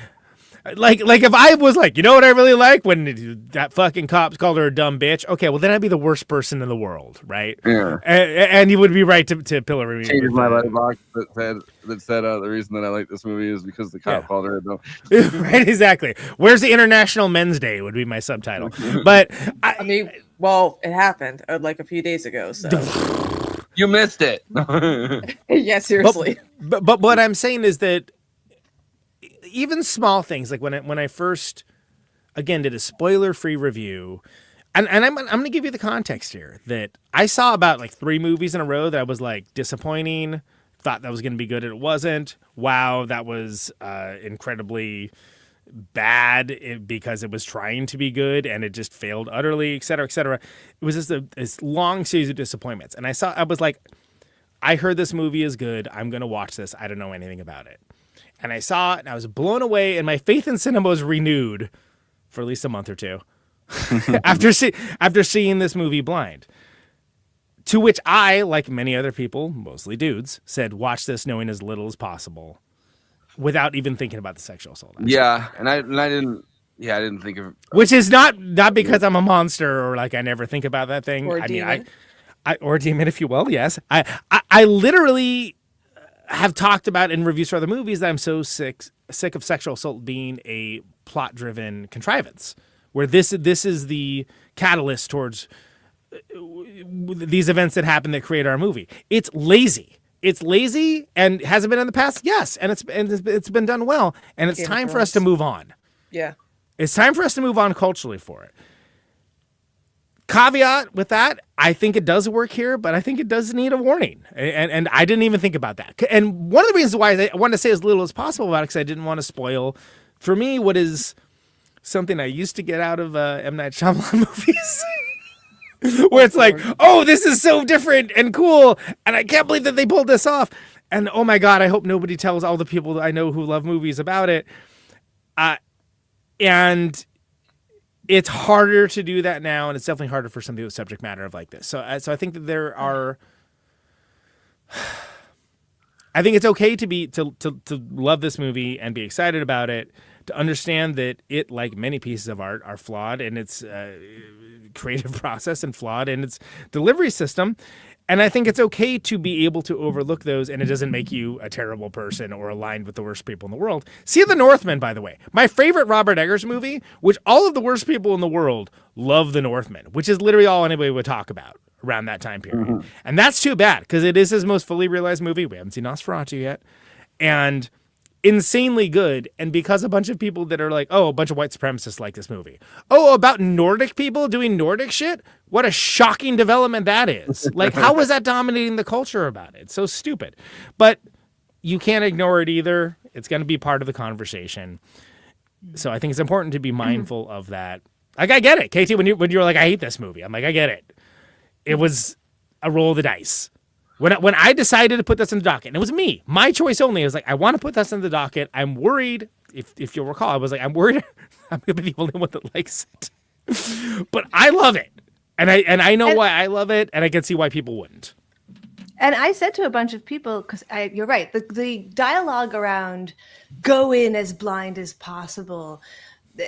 if I was like, you know what I really like? When that fucking cops called her a dumb bitch. Okay, well then I'd be the worst person in the world, right? Yeah. And you would be right to pillory me. Changed my letterbox that said the reason that I like this movie is because the cop called her a dumb. Right, exactly. Where's the International Men's Day would be my subtitle. But I mean, well, it happened like a few days ago, so you missed it. Yeah, seriously. But what I'm saying is that even small things, like when I first, again, did a spoiler-free review, and I'm going to give you the context here, that I saw about like 3 movies in a row that I was like disappointing, thought that was going to be good and it wasn't. Wow, that was incredibly bad because it was trying to be good and it just failed utterly, et cetera, et cetera. It was just this long series of disappointments. And I was like, I heard this movie is good. I'm going to watch this. I don't know anything about it. And I saw it, and I was blown away, and my faith in cinema was renewed for at least a month or two after seeing this movie blind. To which I, like many other people, mostly dudes, said, watch this knowing as little as possible without even thinking about the sexual assault. Yeah, and I didn't. Yeah, I didn't think of. Which is not because I'm a monster or like I never think about that thing. Or a demon. Or a demon, if you will. Yes, I literally have talked about in reviews for other movies that I'm so sick of sexual assault being a plot-driven contrivance, where this is the catalyst towards these events that happen that create our movie. It's lazy. It's lazy and hasn't been in the past. Yes, and it's been done well, and it's time for us to move on. Yeah, it's time for us to move on culturally for it. Caveat with that, I think it does work here, but I think it does need a warning. And I didn't even think about that. And one of the reasons why I wanted to say as little as possible about it, because I didn't want to spoil, for me, what is something I used to get out of M. Night Shyamalan movies. Where it's like, oh, this is so different and cool, and I can't believe that they pulled this off. And oh my God, I hope nobody tells all the people that I know who love movies about it. And it's harder to do that now, and it's definitely harder for something with subject matter of like this. So I think that there are. I think it's okay to love this movie and be excited about it, to understand that it, like many pieces of art, are flawed in its creative process and flawed in its delivery system. And I think it's okay to be able to overlook those, and it doesn't make you a terrible person or aligned with the worst people in the world. See The Northman, by the way. My favorite Robert Eggers movie, which all of the worst people in the world love The Northman, which is literally all anybody would talk about around that time period. Mm-hmm. And that's too bad, because it is his most fully realized movie. We haven't seen Nosferatu yet. And insanely good, and because a bunch of people that are like, oh, a bunch of white supremacists like this movie. Oh, about Nordic people doing Nordic shit? What a shocking development that is. Like, how is that dominating the culture about it? It's so stupid. But you can't ignore it either. It's going to be part of the conversation. So I think it's important to be mindful of that. Like, I get it, KT, when you're like, I hate this movie. I'm like, I get it. It was a roll of the dice. When I decided to put this in the docket, and it was me, my choice only. I was like, I want to put this in the docket. I'm worried, if you'll recall, I was like, I'm worried I'm going to be the only one that likes it. But I love it. And I know why I love it, and I can see why people wouldn't. And I said to a bunch of people, because you're right, the dialogue around go in as blind as possible,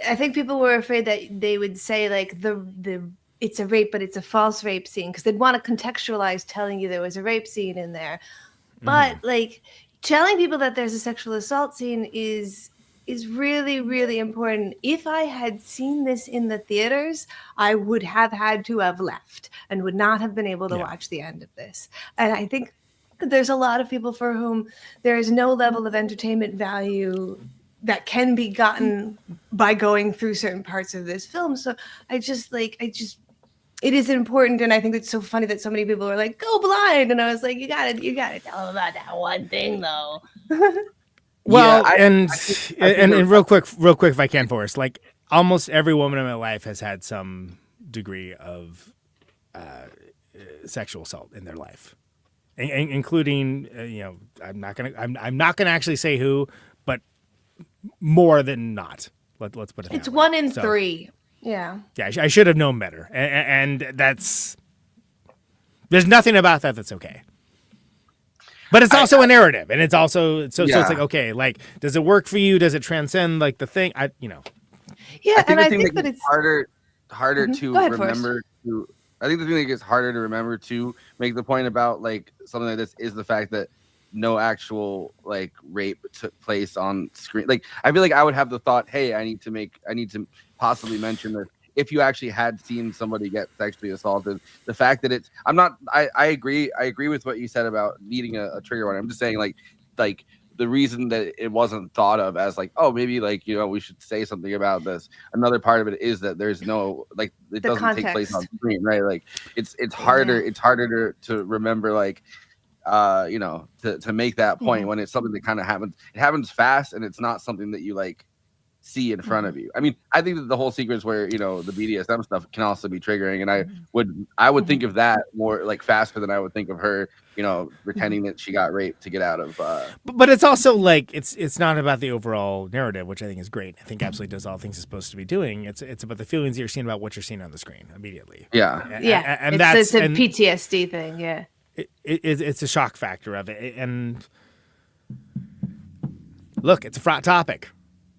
I think people were afraid that they would say, like, the it's a rape, but it's a false rape scene, because they'd want to contextualize telling you there was a rape scene in there. But like telling people that there's a sexual assault scene is really, really important. If I had seen this in the theaters, I would have had to have left and would not have been able to watch the end of this. And I think there's a lot of people for whom there is no level of entertainment value that can be gotten by going through certain parts of this film. So it is important, and I think it's so funny that so many people are like, go blind, and I was like, you gotta tell them about that one thing, though. Well, and real quick, if I can, Forrest, like, almost every woman in my life has had some degree of sexual assault in their life, including I'm not gonna actually say who, but more than not. Let's put it. It's that way. 1 in So, 3. Yeah. Yeah, I should have known better, and that's there's nothing about that that's okay. But it's also a narrative, and it's also so it's like, okay, like, does it work for you? Does it transcend like the thing? Yeah, I think and the I thing think that that gets it's harder to Go ahead, Forrest. remember to. I think the thing that gets harder to remember to make the point about like something like this is the fact that no actual like rape took place on screen. Like, I feel like I would have the thought, hey, I need to possibly mention that if you actually had seen somebody get sexually assaulted, the fact that I agree with what you said about needing a trigger warning. I'm just saying like the reason that it wasn't thought of as like, oh, maybe like, we should say something about this. Another part of it is that there's no, like, it The doesn't take place on context. screen, right? Like it's harder to remember, like, to make that point when it's something that kind of happens. It happens fast, and it's not something that you like see in front of you. I mean, I think that the whole sequence where the BDSM stuff can also be triggering, and I would think of that more like faster than I would think of her, pretending that she got raped to get out of. But it's also like it's not about the overall narrative, which I think is great. I think absolutely does all things it's supposed to be doing. It's about the feelings you're seeing about what you're seeing on the screen immediately. Yeah, and it's a PTSD thing. Yeah, it's a shock factor of it, and look, it's a fraught topic.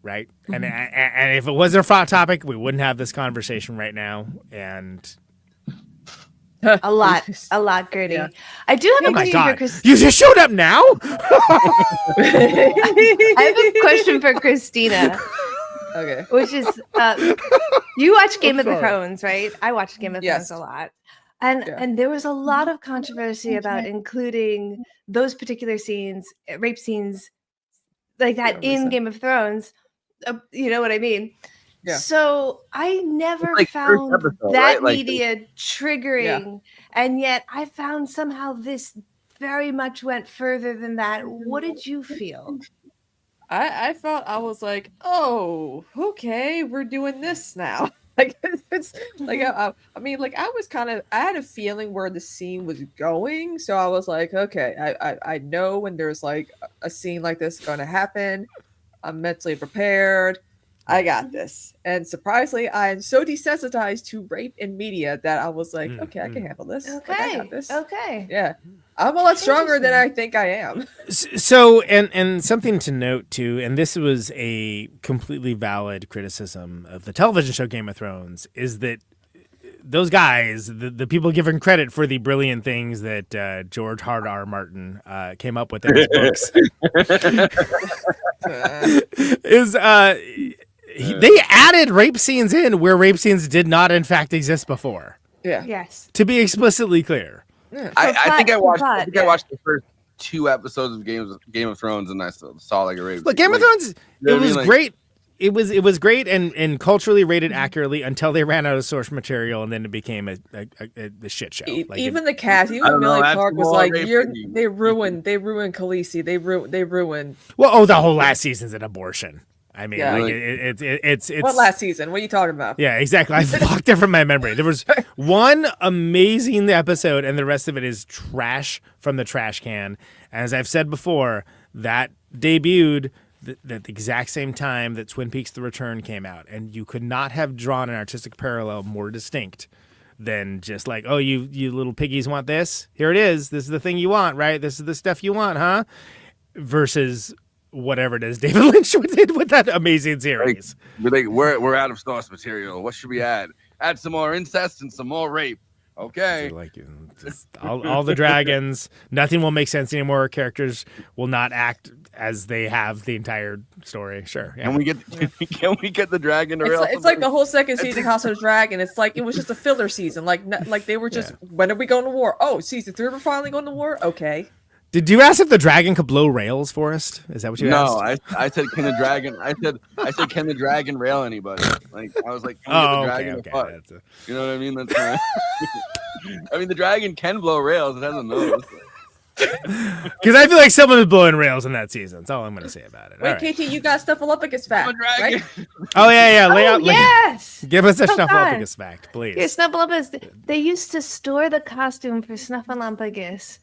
Right. And if it wasn't a fraught topic, we wouldn't have this conversation right now. And a lot, Gertie. Yeah. I do have a question for Kristina. You just showed up now? I have a question for Kristina. Okay. Which is, you watch Game of Thrones, right? I watch Game of Thrones a lot. And there was a lot of controversy about including those particular scenes, rape scenes, like that in Game of Thrones. You know what I mean? Yeah. So I never found that media triggering, and yet I found somehow this very much went further than that. What did you feel? I felt I was like, oh, okay, we're doing this now. Like it's like I mean, like I had a feeling where the scene was going, so I was like, okay, I know when there's like a scene like this going to happen. I'm mentally prepared. I got this. And surprisingly, I am so desensitized to rape in media that I was like, okay, I can handle this. Okay. Like, I got this. Okay. Yeah. I'm a lot stronger than I think I am. So, and something to note too, and this was a completely valid criticism of the television show Game of Thrones, is that those guys, the people given credit for the brilliant things that George R. Martin came up with in his books, is they added rape scenes in where rape scenes did not in fact exist before. Yeah. Yes. To be explicitly clear. Yeah. I think I watched the first 2 episodes of Game of Thrones, and I saw like a rape. Look, Game of Thrones, it was great. It was great and culturally rated accurately until they ran out of source material, and then it became a shit show. Even the cast, even Amelia Clark was like, they ruined Khaleesi. They ruined. Well, the whole last season's an abortion. I mean, it's what last season? What are you talking about? Yeah, exactly. I blocked it from my memory. There was one amazing episode, and the rest of it is trash from the trash can. And as I've said before, that debuted at the exact same time that Twin Peaks: The Return came out, and you could not have drawn an artistic parallel more distinct than just like, oh, you little piggies want this? Here it is. This is the thing you want, right? This is the stuff you want, huh? Versus whatever it is David Lynch did with that amazing series. We're out of source material. What should we add? Add some more incest and some more rape. Okay. All the dragons. Nothing will make sense anymore. Characters will not act as they have the entire story. Sure. Yeah. Can we get the dragon to rail? It's like the whole second season of House of the Dragon. It's like it was just a filler season. Like they were just when are we going to war? Oh, season 3 we're finally going to war. Okay. Did you ask if the dragon could blow rails, Forrest? Is that what you asked? No, I said can the dragon? I said can the dragon rail anybody? Like I was like, can we get the dragon to fuck? You know what I mean? That's I mean, the dragon can blow rails. It has a nose. Because I feel like someone was blowing rails in that season. That's all I'm going to say about it. Wait, KT, you got Snuffleupagus fact, right? Oh yeah. Yes. Give us a Snuffleupagus fact, please. Snuffleupagus. They used to store the costume for Snuffleupagus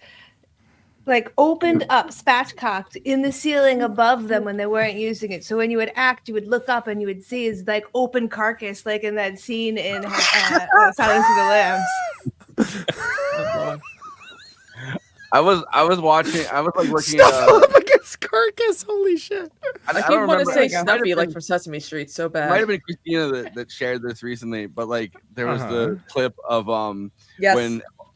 like opened up, spatchcocked in the ceiling above them when they weren't using it. So when you would act, you would look up and you would see his like open carcass, like in that scene in Silence of the Lambs. I was watching. I was like working Snuffleupagus carcass. Holy shit! I keep wanting to say Snuffy like from Sesame Street so bad. It might have been Kristina that shared this recently, but like there was the clip of when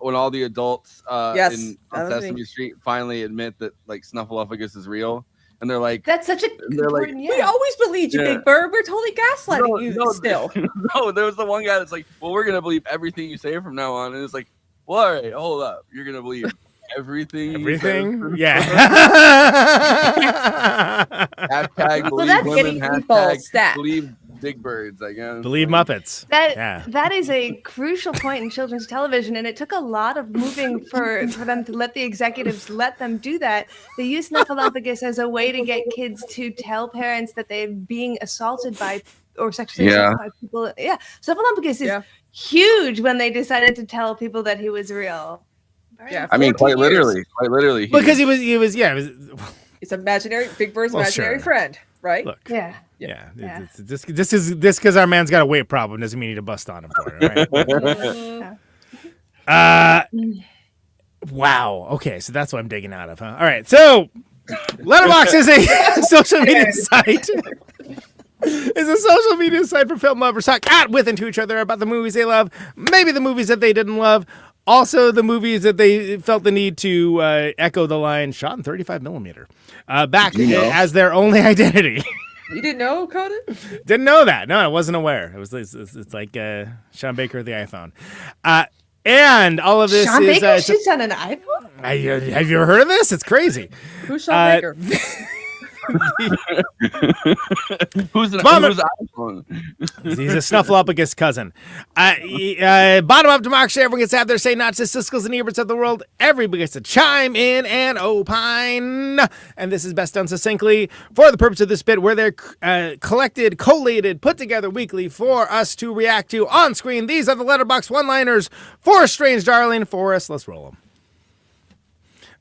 all the adults in on Sesame Street finally admit that like Snuffleupagus is real, and they're like, "That's such a important." Like, we always believed you, Big Bird. We're totally gaslighting you still. No, there was the one guy that's like, "Well, we're gonna believe everything you say from now on," and it's like, "Well, all right, hold up, you're gonna believe." Everything, yeah. Hashtag believe women. Hashtag believe big birds. I guess. Believe Muppets. That is a crucial point in children's television, and it took a lot of moving for them to let the executives let them do that. They used Snuffleupagus as a way to get kids to tell parents that they're being assaulted by or sexually assaulted by people. Yeah, Snuffleupagus is huge when they decided to tell people that he was real. Yeah, I mean, quite literally. Because he was. It's imaginary, Big Bird's imaginary friend, right? Look, yeah. This because our man's got a weight problem doesn't mean you need to bust on him for it, right? Wow. Okay, so that's what I'm digging out of, huh? All right, so Letterboxd is a social media site. Is a social media site for film lovers talk with and to each other about the movies they love, maybe the movies that they didn't love. Also, the movies that they felt the need to echo the line "shot in 35 millimeter" back as their only identity. You didn't know, Conan? Didn't know that. No, I wasn't aware. It's like Sean Baker with the iPhone. And all of this Sean Baker shoots on an iPhone? Have you ever heard of this? It's crazy. Who's Sean Baker? Who's iPhone? He's a Snuffleupagus cousin. Bottom up democracy. Everyone gets to have their say, not just Siskel's and Eberts of the world. Everybody gets to chime in and opine. And this is best done succinctly for the purpose of this bit, where they're collected, collated, put together weekly for us to react to on screen. These are the Letterboxd one-liners for Strange Darling. Forrest, let's roll them.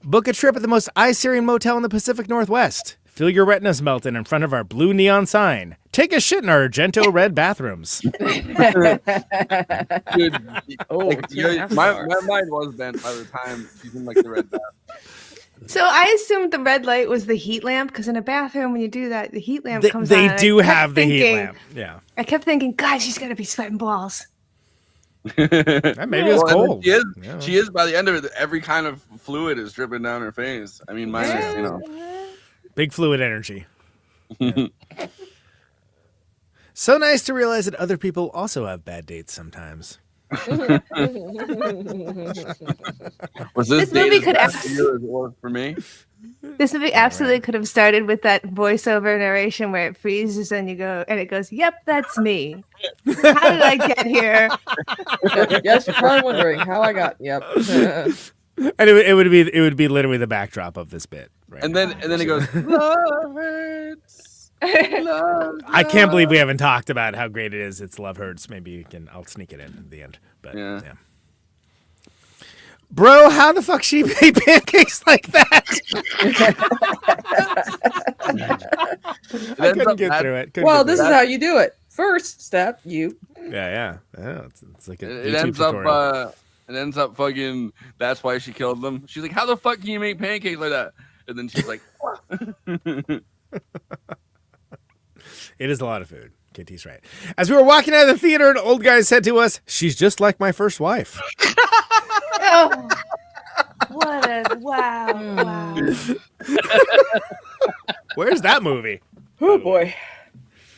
Book a trip at the most eye-searing motel in the Pacific Northwest. Feel your retinas melting in front of our blue neon sign. Take a shit in our Argento red bathrooms. Dude, my mind was bent by the time she's in like the red bath. So I assumed the red light was the heat lamp, because in a bathroom, when you do that, the heat lamp comes on. They do have the heat lamp. Yeah. I kept thinking, God, she's gonna be sweating balls. Maybe it's cold. She is by the end of it. Every kind of fluid is dripping down her face. I mean, minus big fluid energy. Yeah. So nice to realize that other people also have bad dates sometimes. Was this movie could work for me? This movie absolutely could have started with that voiceover narration where it freezes and it goes, "Yep, that's me. How did I get here?" Yes, you're probably wondering how I got. Yep. And it would be literally the backdrop of this bit, right? And then it goes, "Love hurts." I can't believe we haven't talked about how great it is. It's Love Hurts. Maybe I'll sneak it in at the end. But yeah. Bro, how the fuck she made pancakes like that? I couldn't get through it. This is how you do it. First step, you. Yeah. It's like a it ends tutorial. It ends up fucking. That's why she killed them. She's like, "How the fuck can you make pancakes like that?" And then she's like, It is a lot of food. KT's right. As we were walking out of the theater, an old guy said to us, "She's just like my first wife." Oh, wow. Where's that movie? Oh boy.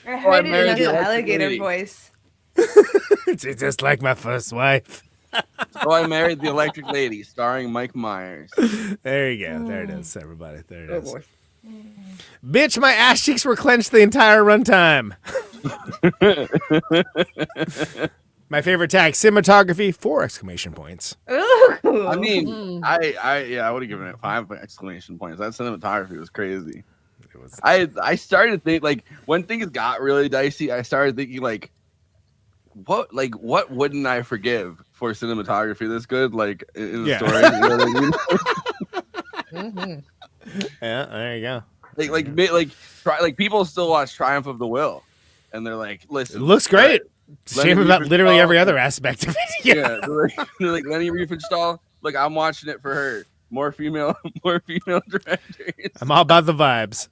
I heard it in an alligator voice. She's just like my first wife. So I Married the Electric Lady, starring Mike Myers. There you go. There it is, everybody. There it is. Boy. Bitch, my ass cheeks were clenched the entire runtime. My favorite tag, cinematography, 4 exclamation points. Ooh. I mean, I would have given it 5 exclamation points. That cinematography was crazy. It was. I started to think, like, when things got really dicey, I started thinking, like, what wouldn't I forgive for cinematography this good, like, in the story? You know what I mean? Yeah, there you go. Like people still watch Triumph of the Will, and they're like, "Listen, It looks great." Lenny Shame about literally Riefenstahl, every other aspect of it. Yeah, they're like Lenny Riefenstahl. Look, I'm watching it for her. More female directors. I'm all about the vibes.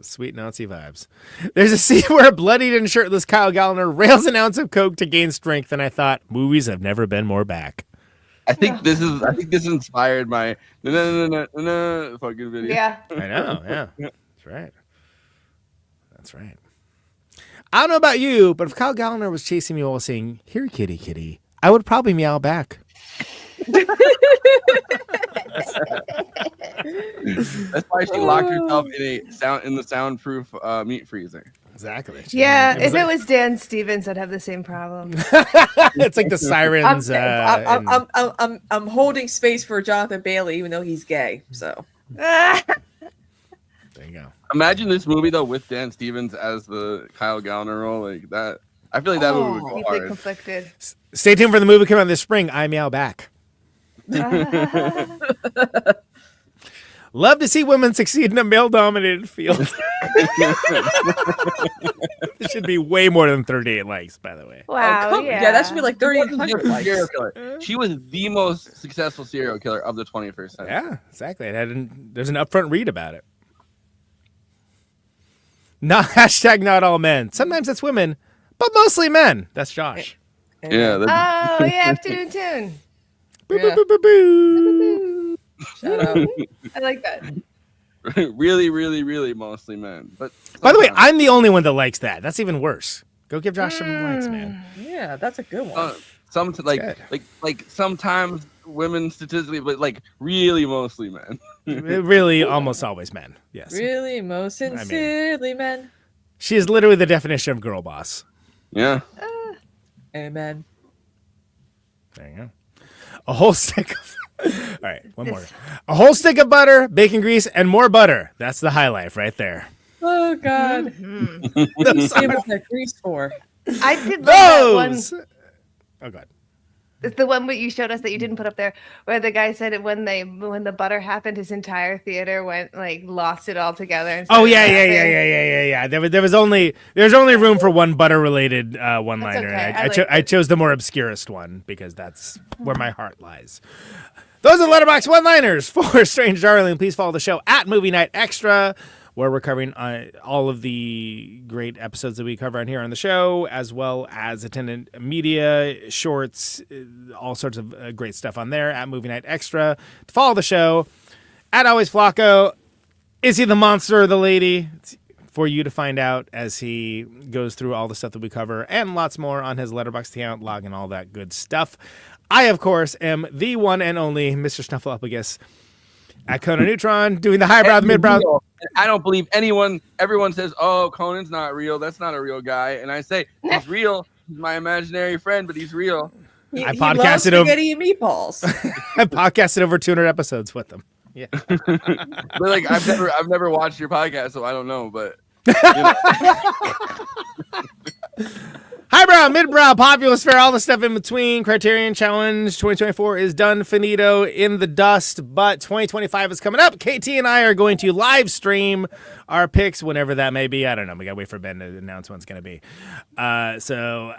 Sweet Nazi vibes. There's a scene where a bloodied and shirtless Kyle Gallner rails an ounce of coke to gain strength, and I thought movies have never been more back. I think this is inspired by no fucking video. Yeah. I know. Yeah, that's right. That's right. I don't know about you, but if Kyle Gallner was chasing me while saying "Here, kitty, kitty," I would probably meow back. That's why she locked herself in the soundproof meat freezer. Exactly. Yeah, if it was Dan Stevens, I'd have the same problem. It's like the sirens. I'm holding space for Jonathan Bailey, even though he's gay. So there you go. Imagine this movie though with Dan Stevens as the Kyle Gallner role, like that. I feel like that movie would go Deeply hard. conflicted. Stay tuned for the movie coming out this spring. I meow back. Love to see women succeed in a male-dominated field. This should be way more than 38 likes, by the way. Wow, yeah, that should be like 300 Serial killer. She was the most successful serial killer of the 21st century. Yeah, exactly. There's an upfront read about it. Not all men. Sometimes it's women, but mostly men. That's Josh. Yeah. Oh, yeah, afternoon tune. Boo, boo, boo, boo, boo. Shut up. I like that. Really, really, really mostly men. But by the way, I'm the only one that likes that. That's even worse. Go give Josh some likes, man. Yeah, that's a good one. Like sometimes women statistically, but like really mostly men. Really, almost always men. Yes. Really, most sincerely men. She is literally the definition of girl boss. Yeah. Amen. There you go. A whole stick of... All right, one more. A whole stick of butter, bacon grease, and more butter. That's the high life right there. Oh, God. Those What was that grease for? I did love that one. Oh, God. It's the one that you showed us that you didn't put up there, where the guy said when the butter happened, his entire theater went lost it all together. And Oh yeah. There's only room for one butter related one liner. Okay. I chose the more obscurest one because that's where my heart lies. Those are Letterboxd one-liners for Strange Darling. Please follow the show at Movie Night Extra, where we're covering all of the great episodes that we cover on here on the show, as well as attendant media, shorts, all sorts of great stuff on there at Movie Night Extra. To follow the show, at Always Flacco. Is he the monster or the lady? It's for you to find out as he goes through all the stuff that we cover and lots more on his Letterboxd account, log and all that good stuff. I, of course, am the one and only Mr. Snuffleupagus at Conan Neutron, doing the highbrow, the midbrow. I don't believe anyone. Everyone says, "Oh, Conan's not real. That's not a real guy." And I say, "He's real. He's my imaginary friend, but he's real." I podcasted over spaghetti and meatballs. I podcasted over 200 episodes with them. Yeah, but like I've never watched your podcast, so I don't know. But highbrow, midbrow, populist fair, all the stuff in between. Criterion Challenge 2024 is done, finito, in the dust, but 2025 is coming up. KT and I are going to live stream our picks whenever that may be. I don't know. We got to wait for Ben to announce when it's going to be. So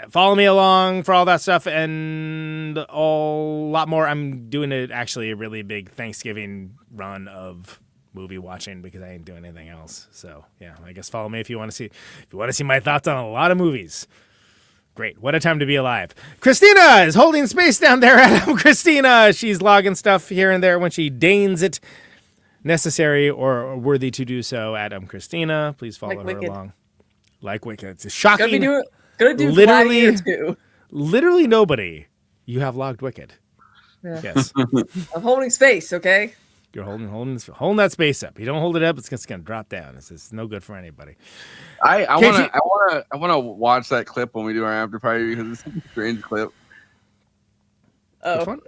follow me along for all that stuff and a lot more. I'm doing actually a really big Thanksgiving run of movie watching because I ain't doing anything else. So yeah, I guess follow me if you want to see my thoughts on a lot of movies. Great. What a time to be alive. Kristina is holding space down there. Kristina. She's logging stuff here and there when she deigns it necessary or worthy to do so. Kristina. Please follow her along. Like Wicked. It's shocking. Gonna do literally, too. Literally nobody. You have logged Wicked. Yeah. Yes. I'm holding space, okay? You're holding that space up. You don't hold it up, it's going to drop down. It's no good for anybody. I want to watch that clip when we do our after party because it's a strange clip. Oh, which one?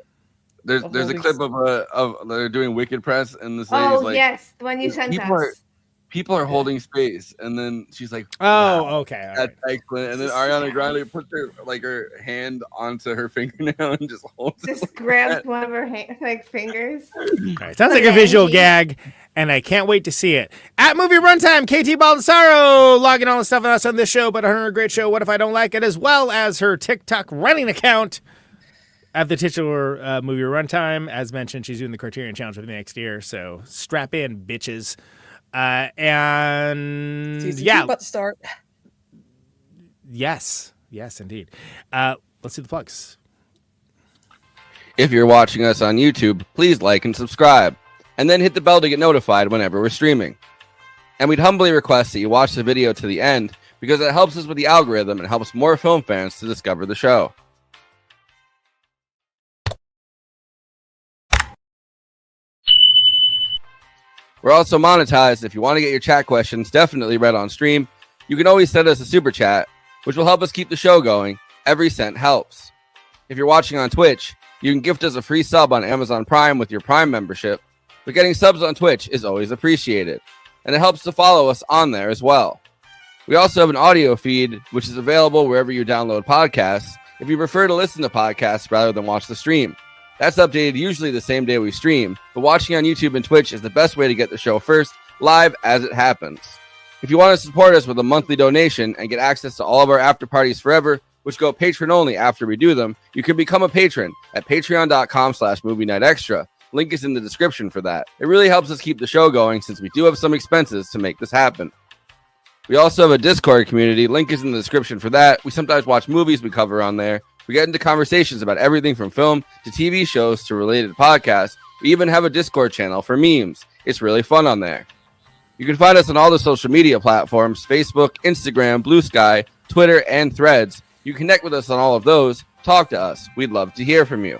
There's a clip of they're doing Wicked press and this lady's like, yes, the one you sent us. people are holding space, and then she's like, Oh, wow, okay. All that's right. excellent. And then Ariana Grande puts her hand onto her fingernail and just holds it. Just grabs one of her fingers. All right. Sounds like a visual gag, and I can't wait to see it. At Movie Runtime, Kt Baldassaro logging all the stuff with us on this show, but her great show, What If I Don't Like It, as well as her TikTok running account at the titular Movie Runtime. As mentioned, she's doing the Criterion Challenge with me next year, so strap in, bitches. And Season yeah, 2 about to start. Yes, indeed. Let's do the plugs. If you're watching us on YouTube, please like and subscribe, and then hit the bell to get notified whenever we're streaming. And we'd humbly request that you watch the video to the end, because it helps us with the algorithm and helps more film fans to discover the show. We're also monetized. If you want to get your chat questions definitely read on stream, you can always send us a super chat, which will help us keep the show going. Every cent helps. If you're watching on Twitch, you can gift us a free sub on Amazon Prime with your Prime membership, but getting subs on Twitch is always appreciated, and it helps to follow us on there as well. We also have an audio feed, which is available wherever you download podcasts, if you prefer to listen to podcasts rather than watch the stream. That's updated usually the same day we stream, but watching on YouTube and Twitch is the best way to get the show first, live as it happens. If you want to support us with a monthly donation and get access to all of our after parties forever, which go patron only after we do them, you can become a patron at patreon.com/movie night extra. Link is in the description for that. It really helps us keep the show going since we do have some expenses to make this happen. We also have a Discord community. Link is in the description for that. We sometimes watch movies we cover on there. We get into conversations about everything from film to TV shows to related podcasts. We even have a Discord channel for memes. It's really fun on there. You can find us on all the social media platforms: Facebook, Instagram, Blue Sky, Twitter, and Threads. You connect with us on all of those. Talk to us. We'd love to hear from you.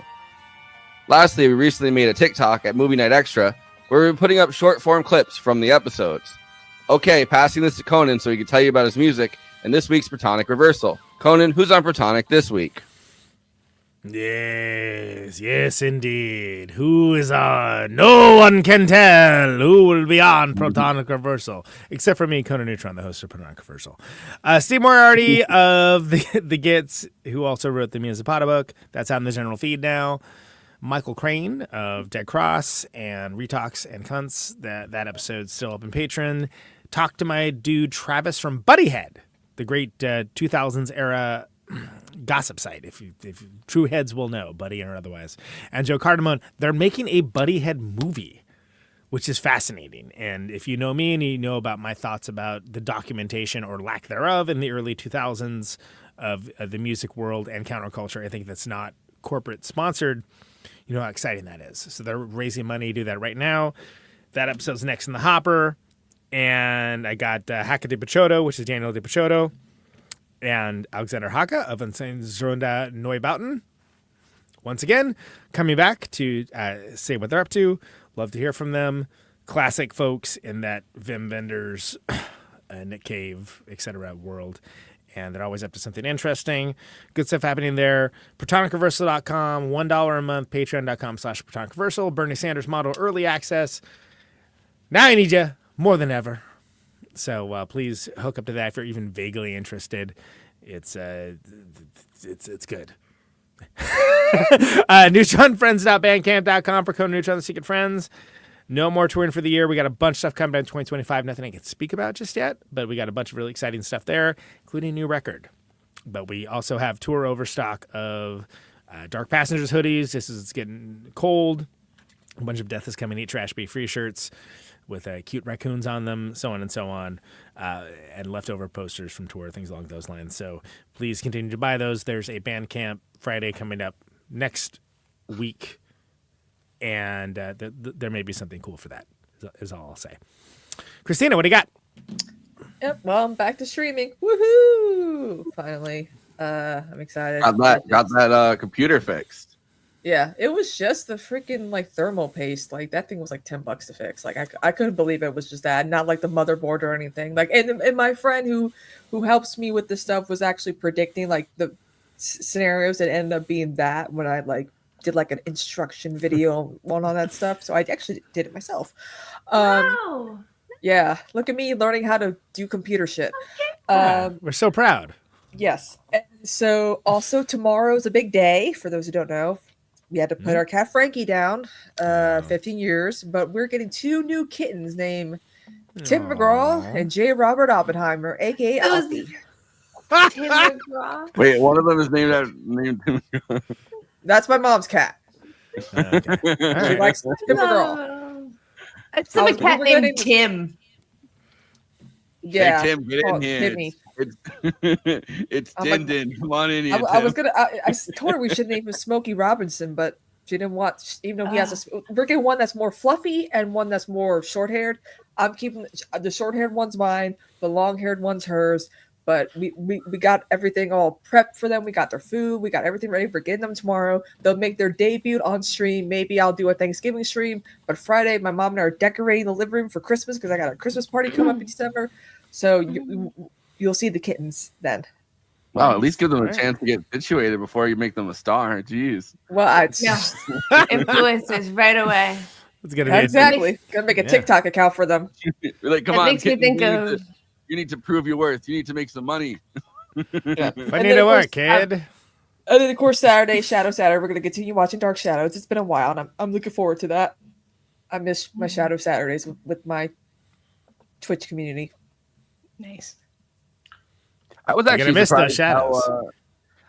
Lastly, we recently made a TikTok at Movie Night Extra where we're putting up short form clips from the episodes. Okay, passing this to Conan so he can tell you about his music and this week's Protonic Reversal. Conan, who's on Protonic this week? Yes, indeed. Who is on? No one can tell who will be on Protonic Reversal, except for me, Conan Neutron, the host of Protonic Reversal. Steve Moriarty of the Gits, who also wrote the Mia Zapata book. That's out in the general feed now. Michael Crane of Dead Cross and Retox and Cunts. That episode's still up in Patreon. Talk to my dude Travis from Buddyhead, the great 2000s era gossip site, if true heads will know, Buddy or otherwise. And Joe Cardamone, they're making a Buddyhead movie, which is fascinating. And if you know me and you know about my thoughts about the documentation or lack thereof in the early 2000s of the music world and counterculture, I think that's not corporate sponsored, you know how exciting that is. So they're raising money to do that right now. That episode's next in the hopper. And I got Haka de Pachotto, which is Daniel de Pachotto, and Alexander Haka of Ronda Neubauten. Once again, coming back to say what they're up to. Love to hear from them. Classic folks in that Wim Wenders, Nick Cave, etc. world. And they're always up to something interesting. Good stuff happening there. ProtonicReversal.com, $1 a month, patreon.com/ProtonicReversal. Bernie Sanders model early access. Now I need you more than ever. So please hook up to that if you're even vaguely interested. It's good. NeutronFriends.bandcamp.com for Conan Neutron, The Secret Friends. No more touring for the year. We got a bunch of stuff coming out in 2025. Nothing I can speak about just yet, but we got a bunch of really exciting stuff there, including a new record. But we also have tour overstock of Dark Passengers hoodies. It's getting cold. A bunch of Death is Coming, Eat Trash, Be Free shirts with cute raccoons on them, so on and so on, and leftover posters from tour, things along those lines. So please continue to buy those. There's a Bandcamp Friday coming up next week, and there may be something cool for that, is all I'll say. Kristina, what do you got? Yep, well, I'm back to streaming. Woohoo! Finally. I'm excited. Got that computer fixed. Yeah, it was just the freaking like thermal paste. Like that thing was like $10 to fix. Like I couldn't believe it was just that, not like the motherboard or anything. Like and my friend who helps me with this stuff was actually predicting like the scenarios that ended up being that when I like did like an instruction video on all that stuff. So I actually did it myself. Wow, Yeah, look at me learning how to do computer shit. We're so proud. Yes. And so also tomorrow's a big day for those who don't know. We had to put our cat Frankie down, 15 years, but we're getting 2 new kittens named Tim McGraw and J. Robert Oppenheimer, aka Alfie. Tim McGraw. Wait, one of them is named That's my mom's cat. Okay. She likes Tim McGraw. Oh. I just have a cat named Tim. Yeah. Hey, Tim, get in Oh, here. Timmy. It's Din Din. Come on in here. I was gonna. I told her we should name him Smokey Robinson, but she didn't want. Even though he has we're getting one that's more fluffy and one that's more short-haired. I'm keeping the short-haired one's mine. The long-haired one's hers. But we got everything all prepped for them. We got their food. We got everything ready for getting them tomorrow. They'll make their debut on stream. Maybe I'll do a Thanksgiving stream. But Friday, my mom and I are decorating the living room for Christmas because I got a Christmas party coming up in December. So you'll see the kittens then. Wow, at least give them a chance to get situated before you make them a star. Jeez. Well, influencers right away. It's gonna be exactly. Gonna make a TikTok account for them. Like, come That on, makes me kittens, think of. you need to prove your worth. You need to make some money. Yeah. I need to work, kid. And then, of course, Saturday, Shadow Saturday, we're going to continue watching Dark Shadows. It's been a while, and I'm looking forward to that. I miss my Shadow Saturdays with my Twitch community. Nice. I was You're actually gonna miss those surprised shadows.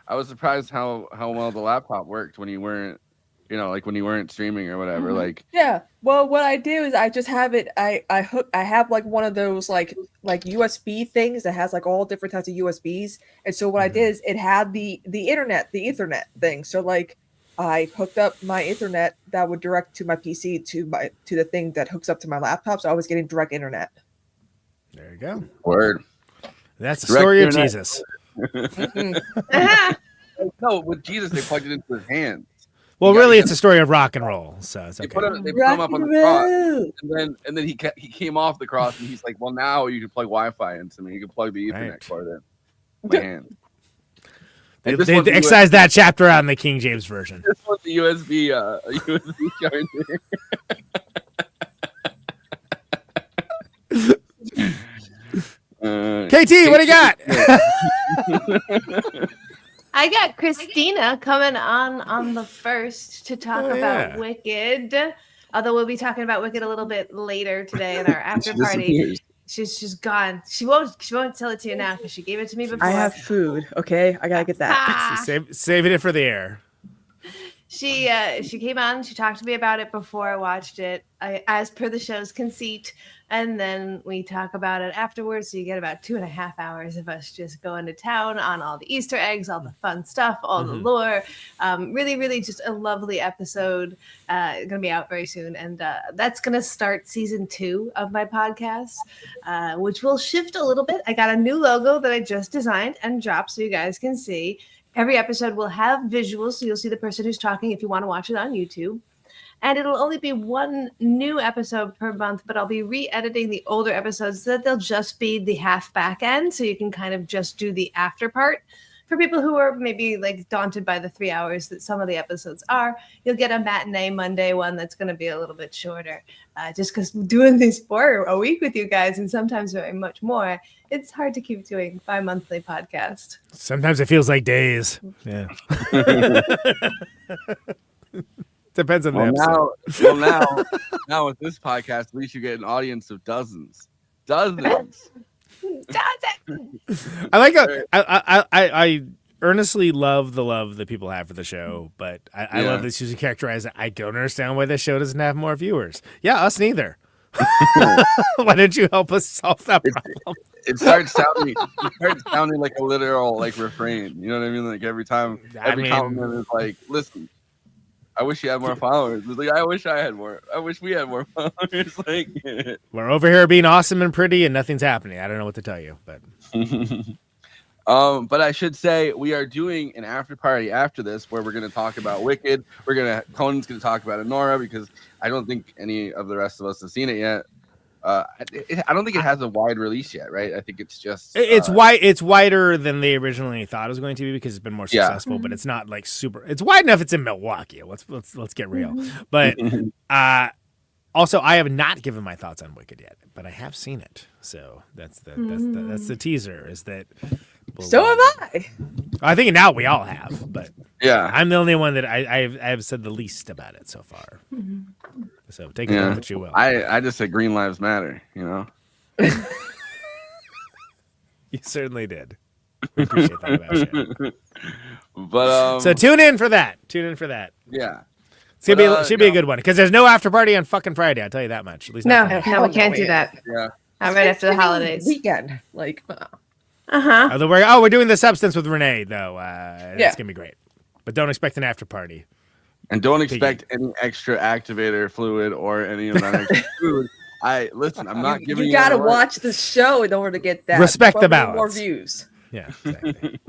I was surprised how well the laptop worked when you weren't, like when you weren't streaming or whatever. Like, Yeah. Well, what I do is I just have it. I have like one of those like USB things that has like all different types of USBs. And so what I did is it had the Ethernet thing. So like I hooked up my Ethernet that would direct to my PC to the thing that hooks up to my laptop. So I was getting direct internet. There you go. Word. That's the Direct story of internet. Jesus. No, with Jesus, they plugged it into his hands. Well, really, it's a story of rock and roll, so it's They okay. put him up on the cross, and then he came off the cross, and he's like, "Well, now you can plug Wi-Fi into me. You can plug the Ethernet cord in my hand." They And this one's excised that chapter out in the King James version. This one's the USB charger. KT, what do you got? I got Kristina coming on the 1st to talk about Wicked. Although we'll be talking about Wicked a little bit later today in our after party. She's gone. She won't tell it to you now because she gave it to me before. I have food. Okay, I gotta get that. Saving it for the air. She came on. She talked to me about it before I watched it, as per the show's conceit, and then we talk about it afterwards. So you get about 2.5 hours of us just going to town on all the Easter eggs, all the fun stuff, all the lore. Really, really, just a lovely episode. Going to be out very soon, and that's going to start season 2 of my podcast, which will shift a little bit. I got a new logo that I just designed and dropped, so you guys can see. Every episode will have visuals, so you'll see the person who's talking if you want to watch it on YouTube. And it'll only be one new episode per month, but I'll be re-editing the older episodes so that they'll just be the half back end, so you can kind of just do the after part. For people who are maybe like daunted by the 3 hours that some of the episodes are, you'll get a matinee Monday one that's going to be a little bit shorter. Just because doing this for a week with you guys and sometimes very much more, it's hard to keep doing bi-monthly podcast. Sometimes it feels like days. Yeah. Depends on the episode. Now with this podcast, at least you get an audience of dozens. Dozens. I like I earnestly love the love that people have for the show, but I love that Susie characterized it. I don't understand why the show doesn't have more viewers. Yeah, us neither. Why didn't you help us solve that problem? It starts sounding like a literal like refrain. You know what I mean? Like every compliment is like, listen, I wish you had more followers. It's like, I wish I had more. I wish we had more followers. Like, we're over here being awesome and pretty, and nothing's happening. I don't know what to tell you, but. But I should say we are doing an after party after this where we're going to talk about Wicked. Conan's going to talk about Anora because I don't think any of the rest of us have seen it yet. I don't think it has a wide release yet, right? I think it's just it's wider than they originally thought it was going to be because it's been more successful, but it's not like super. It's wide enough. It's in Milwaukee. Let's get real. But Also, I have not given my thoughts on Wicked yet, but I have seen it. So that's the teaser. Is that? So have I. I think now we all have, but Yeah, I'm the only one that I have said the least about it so far. So take it with what you will. I just said Green Lives Matter. You know. You certainly did. We appreciate that about you. But So tune in for that. Yeah. It's gonna be should be a good one because there's no after party on fucking Friday. I'll tell you that much. At least No, not for me. no, we can't do that. Yeah. Not right after the holidays. Weekend. Like, Uh-huh. We're doing the substance with Renee though. It's gonna be great, but don't expect an after party. And don't expect any extra activator fluid or any of that extra food. I'm not giving you. You gotta watch the show in order to get that. Respect the Probably more balance. views. Yeah. Exactly.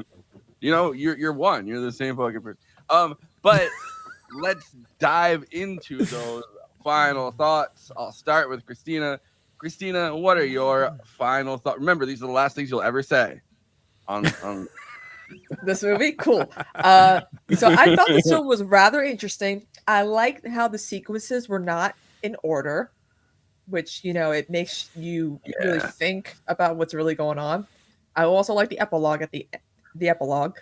You know, you're one. You're the same fucking person. But let's dive into those final thoughts. I'll start with Kristina. Kristina, what are your final thoughts? Remember, these are the last things you'll ever say on This movie, cool. So I thought this film was rather interesting. I liked how the sequences were not in order, which it makes you really think about what's really going on. I also like the epilogue the epilogue.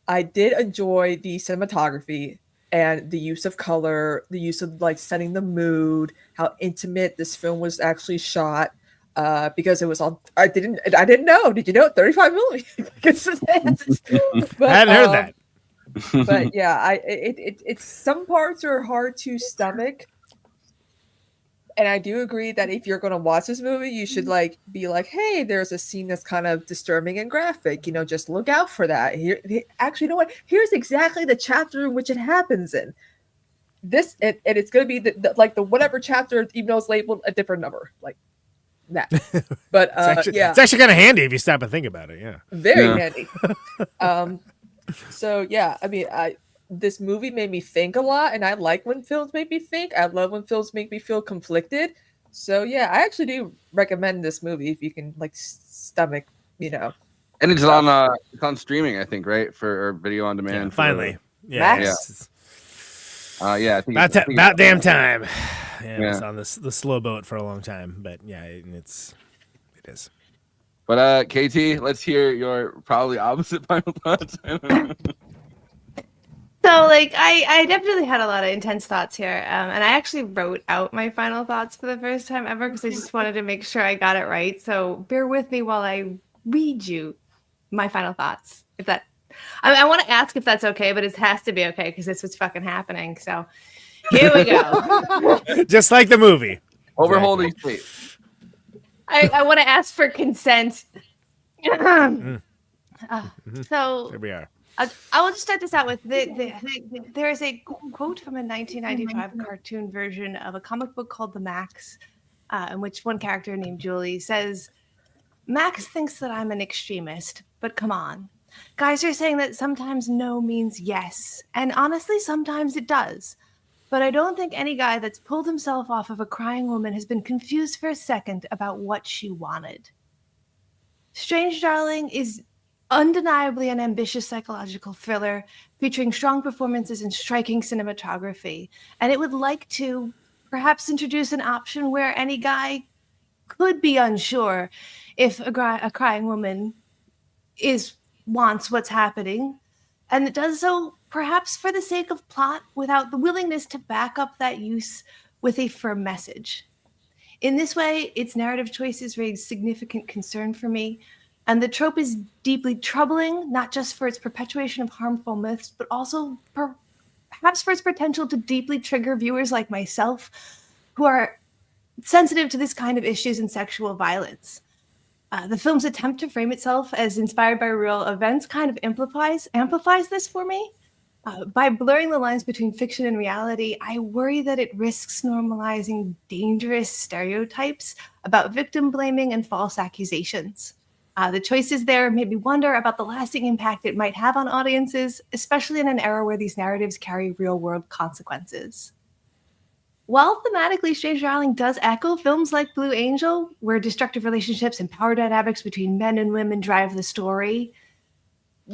I did enjoy the cinematography and the use of color, the use of setting the mood, how intimate this film was actually shot. Because it was on, I didn't know. Did you know 35 millimeters? But, I hadn't heard that. But yeah, it's some parts are hard to stomach, and I do agree that if you're going to watch this movie, you should be like, hey, there's a scene that's kind of disturbing and graphic. Just look out for that. Actually, you know what? Here's exactly the chapter in which it happens in. This and it's going to be the whatever chapter, even though it's labeled a different number, like that. But it's actually kind of handy if you stop and think about it. Yeah, very handy. So yeah, I mean, this movie made me think a lot, and I like when films make me think. I love when films make me feel conflicted. So yeah, I actually do recommend this movie if you can stomach, And it's on streaming, I think, right, for video on demand. Yeah, finally, Max. I think about damn time. Yeah, it was on the slow boat for a long time, but yeah, it is. But KT, let's hear your probably opposite final thoughts. So, I definitely had a lot of intense thoughts here, and I actually wrote out my final thoughts for the first time ever because I just wanted to make sure I got it right. So, bear with me while I read you my final thoughts. I want to ask if that's okay, but it has to be okay because this was fucking happening. So, here we go. Just like the movie. Overholding state. I want to ask for consent. So here we are. I will just start this out with there is a quote from a 1995 cartoon version of a comic book called The Max, in which one character named Julie says, "Max thinks that I'm an extremist, but come on. Guys are saying that sometimes no means yes, and honestly, sometimes it does. But I don't think any guy that's pulled himself off of a crying woman has been confused for a second about what she wanted." Strange Darling is undeniably an ambitious psychological thriller featuring strong performances and striking cinematography, and it would like to perhaps introduce an option where any guy could be unsure if a crying woman wants what's happening, and it does so perhaps for the sake of plot without the willingness to back up that use with a firm message. In this way, its narrative choices raise significant concern for me, and the trope is deeply troubling, not just for its perpetuation of harmful myths, but also perhaps for its potential to deeply trigger viewers like myself who are sensitive to this kind of issues and sexual violence. The film's attempt to frame itself as inspired by real events kind of amplifies this for me. By blurring the lines between fiction and reality, I worry that it risks normalizing dangerous stereotypes about victim blaming and false accusations. The choices there made me wonder about the lasting impact it might have on audiences, especially in an era where these narratives carry real-world consequences. While thematically Strange Darling does echo films like Blue Angel, where destructive relationships and power dynamics between men and women drive the story,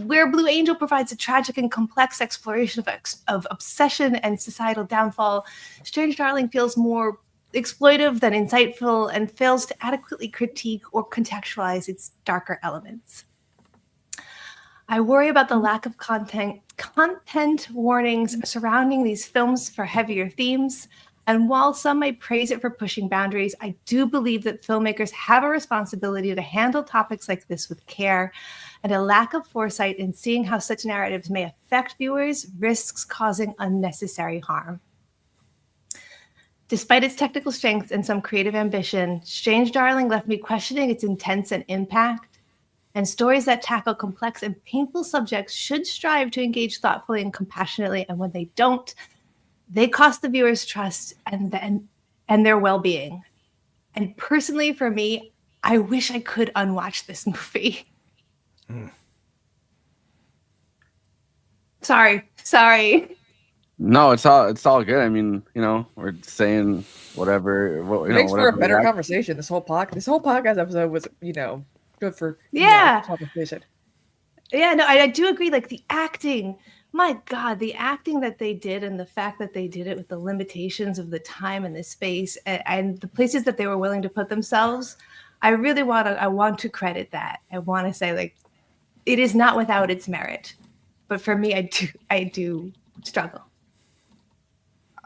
where Blue Angel provides a tragic and complex exploration of obsession and societal downfall, Strange Darling feels more exploitive than insightful and fails to adequately critique or contextualize its darker elements. I worry about the lack of content warnings surrounding these films for heavier themes. And while some may praise it for pushing boundaries, I do believe that filmmakers have a responsibility to handle topics like this with care, and a lack of foresight in seeing how such narratives may affect viewers risks causing unnecessary harm. Despite its technical strengths and some creative ambition, Strange Darling left me questioning its intent and impact. And stories that tackle complex and painful subjects should strive to engage thoughtfully and compassionately, and when they don't, they cost the viewer's trust and their well-being. And personally, for me, I wish I could unwatch this movie. Sorry. No, it's all good. I mean, we're saying whatever. Makes for a whatever better conversation. This whole podcast episode was, good for conversation. Yeah, no, I do agree. Like the acting, my God, the acting that they did and the fact that they did it with the limitations of the time and the space and the places that they were willing to put themselves. I want to credit that. I want to say, like, it is not without its merit, but for me, I do struggle.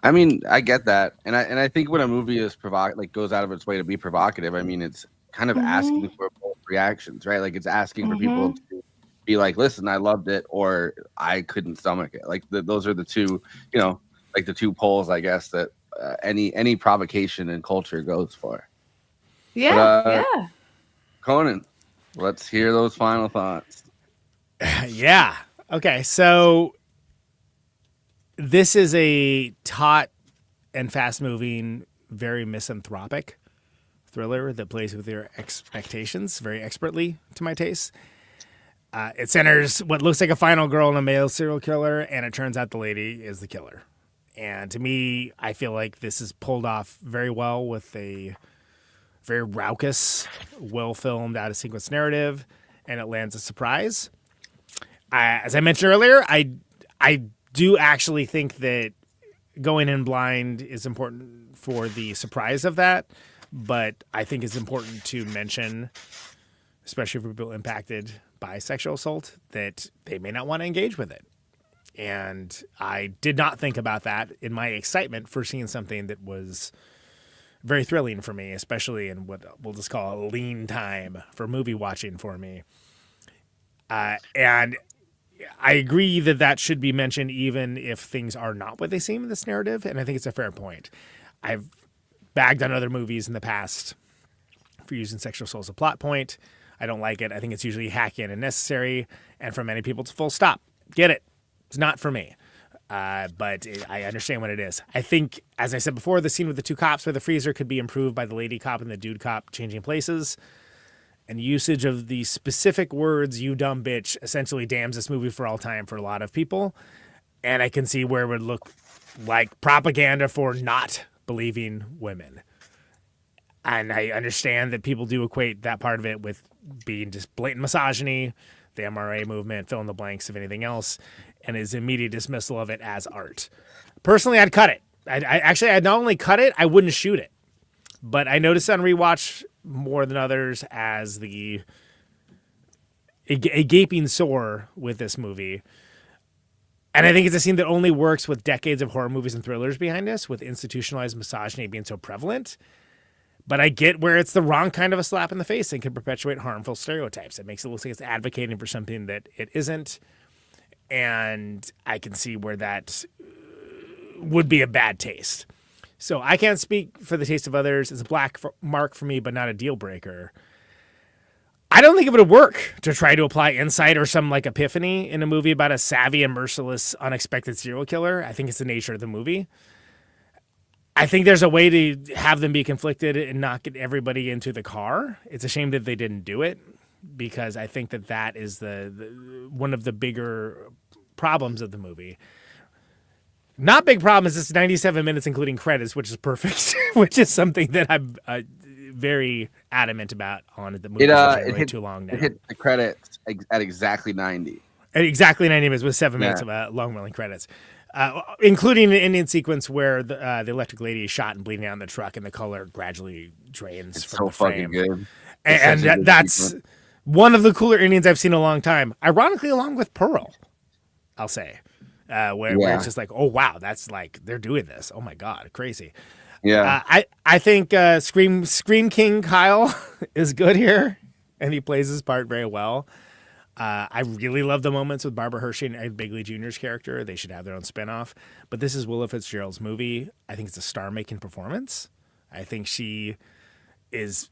I mean, I get that, and I think when a movie is goes out of its way to be provocative, I mean, it's kind of asking for both reactions, right? Like it's asking for people to be like, "Listen, I loved it," or "I couldn't stomach it." Like those are the two, like the two poles, I guess, that any provocation in culture goes for. Yeah, Conan, let's hear those final thoughts. Yeah. Okay, so this is a taut and fast-moving, very misanthropic thriller that plays with your expectations very expertly, to my taste. It centers what looks like a final girl and a male serial killer, and it turns out the lady is the killer. And to me, I feel like this is pulled off very well with a very raucous, well-filmed, out-of-sequence narrative, and it lands a surprise. As I mentioned earlier, I do actually think that going in blind is important for the surprise of that, but I think it's important to mention, especially for people impacted by sexual assault, that they may not want to engage with it. And I did not think about that in my excitement for seeing something that was very thrilling for me, especially in what we'll just call a lean time for movie watching for me. And I agree that should be mentioned even if things are not what they seem in this narrative, and I think it's a fair point. I've bagged on other movies in the past for using sexual assault as a plot point. I don't like it. I think it's usually hacky and unnecessary, and for many people, it's a full stop. Get it. It's not for me. But I understand what it is. I think, as I said before, the scene with the two cops where the freezer could be improved by the lady cop and the dude cop changing places. And usage of the specific words, "you dumb bitch," essentially damns this movie for all time for a lot of people. And I can see where it would look like propaganda for not believing women. And I understand that people do equate that part of it with being just blatant misogyny, the MRA movement, fill in the blanks of anything else, and his immediate dismissal of it as art. Personally, I'd cut it. I'd not only cut it, I wouldn't shoot it. But I noticed on rewatch more than others as a gaping sore with this movie. And I think it's a scene that only works with decades of horror movies and thrillers behind us, with institutionalized misogyny being so prevalent. But I get where it's the wrong kind of a slap in the face and can perpetuate harmful stereotypes. It makes it look like it's advocating for something that it isn't. And I can see where that would be a bad taste. So I can't speak for the taste of others. It's a black mark for me, but not a deal breaker. I don't think it would work to try to apply insight or some like epiphany in a movie about a savvy and merciless, unexpected serial killer. I think it's the nature of the movie. I think there's a way to have them be conflicted and not get everybody into the car. It's a shame that they didn't do it, because I think that is the one of the bigger problems of the movie. Not big problem is it's 97 minutes including credits, which is perfect, which is something that I'm very adamant about on it. The movie is way too long now. It hit the credits at exactly 90. At exactly 90 minutes with 7 minutes of long running credits. including an Indian sequence where the electric lady is shot and bleeding out in the truck, and the color gradually drains It's from so the frame. fucking good. And that's one of the cooler Indians I've seen in a long time. Ironically, along with Pearl, I'll say, where it's just like, oh wow, that's like they're doing this. Oh my god, crazy. Yeah. I think Scream King Kyle is good here, and he plays his part very well. I really love the moments with Barbara Hershey and Ed Begley Jr.'s character. They should have their own spinoff. But this is Willa Fitzgerald's movie. I think it's a star-making performance. I think she is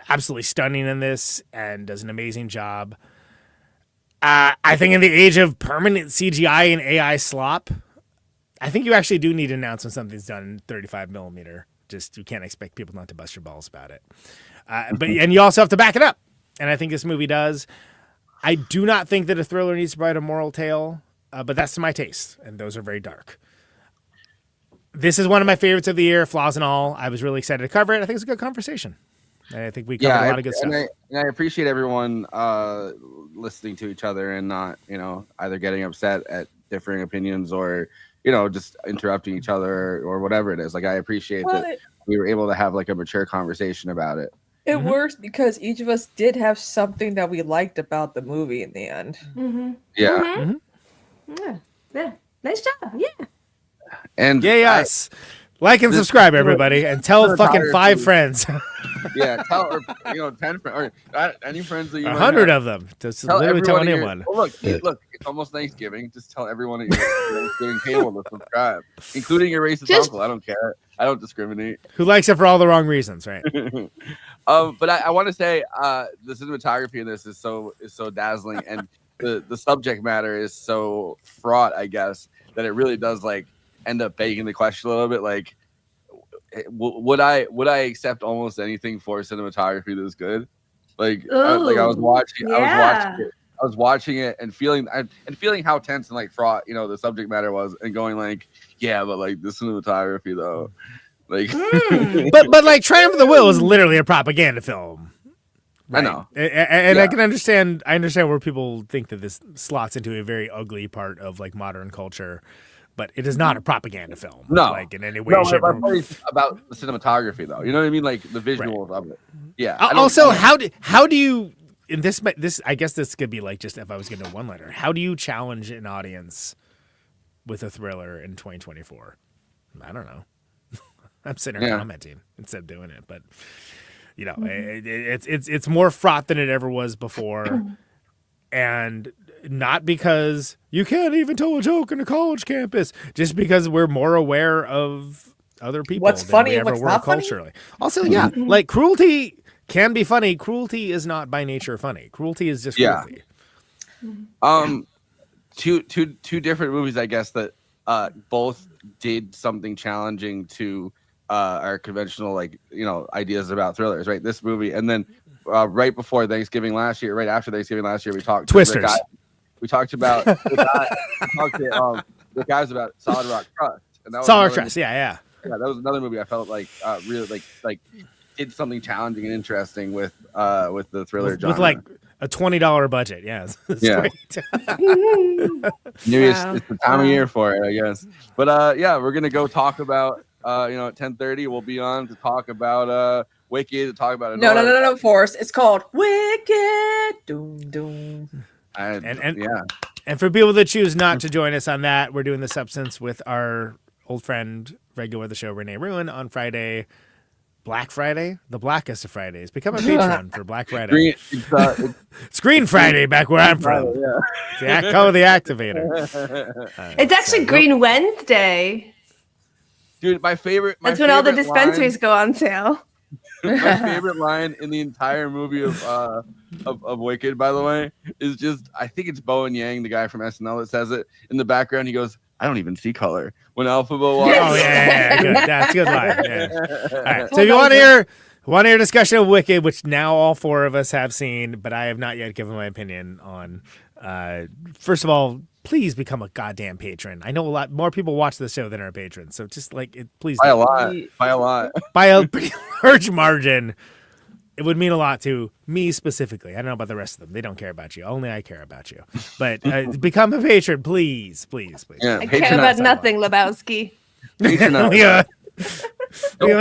absolutely stunning in this and does an amazing job. I think in the age of permanent CGI and AI slop, I think you actually do need to announce when something's done in 35 millimeter. Just you can't expect people not to bust your balls about it. And you also have to back it up. And I think this movie does. I do not think that a thriller needs to provide a moral tale, but that's to my taste, and those are very dark. This is one of my favorites of the year, flaws and all. I was really excited to cover it. I think it's a good conversation. I think we covered a lot of good stuff. And I appreciate everyone listening to each other and not, either getting upset at differing opinions or, just interrupting each other or whatever it is. Like, I appreciate that we were able to have like a mature conversation about it. It works because each of us did have something that we liked about the movie in the end. Yeah. Yeah. Nice job. Yeah. And yes. Like and subscribe, everybody, and tell fucking 5 friends. Yeah, tell 10 friends or any friends that you 100 of them. Just literally tell anyone. Well, look, it's almost Thanksgiving. Just tell everyone at your Thanksgiving table to subscribe, including your racist uncle. I don't care. I don't discriminate. Who likes it for all the wrong reasons, right? But I want to say the cinematography in this is so dazzling, and the subject matter is so fraught, I guess, that it really does like end up begging the question a little bit, like, would I accept almost anything for cinematography that's good? Like, I was watching it and feeling how tense and like fraught, the subject matter was, and going like, yeah, but like the cinematography though, like, but like Triumph of the Will is literally a propaganda film. Right? I know, and I can understand. I understand where people think that this slots into a very ugly part of like modern culture. But it is not a propaganda film. No, like in any way, shape, or form. About the cinematography, though. You know what I mean? Like the visuals of it. Yeah. Also, how do you in this? I guess this could be like just if I was getting a one-liner. How do you challenge an audience with a thriller in 2024? I don't know. I'm sitting here commenting instead of doing it, but it's more fraught than it ever was before, and not because you can't even tell a joke in a college campus, just because we're more aware of other people. What's funny and what's not culturally. Funny? Also, like cruelty can be funny. Cruelty is not by nature funny. Cruelty is just cruelty. Two different movies, I guess, that both did something challenging to our conventional ideas about thrillers. Right, this movie, and then right before Thanksgiving last year, right after Thanksgiving last year, we talked Twisters. We talked about the guys about Solid Rock Trust, and that was Solid Rock Trust. Yeah, that was another movie I felt like really like did something challenging and interesting with the thriller genre. With like a $20 budget. Yeah. Maybe it's the time of year for it, I guess. But we're gonna go talk about at 10:30 we'll be on to talk about Wicked, to talk about No, Forrest. It's called Wicked. Doom doom. And for people that choose not to join us on that, we're doing the substance with our old friend, regular of the show, Renee Ruin, on Friday, Black Friday, the blackest of Fridays. Become a patron for Black Friday. It's Green Friday back where I'm from. Call the activator. It's actually Green Wednesday. Dude, my favorite. That's when all the dispensaries go on sale. My favorite line in the entire movie of Wicked, by the way, is just, I think it's Bowen Yang, the guy from SNL, that says it. In the background, he goes, "I don't even see color." When Alphaba walks. Oh yeah, good. That's a good line. Yeah. All right. So if you want to hear discussion of Wicked, which now all 4 of us have seen, but I have not yet given my opinion on. First of all, please become a goddamn patron. I know a lot more people watch the show than are patrons, so just please by a lot, by a pretty large margin. It would mean a lot to me specifically. I don't know about the rest of them. They don't care about you. Only I care about you. But become a patron, please, please, please. Yeah, I care about nothing, Lebowski. we are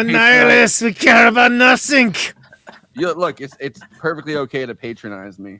nihilists. We care about nothing. Look, it's perfectly okay to patronize me.